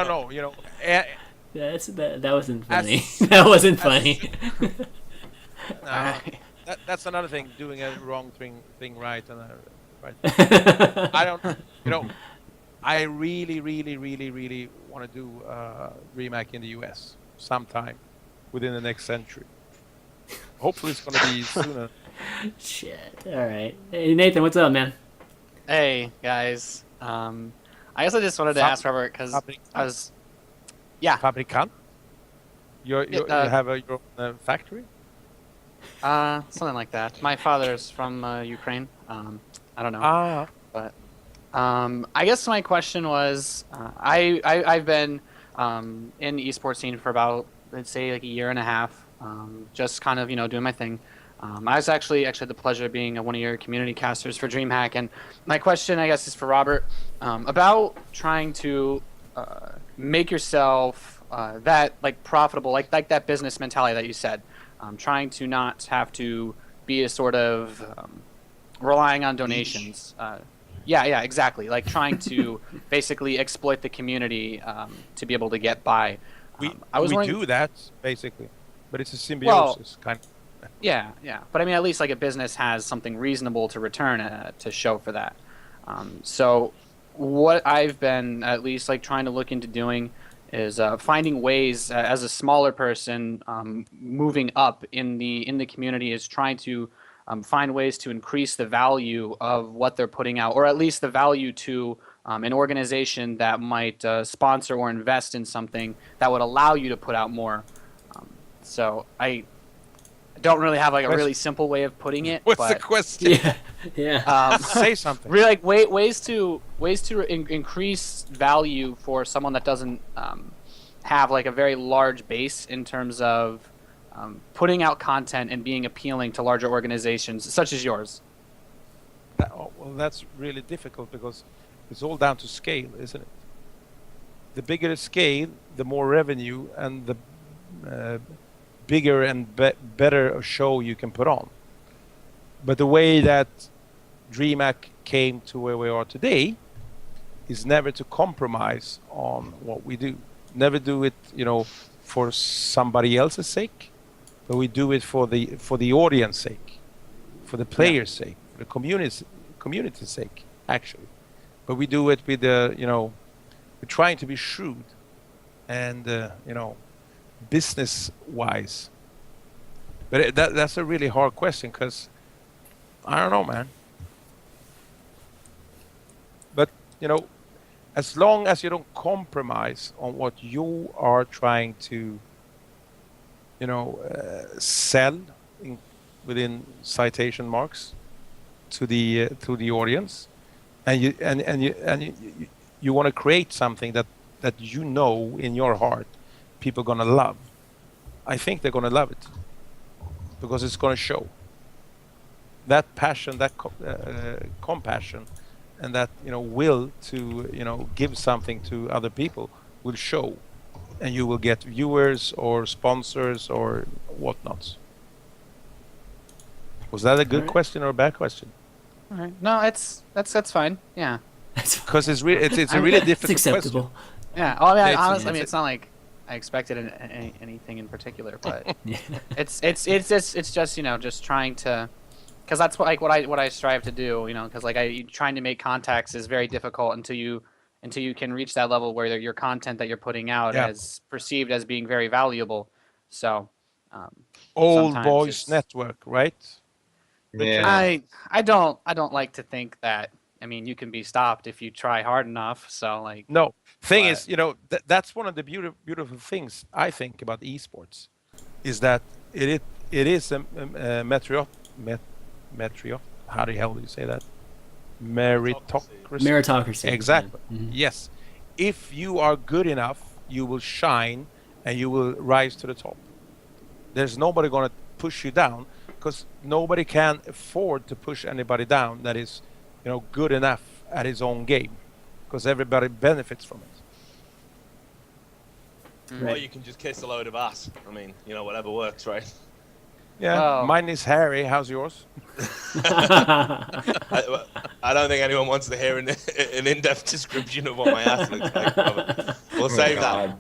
don't know. That wasn't funny. That wasn't funny. That's another thing. Doing a wrong thing right, and right. I don't. I really want to do Dreamhack in the US sometime within the next century. Hopefully, it's going to be sooner. Shit. All right. Hey, Nathan, what's up, man? Hey guys. I guess I just wanted to ask Robert because I was. Yeah. Fabricant. You have your own factory. Something like that. My father's from Ukraine. I don't know. But I guess my question was, I've been in the eSports scene for about, let's say, like a year and a half. Just kind of doing my thing. I was actually had the pleasure of being one of your community casters for Dreamhack, and my question, I guess, is for Robert about trying to make yourself that like profitable, like that business mentality that you said. Trying to not have to be a sort of relying on donations. Yeah, exactly. Like trying to basically exploit the community to be able to get by. We do that basically, but it's a symbiosis kind of. Yeah. But I mean, at least like a business has something reasonable to return to show for that. So what I've been at least like trying to look into doing is finding ways as a smaller person moving up in the community is trying to find ways to increase the value of what they're putting out, or at least the value to an organization that might sponsor or invest in something that would allow you to put out more. So I don't really have like a really simple way of putting it. What's the question? Yeah. Say something. Really, like ways to increase value for someone that doesn't have like a very large base in terms of putting out content and being appealing to larger organizations such as yours. Well, that's really difficult because it's all down to scale, isn't it? The bigger the scale, the more revenue and the bigger and better show you can put on. But the way that Dreamhack came to where we are today is never to compromise on what we do. Never do it, for somebody else's sake, but we do it for the audience sake, for the players' sake, for the community's sake, actually. But we do it with we're trying to be shrewd and business-wise. But that's a really hard question, because I don't know, man. But as long as you don't compromise on what you are trying to sell within citation marks to the audience, and you want to create something that in your heart people are gonna love. I think they're gonna love it because it's gonna show that passion, that compassion, and that will to give something to other people will show, and you will get viewers or sponsors or whatnots. Was that a good question or a bad question? All right. No, that's fine. Yeah. Because it's a really difficult it's acceptable. question. Yeah. Oh, I mean, honestly, it's not like I expected anything in particular, but it's just just trying to, because that's what I strive to do, because trying to make contacts is very difficult until you can reach that level where your content that you're putting out is perceived as being very valuable. So Old Boys Network, right? Yeah. I don't like to think that. I mean, you can be stopped if you try hard enough. So no. Thing is, that's one of the beautiful things I think about eSports, is that it is a how the hell do you say that? Meritocracy. Exactly. Mm-hmm. Yes. If you are good enough, you will shine and you will rise to the top. There's nobody going to push you down, because nobody can afford to push anybody down that is, good enough at his own game, because everybody benefits from it. Right. Or you can just kiss a load of ass. I mean, whatever works, right? Yeah, mine is hairy. How's yours? I don't think anyone wants to hear an in-depth description of what my ass looks like. We'll save that.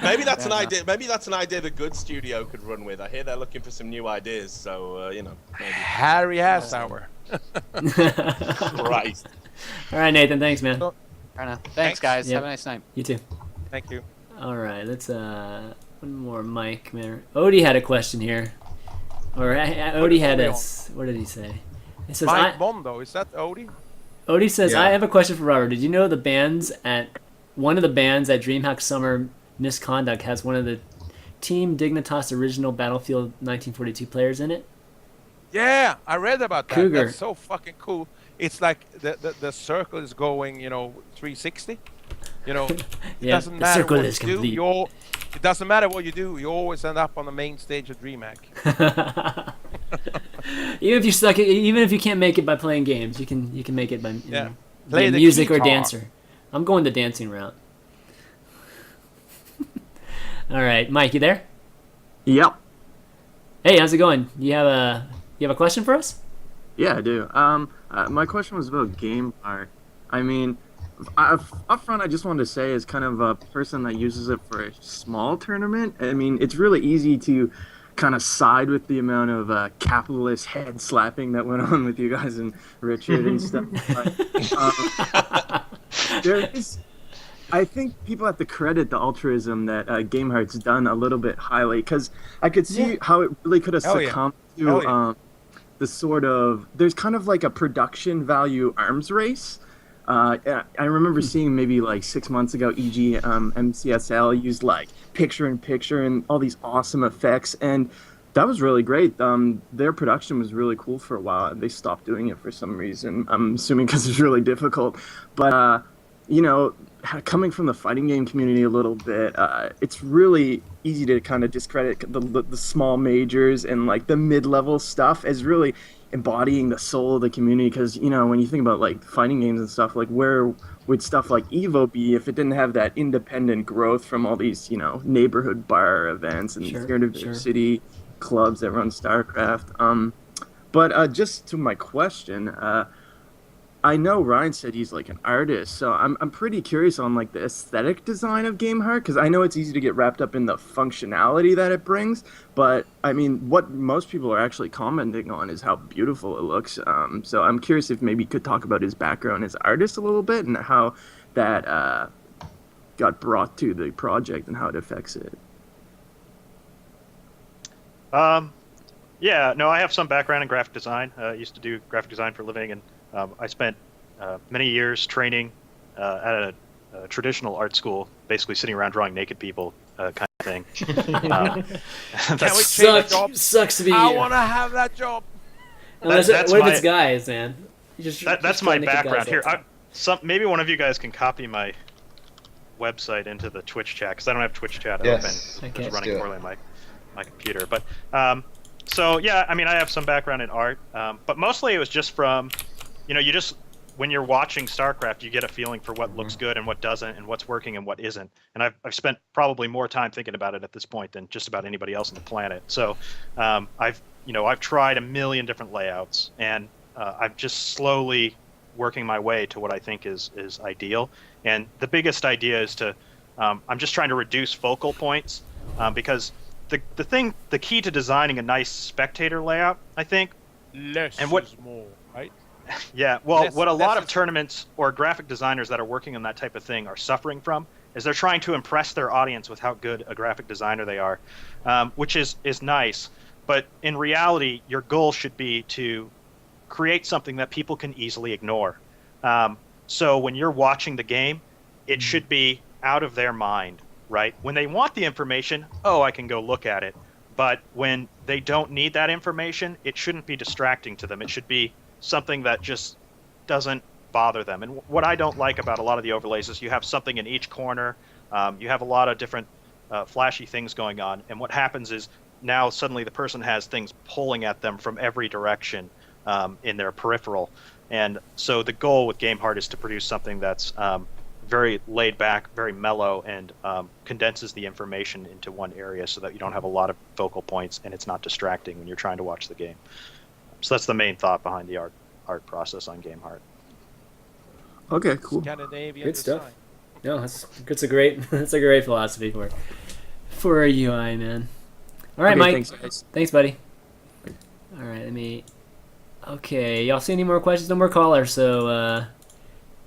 Maybe that's an idea. Maybe that's an idea the Good Studio could run with. I hear they're looking for some new ideas. So maybe. Hairy ass hour. Christ. All right, Nathan. Thanks, man. Thanks, guys. Yep. Have a nice night. You too. Thank you. All right, let's one more mic, man. Odie had a question here. Or Odie had a... What did he say? It says, Mike Mondo, is that Odie? Odie says, I have a question for Robert. Did you know one of the bands at DreamHack Summer Misconduct has one of the Team Dignitas original Battlefield 1942 players in it? Yeah, I read about that. Cougar. That's so fucking cool. It's like the circle is going, 360. It doesn't matter what you do. It doesn't matter what you do. You always end up on the main stage of DreamHack. Even if you can't make it by playing games, you can make it by play the music guitar. or dancer. I'm going the dancing route. All right, Mike, you there? Yep. Hey, how's it going? You have a question for us? Yeah, I do. My question was about Gameheart. I mean, up front, I just wanted to say, as kind of a person that uses it for a small tournament, I mean, it's really easy to kind of side with the amount of capitalist head slapping that went on with you guys and Richard and stuff. I think people have to credit the altruism that Gameheart's done a little bit highly, because I could see how it really could have succumbed to the sort of, there's kind of like a production value arms race. I remember seeing maybe like 6 months ago, e.g. MCSL used like picture-in-picture and all these awesome effects, and that was really great. Their production was really cool for a while. They stopped doing it for some reason. I'm assuming because it's really difficult. But, coming from the fighting game community a little bit, it's really easy to kind of discredit the small majors and like the mid-level stuff as really embodying the soul of the community. Because when you think about like fighting games and stuff, like where would stuff like Evo be if it didn't have that independent growth from all these neighborhood bar events and university clubs that run StarCraft? But just to my question, I know Ryan said he's like an artist, so I'm pretty curious on like the aesthetic design of Gameheart, because I know it's easy to get wrapped up in the functionality that it brings, but I mean, what most people are actually commenting on is how beautiful it looks. So I'm curious if maybe you could talk about his background as an artist a little bit and how that got brought to the project and how it affects it. Yeah, no, I have some background in graphic design. I used to do graphic design for a living, and I spent many years training at a traditional art school, basically sitting around drawing naked people kind of thing. That sucks to be I want to have that job. What if it's guys, man? That's my background here. Maybe one of you guys can copy my website into the Twitch chat, because I don't have Twitch chat open. It's running poorly on my computer. But so yeah, I mean, I have some background in art, but mostly it was just from, you just, when you're watching StarCraft, you get a feeling for what looks good and what doesn't, and what's working and what isn't. And I've spent probably more time thinking about it at this point than just about anybody else on the planet. So I've tried a million different layouts, and I'm just slowly working my way to what I think is ideal. And the biggest idea is to, I'm just trying to reduce focal points, because the key to designing a nice spectator layout, I think, less and what is more, right? Yeah, well, what a lot of tournaments or graphic designers that are working on that type of thing are suffering from is they're trying to impress their audience with how good a graphic designer they are, which is nice. But in reality, your goal should be to create something that people can easily ignore. So when you're watching the game, it should be out of their mind, right? When they want the information, I can go look at it. But when they don't need that information, it shouldn't be distracting to them. It should be something that just doesn't bother them. And what I don't like about a lot of the overlays is you have something in each corner. You have a lot of different flashy things going on. And what happens is now suddenly the person has things pulling at them from every direction in their peripheral. And so the goal with Gameheart is to produce something that's very laid back, very mellow, and condenses the information into one area so that you don't have a lot of focal points and it's not distracting when you're trying to watch the game. So that's the main thought behind the art process on Gameheart. Okay, cool. Scandinavian Good stuff. design. No, that's a great philosophy for a UI, man. All right, Mike. Thanks, buddy. All right, Okay, y'all see any more questions? No more callers, so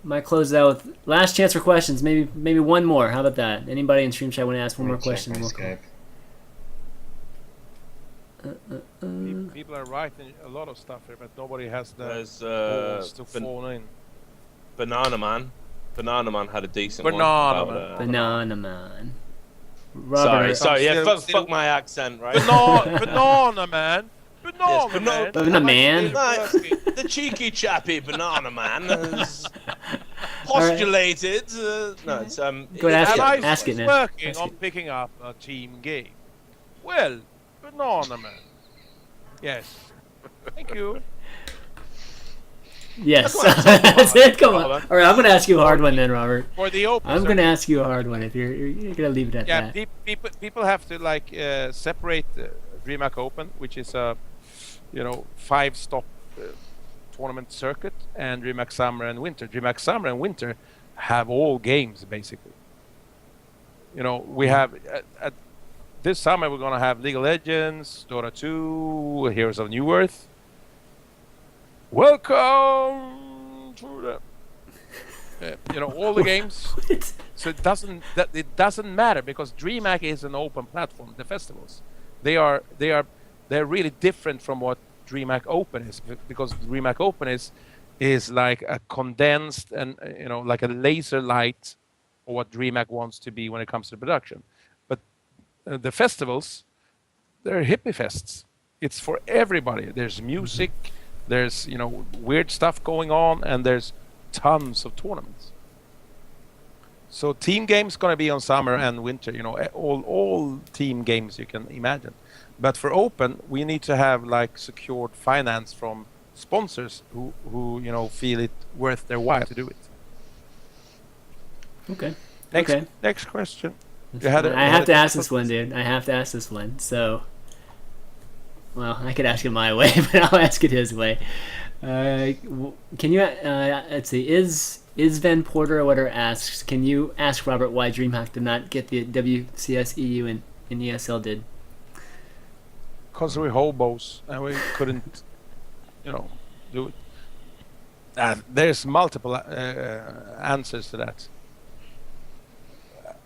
might close it out with last chance for questions. Maybe one more. How about that? Anybody in stream chat want to ask one more question? People are writing a lot of stuff here, but nobody has the There's balls to fall in. Banana Man had a decent one. Banana Man. Robert, sorry. Yeah, fuck my accent, right? Banana Man. Banana Man. The cheeky chappy Banana Man has postulated. No, it's Go ahead, ask it now. Working on picking up a team game. Well, Banana Man. Yes. Thank you. Yes. That's it. Come on. All right, I'm going to ask you a hard one then, Robert. For the open. I'm going to ask you a hard one if you're going to leave it at that. Yeah, people have to separate Dreamhack Open, which is a 5-stop tournament circuit, and Dreamhack Summer and Winter. Dreamhack Summer and Winter have all games basically. We have at this summer we're going to have League of Legends, Dota 2, Heroes of New Earth. Welcome to the all the games. So it doesn't matter, because Dreamhack is an open platform. The festivals, they're really different from what Dreamhack Open is, because Dreamhack Open is like a condensed and like a laser light of what Dreamhack wants to be when it comes to production. But the festivals, they're hippie fests. It's for everybody. There's music, there's weird stuff going on, and there's tons of tournaments. So team games gonna be on summer and winter. All team games you can imagine. But for open, we need to have like secured finance from sponsors who feel it worth their while to do it. Okay. Next question. I have to ask this one, dude. I have to ask this one. So, well, I could ask it my way, but I'll ask it his way. Can you? Let's see. Is Van Porter or whatever asks? Can you ask Robert why DreamHack did not get the WCS EU and ESL did? Because we're hobos and we couldn't, do it. There's multiple answers to that.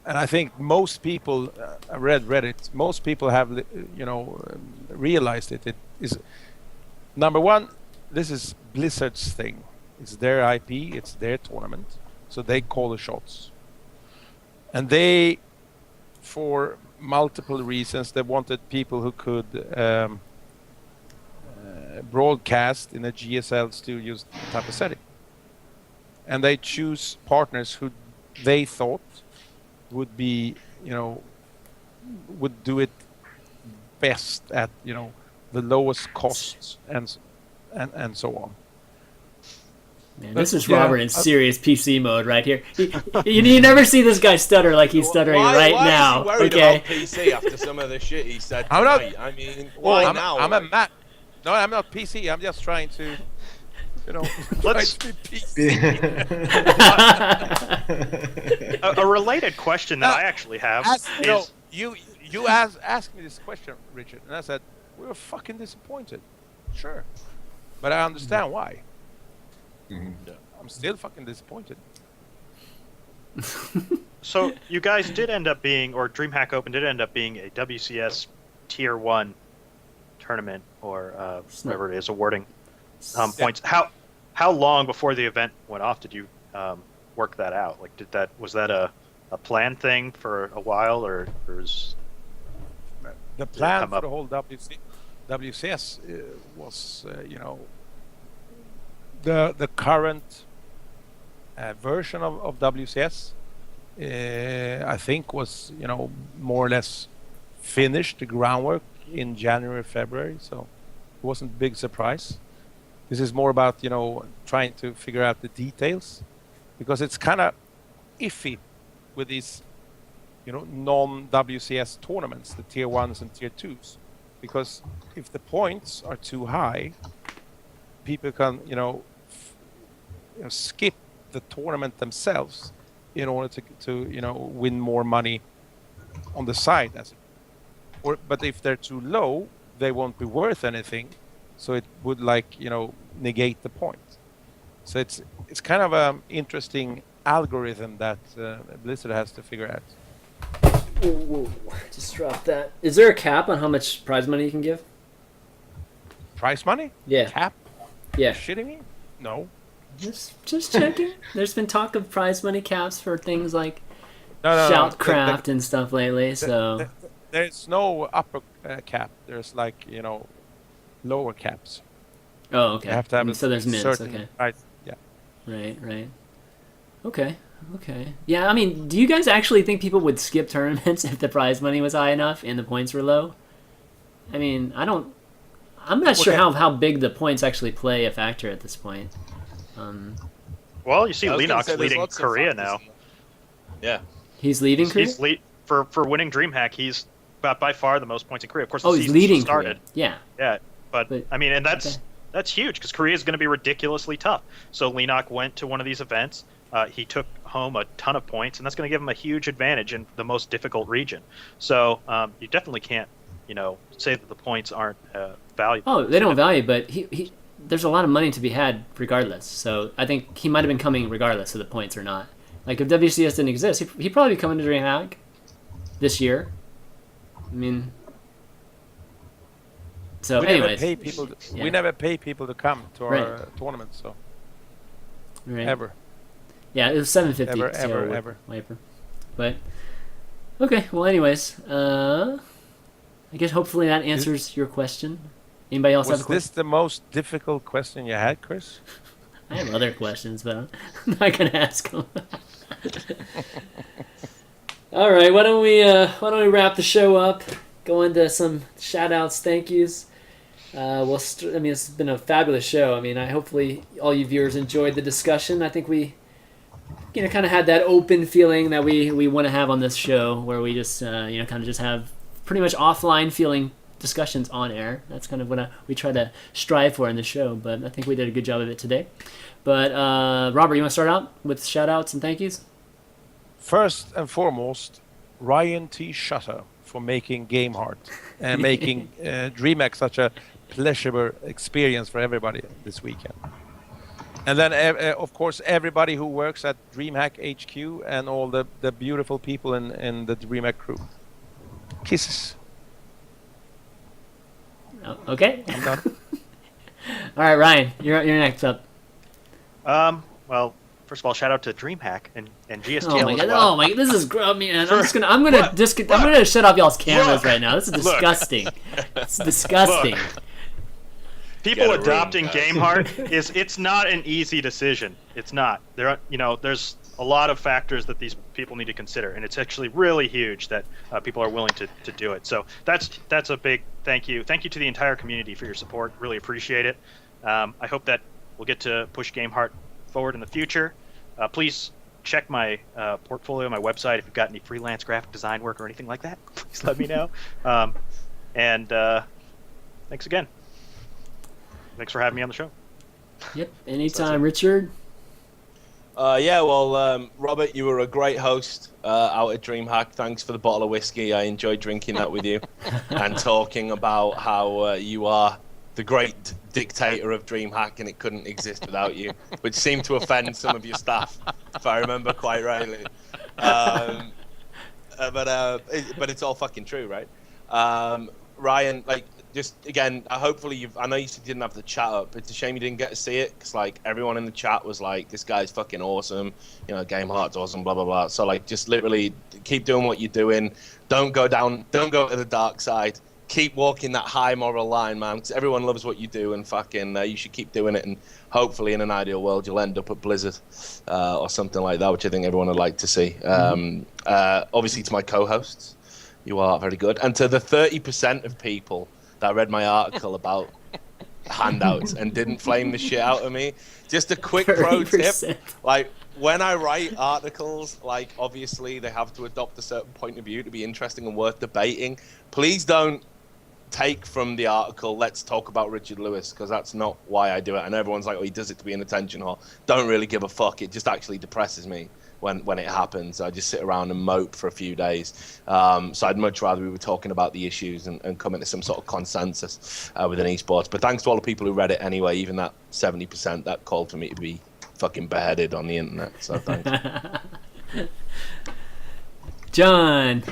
And I think most people, I read Reddit, most people have, realized it. It is, number one, this is Blizzard's thing. It's their IP, it's their tournament. So they call the shots. And they, for multiple reasons, they wanted people who could broadcast in a GSL Studios type of setting. And they choose partners who they thought would be, would do it best at, the lowest costs and so on. Man, this is Robert in serious PC mode right here. You never see this guy stutter like he's stuttering now. Why is he worried about PC after some of the shit he said tonight? I mean, why now? I'm not PC. I'm just trying to, let's be PC. A related question that I actually have is... You asked me this question, Richard, and I said, we were fucking disappointed. Sure. But I understand why. I'm still fucking disappointed. So you guys did end up being, or DreamHack Open did end up being a WCS Tier 1 tournament, or whatever it is, awarding points. How long before the event went off did you work that out? Like, was that a planned thing for a while, or was the plan for the whole WCS was, the current version of WCS, I think was, more or less finished the groundwork in January, February. So it wasn't a big surprise. This is more about, trying to figure out the details, because it's kind of iffy with these, non-WCS tournaments, the Tier 1s and Tier 2s. Because if the points are too high, people can, skip the tournament themselves in order to win more money on the side. But if they're too low, they won't be worth anything. So it would negate the point. So it's kind of an interesting algorithm that Blizzard has to figure out. Whoa. Just drop that. Is there a cap on how much prize money you can give? Prize money? Yeah. Cap? Yeah. Shitting me? No. Just checking. There's been talk of prize money caps for things like Shoutcraft and stuff lately. So there's no upper cap. There's lower caps. Oh, okay. You have to have so there's mints. Okay. Price. Yeah. Right. Okay. Yeah, I mean, do you guys actually think people would skip tournaments if the prize money was high enough and the points were low? I mean, I'm not sure how big the points actually play a factor at this point. Well, you see Lennox leading Korea now. Yeah. He's leading Korea? He's for winning DreamHack, he's by far the most points in Korea. Of course, he's leading started. Korea. Yeah. But I mean, and that's huge, because Korea is going to be ridiculously tough. So Lennox went to one of these events. He took home a ton of points, and that's going to give him a huge advantage in the most difficult region. So you definitely can't, say that the points aren't valuable. Oh, they don't value, but he there's a lot of money to be had regardless. So I think he might have been coming regardless of the points or not. Like, if WCS didn't exist, he'd probably be coming to DreamHack this year. I mean, so anyways. We never pay people to come to our tournament, so. Right. Ever. Yeah, it was $750. Ever. Wiper. But, okay, well, anyways, I guess hopefully that answers your question. Anybody else have a question? Was this the most difficult question you had, Chris? I have other questions, but I'm not going to ask them. All right, why don't we wrap the show up? go into some shout-outs, thank yous. It's been a fabulous show. I mean, hopefully all you viewers enjoyed the discussion. I think we, kind of had that open feeling that we want to have on this show, where we just, kind of just have pretty much offline feeling discussions on air. That's kind of what we try to strive for in the show. But I think we did a good job of it today. But Robert, you want to start out with shout-outs and thank yous? First and foremost, Ryan T. Schutter for making Gameheart and making Dreamhack such a pleasurable experience for everybody this weekend. And then, of course, everybody who works at Dreamhack HQ and all the beautiful people in the Dreamhack crew. Kisses. Oh, okay. I'm done. All right, Ryan, you're next up. Well, first of all, shout out to Dreamhack and GSTL oh my as God, well. Oh my God, this is man. I'm gonna shut off y'all's cameras right now. This is disgusting. It's disgusting. People adopting Gameheart it's not an easy decision. It's not. There's a lot of factors that these people need to consider, and it's actually really huge that people are willing to do it. So that's a big thank you. Thank you to the entire community for your support. Really appreciate it. I hope that we'll get to push Gameheart forward in the future. Please check my portfolio, my website. If you've got any freelance graphic design work or anything like that, please let me know. And thanks again. Thanks for having me on the show. Yep, anytime, Richard. Robert, you were a great host out at Dreamhack. Thanks for the bottle of whiskey. I enjoyed drinking that with you and talking about how you are the great dictator of Dreamhack and it couldn't exist without you, which seemed to offend some of your staff, if I remember quite rightly. But it's all fucking true, right? Ryan, just again, hopefully I know you didn't have the chat up. It's a shame you didn't get to see it because everyone in the chat was like, "This guy's fucking awesome," Gameheart's awesome, blah blah blah. So just literally keep doing what you're doing. Don't go to the dark side. Keep walking that high moral line, man. Because everyone loves what you do, and fucking you should keep doing it. And hopefully, in an ideal world, you'll end up at Blizzard or something like that, which I think everyone would like to see. Obviously, to my co-hosts, you are very good, and to the 30% of people that read my article about handouts and didn't flame the shit out of me. Just a quick pro tip. When I write articles, obviously they have to adopt a certain point of view to be interesting and worth debating. Please don't take from the article, let's talk about Richard Lewis, because that's not why I do it. And everyone's like, he does it to be an attention whore. Don't really give a fuck. It just actually depresses me when it happens. I just sit around and mope for a few days. So I'd much rather we were talking about the issues and coming to some sort of consensus within esports. But thanks to all the people who read it anyway, even that 70% that called for me to be fucking beheaded on the internet. So thanks. John.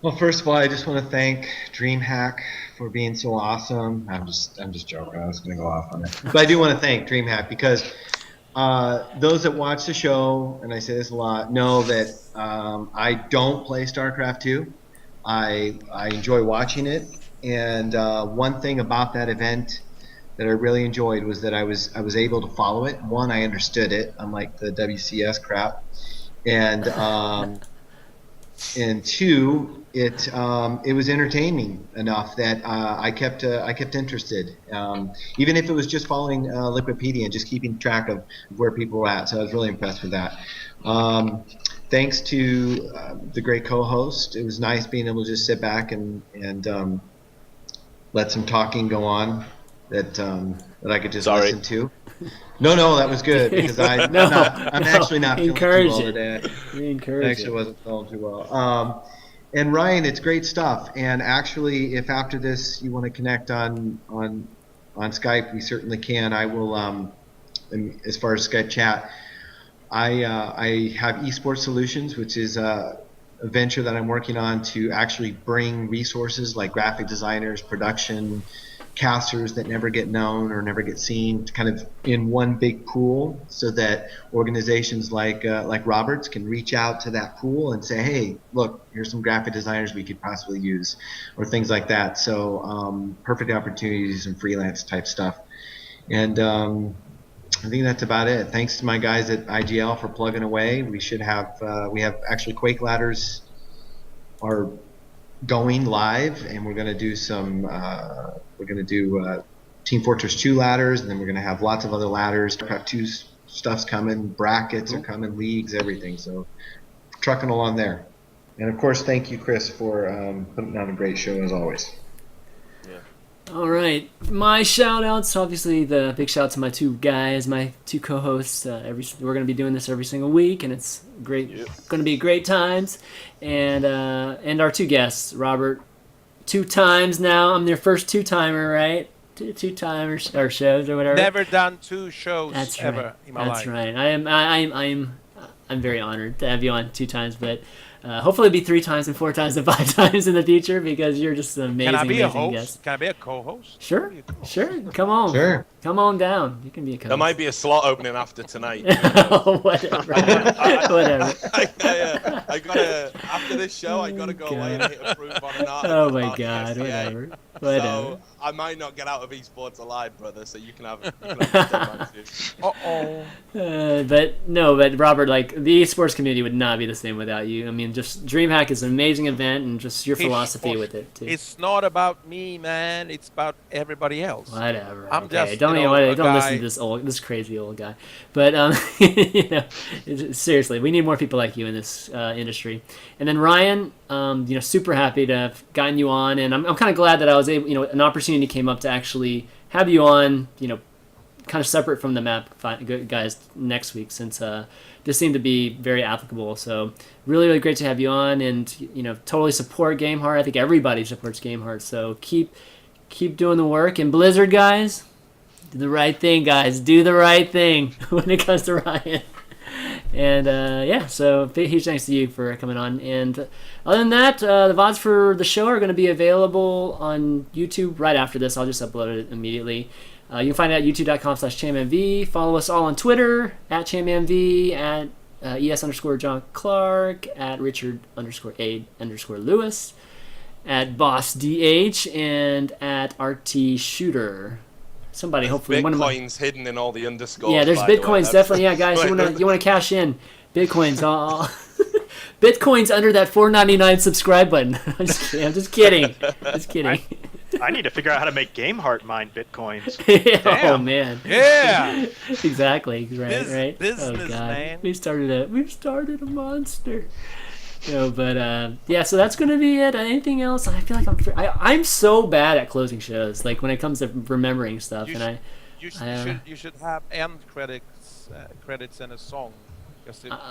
Well, first of all, I just want to thank Dreamhack for being so awesome. I'm just joking. I was going to go off on it. But I do want to thank Dreamhack because those that watch the show, and I say this a lot, know that I don't play StarCraft 2. I enjoy watching it, and one thing about that event that I really enjoyed was that I was able to follow it. One, I understood it, unlike the WCS crap, and two, it was entertaining enough that I kept interested, even if it was just following Liquipedia and just keeping track of where people were at. So I was really impressed with that. Thanks to the great co-host, it was nice being able to just sit back and let some talking go on that I could just listen to. No, that was good because I'm actually not feeling too well today. I actually wasn't feeling too well. And Ryan, it's great stuff. And actually, if after this you want to connect on Skype, we certainly can. I will. As far as Skype chat, I have eSports Solutions, which is a venture that I'm working on to actually bring resources like graphic designers, production, casters that never get known or never get seen, kind of in one big pool, so that organizations like Roberts can reach out to that pool and say, hey, look, here's some graphic designers we could possibly use, or things like that. So perfect opportunities and freelance type stuff. And I think that's about it. Thanks to my guys at IGL for plugging away. We should have we have actually Quake ladders are going live, and we're going to do some. We're going to do Team Fortress 2 ladders, and then we're going to have lots of other ladders. Craft 2 stuff's coming, brackets are coming, leagues, everything. So trucking along there. And of course, thank you, Chris, for putting on a great show as always. All right, my shout-outs, obviously the big shout out to my two guys, my two co-hosts. We're going to be doing this every single week, and it's great. Going to be great times. And our two guests, Robert, 2 times now. I'm their first 2-timer, right? Two timers or shows or whatever. Never done 2 shows ever in my life. That's right. I'm very honored to have you on 2 times, but hopefully it'll be 3 times and 4 times and 5 times in the future, because you're just an amazing, Can I be a host? Guest. Can I be a co-host? Sure. Come on. Sure. Come on down. You can be a co-host. There might be a slot opening after tonight. Whatever. Whatever. I gotta, after this show, I gotta go away and hit approve on an article. Oh my God. Whatever. So I might not get out of eSports alive, brother. So you can have But Robert, like, the eSports community would not be the same without you. I mean, just DreamHack is an amazing event, and just your philosophy with it too. It's not about me, man. It's about everybody else. Whatever. I'm just don't listen to this crazy old guy. But seriously, we need more people like you in this industry. And then Ryan, super happy to have gotten you on, and I'm kind of glad that I was able, an opportunity came up to actually have you on, kind of separate from the map guys next week, since this seemed to be very applicable. So really, really great to have you on, and totally support Gameheart. I think everybody supports Gameheart. So keep doing the work. And Blizzard guys, do the right thing, guys. Do the right thing when it comes to Ryan. And so huge thanks to you for coming on. And other than that, the VODs for the show are going to be available on YouTube right after this. I'll just upload it immediately. You can find it at youtube.com/ChanmanV. Follow us all on Twitter at ChanmanV, at ES_John Clark, at Richard_A_Lewis, at BossDH, and at RT Shooter. Somebody, there's hopefully, Bitcoins hidden in all the underscores. Yeah, there's Bitcoins, definitely. Yeah, guys, you wanna cash in Bitcoins? Bitcoins under that $4.99 subscribe button. I'm just kidding. I need to figure out how to make Gameheart mine Bitcoins. Oh man. Yeah. Exactly. Right. Business, oh God. Man. We've started a monster. So that's gonna be it. Anything else? I feel like I'm so bad at closing shows. Like when it comes to remembering stuff, you should have end credits and a song.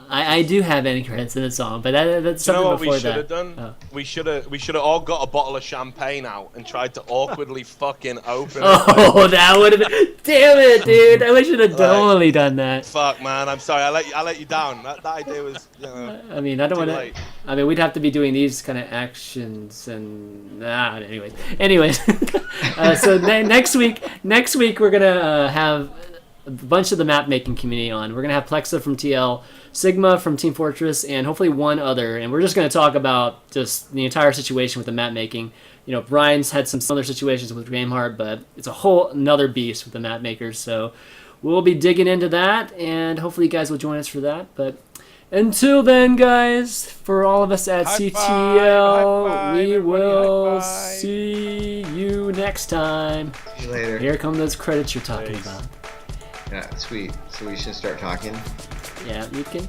I do have end credits in a song, but that's something what before we should that. have done? Oh. We should have all got a bottle of champagne out and tried to awkwardly fucking open it. Oh, that would have been... Damn it, dude. I should have totally done that. Fuck, man. I'm sorry. I let you down. That idea was, I mean, I don't want to... I mean, we'd have to be doing these kind of actions and... Anyways. So next week we're going to have a bunch of the map making community on. We're going to have Plexa from TL, Sigma from Team Fortress, and hopefully one other. And we're just going to talk about just the entire situation with the map making. Brian's had some other situations with Gameheart, but it's a whole another beast with the map makers. So we'll be digging into that, and hopefully you guys will join us for that. But until then, guys, for all of us at CTL, we will see you next time. See you later. Here come those credits you're talking about. Yeah, sweet. So we should start talking. Yeah, you can.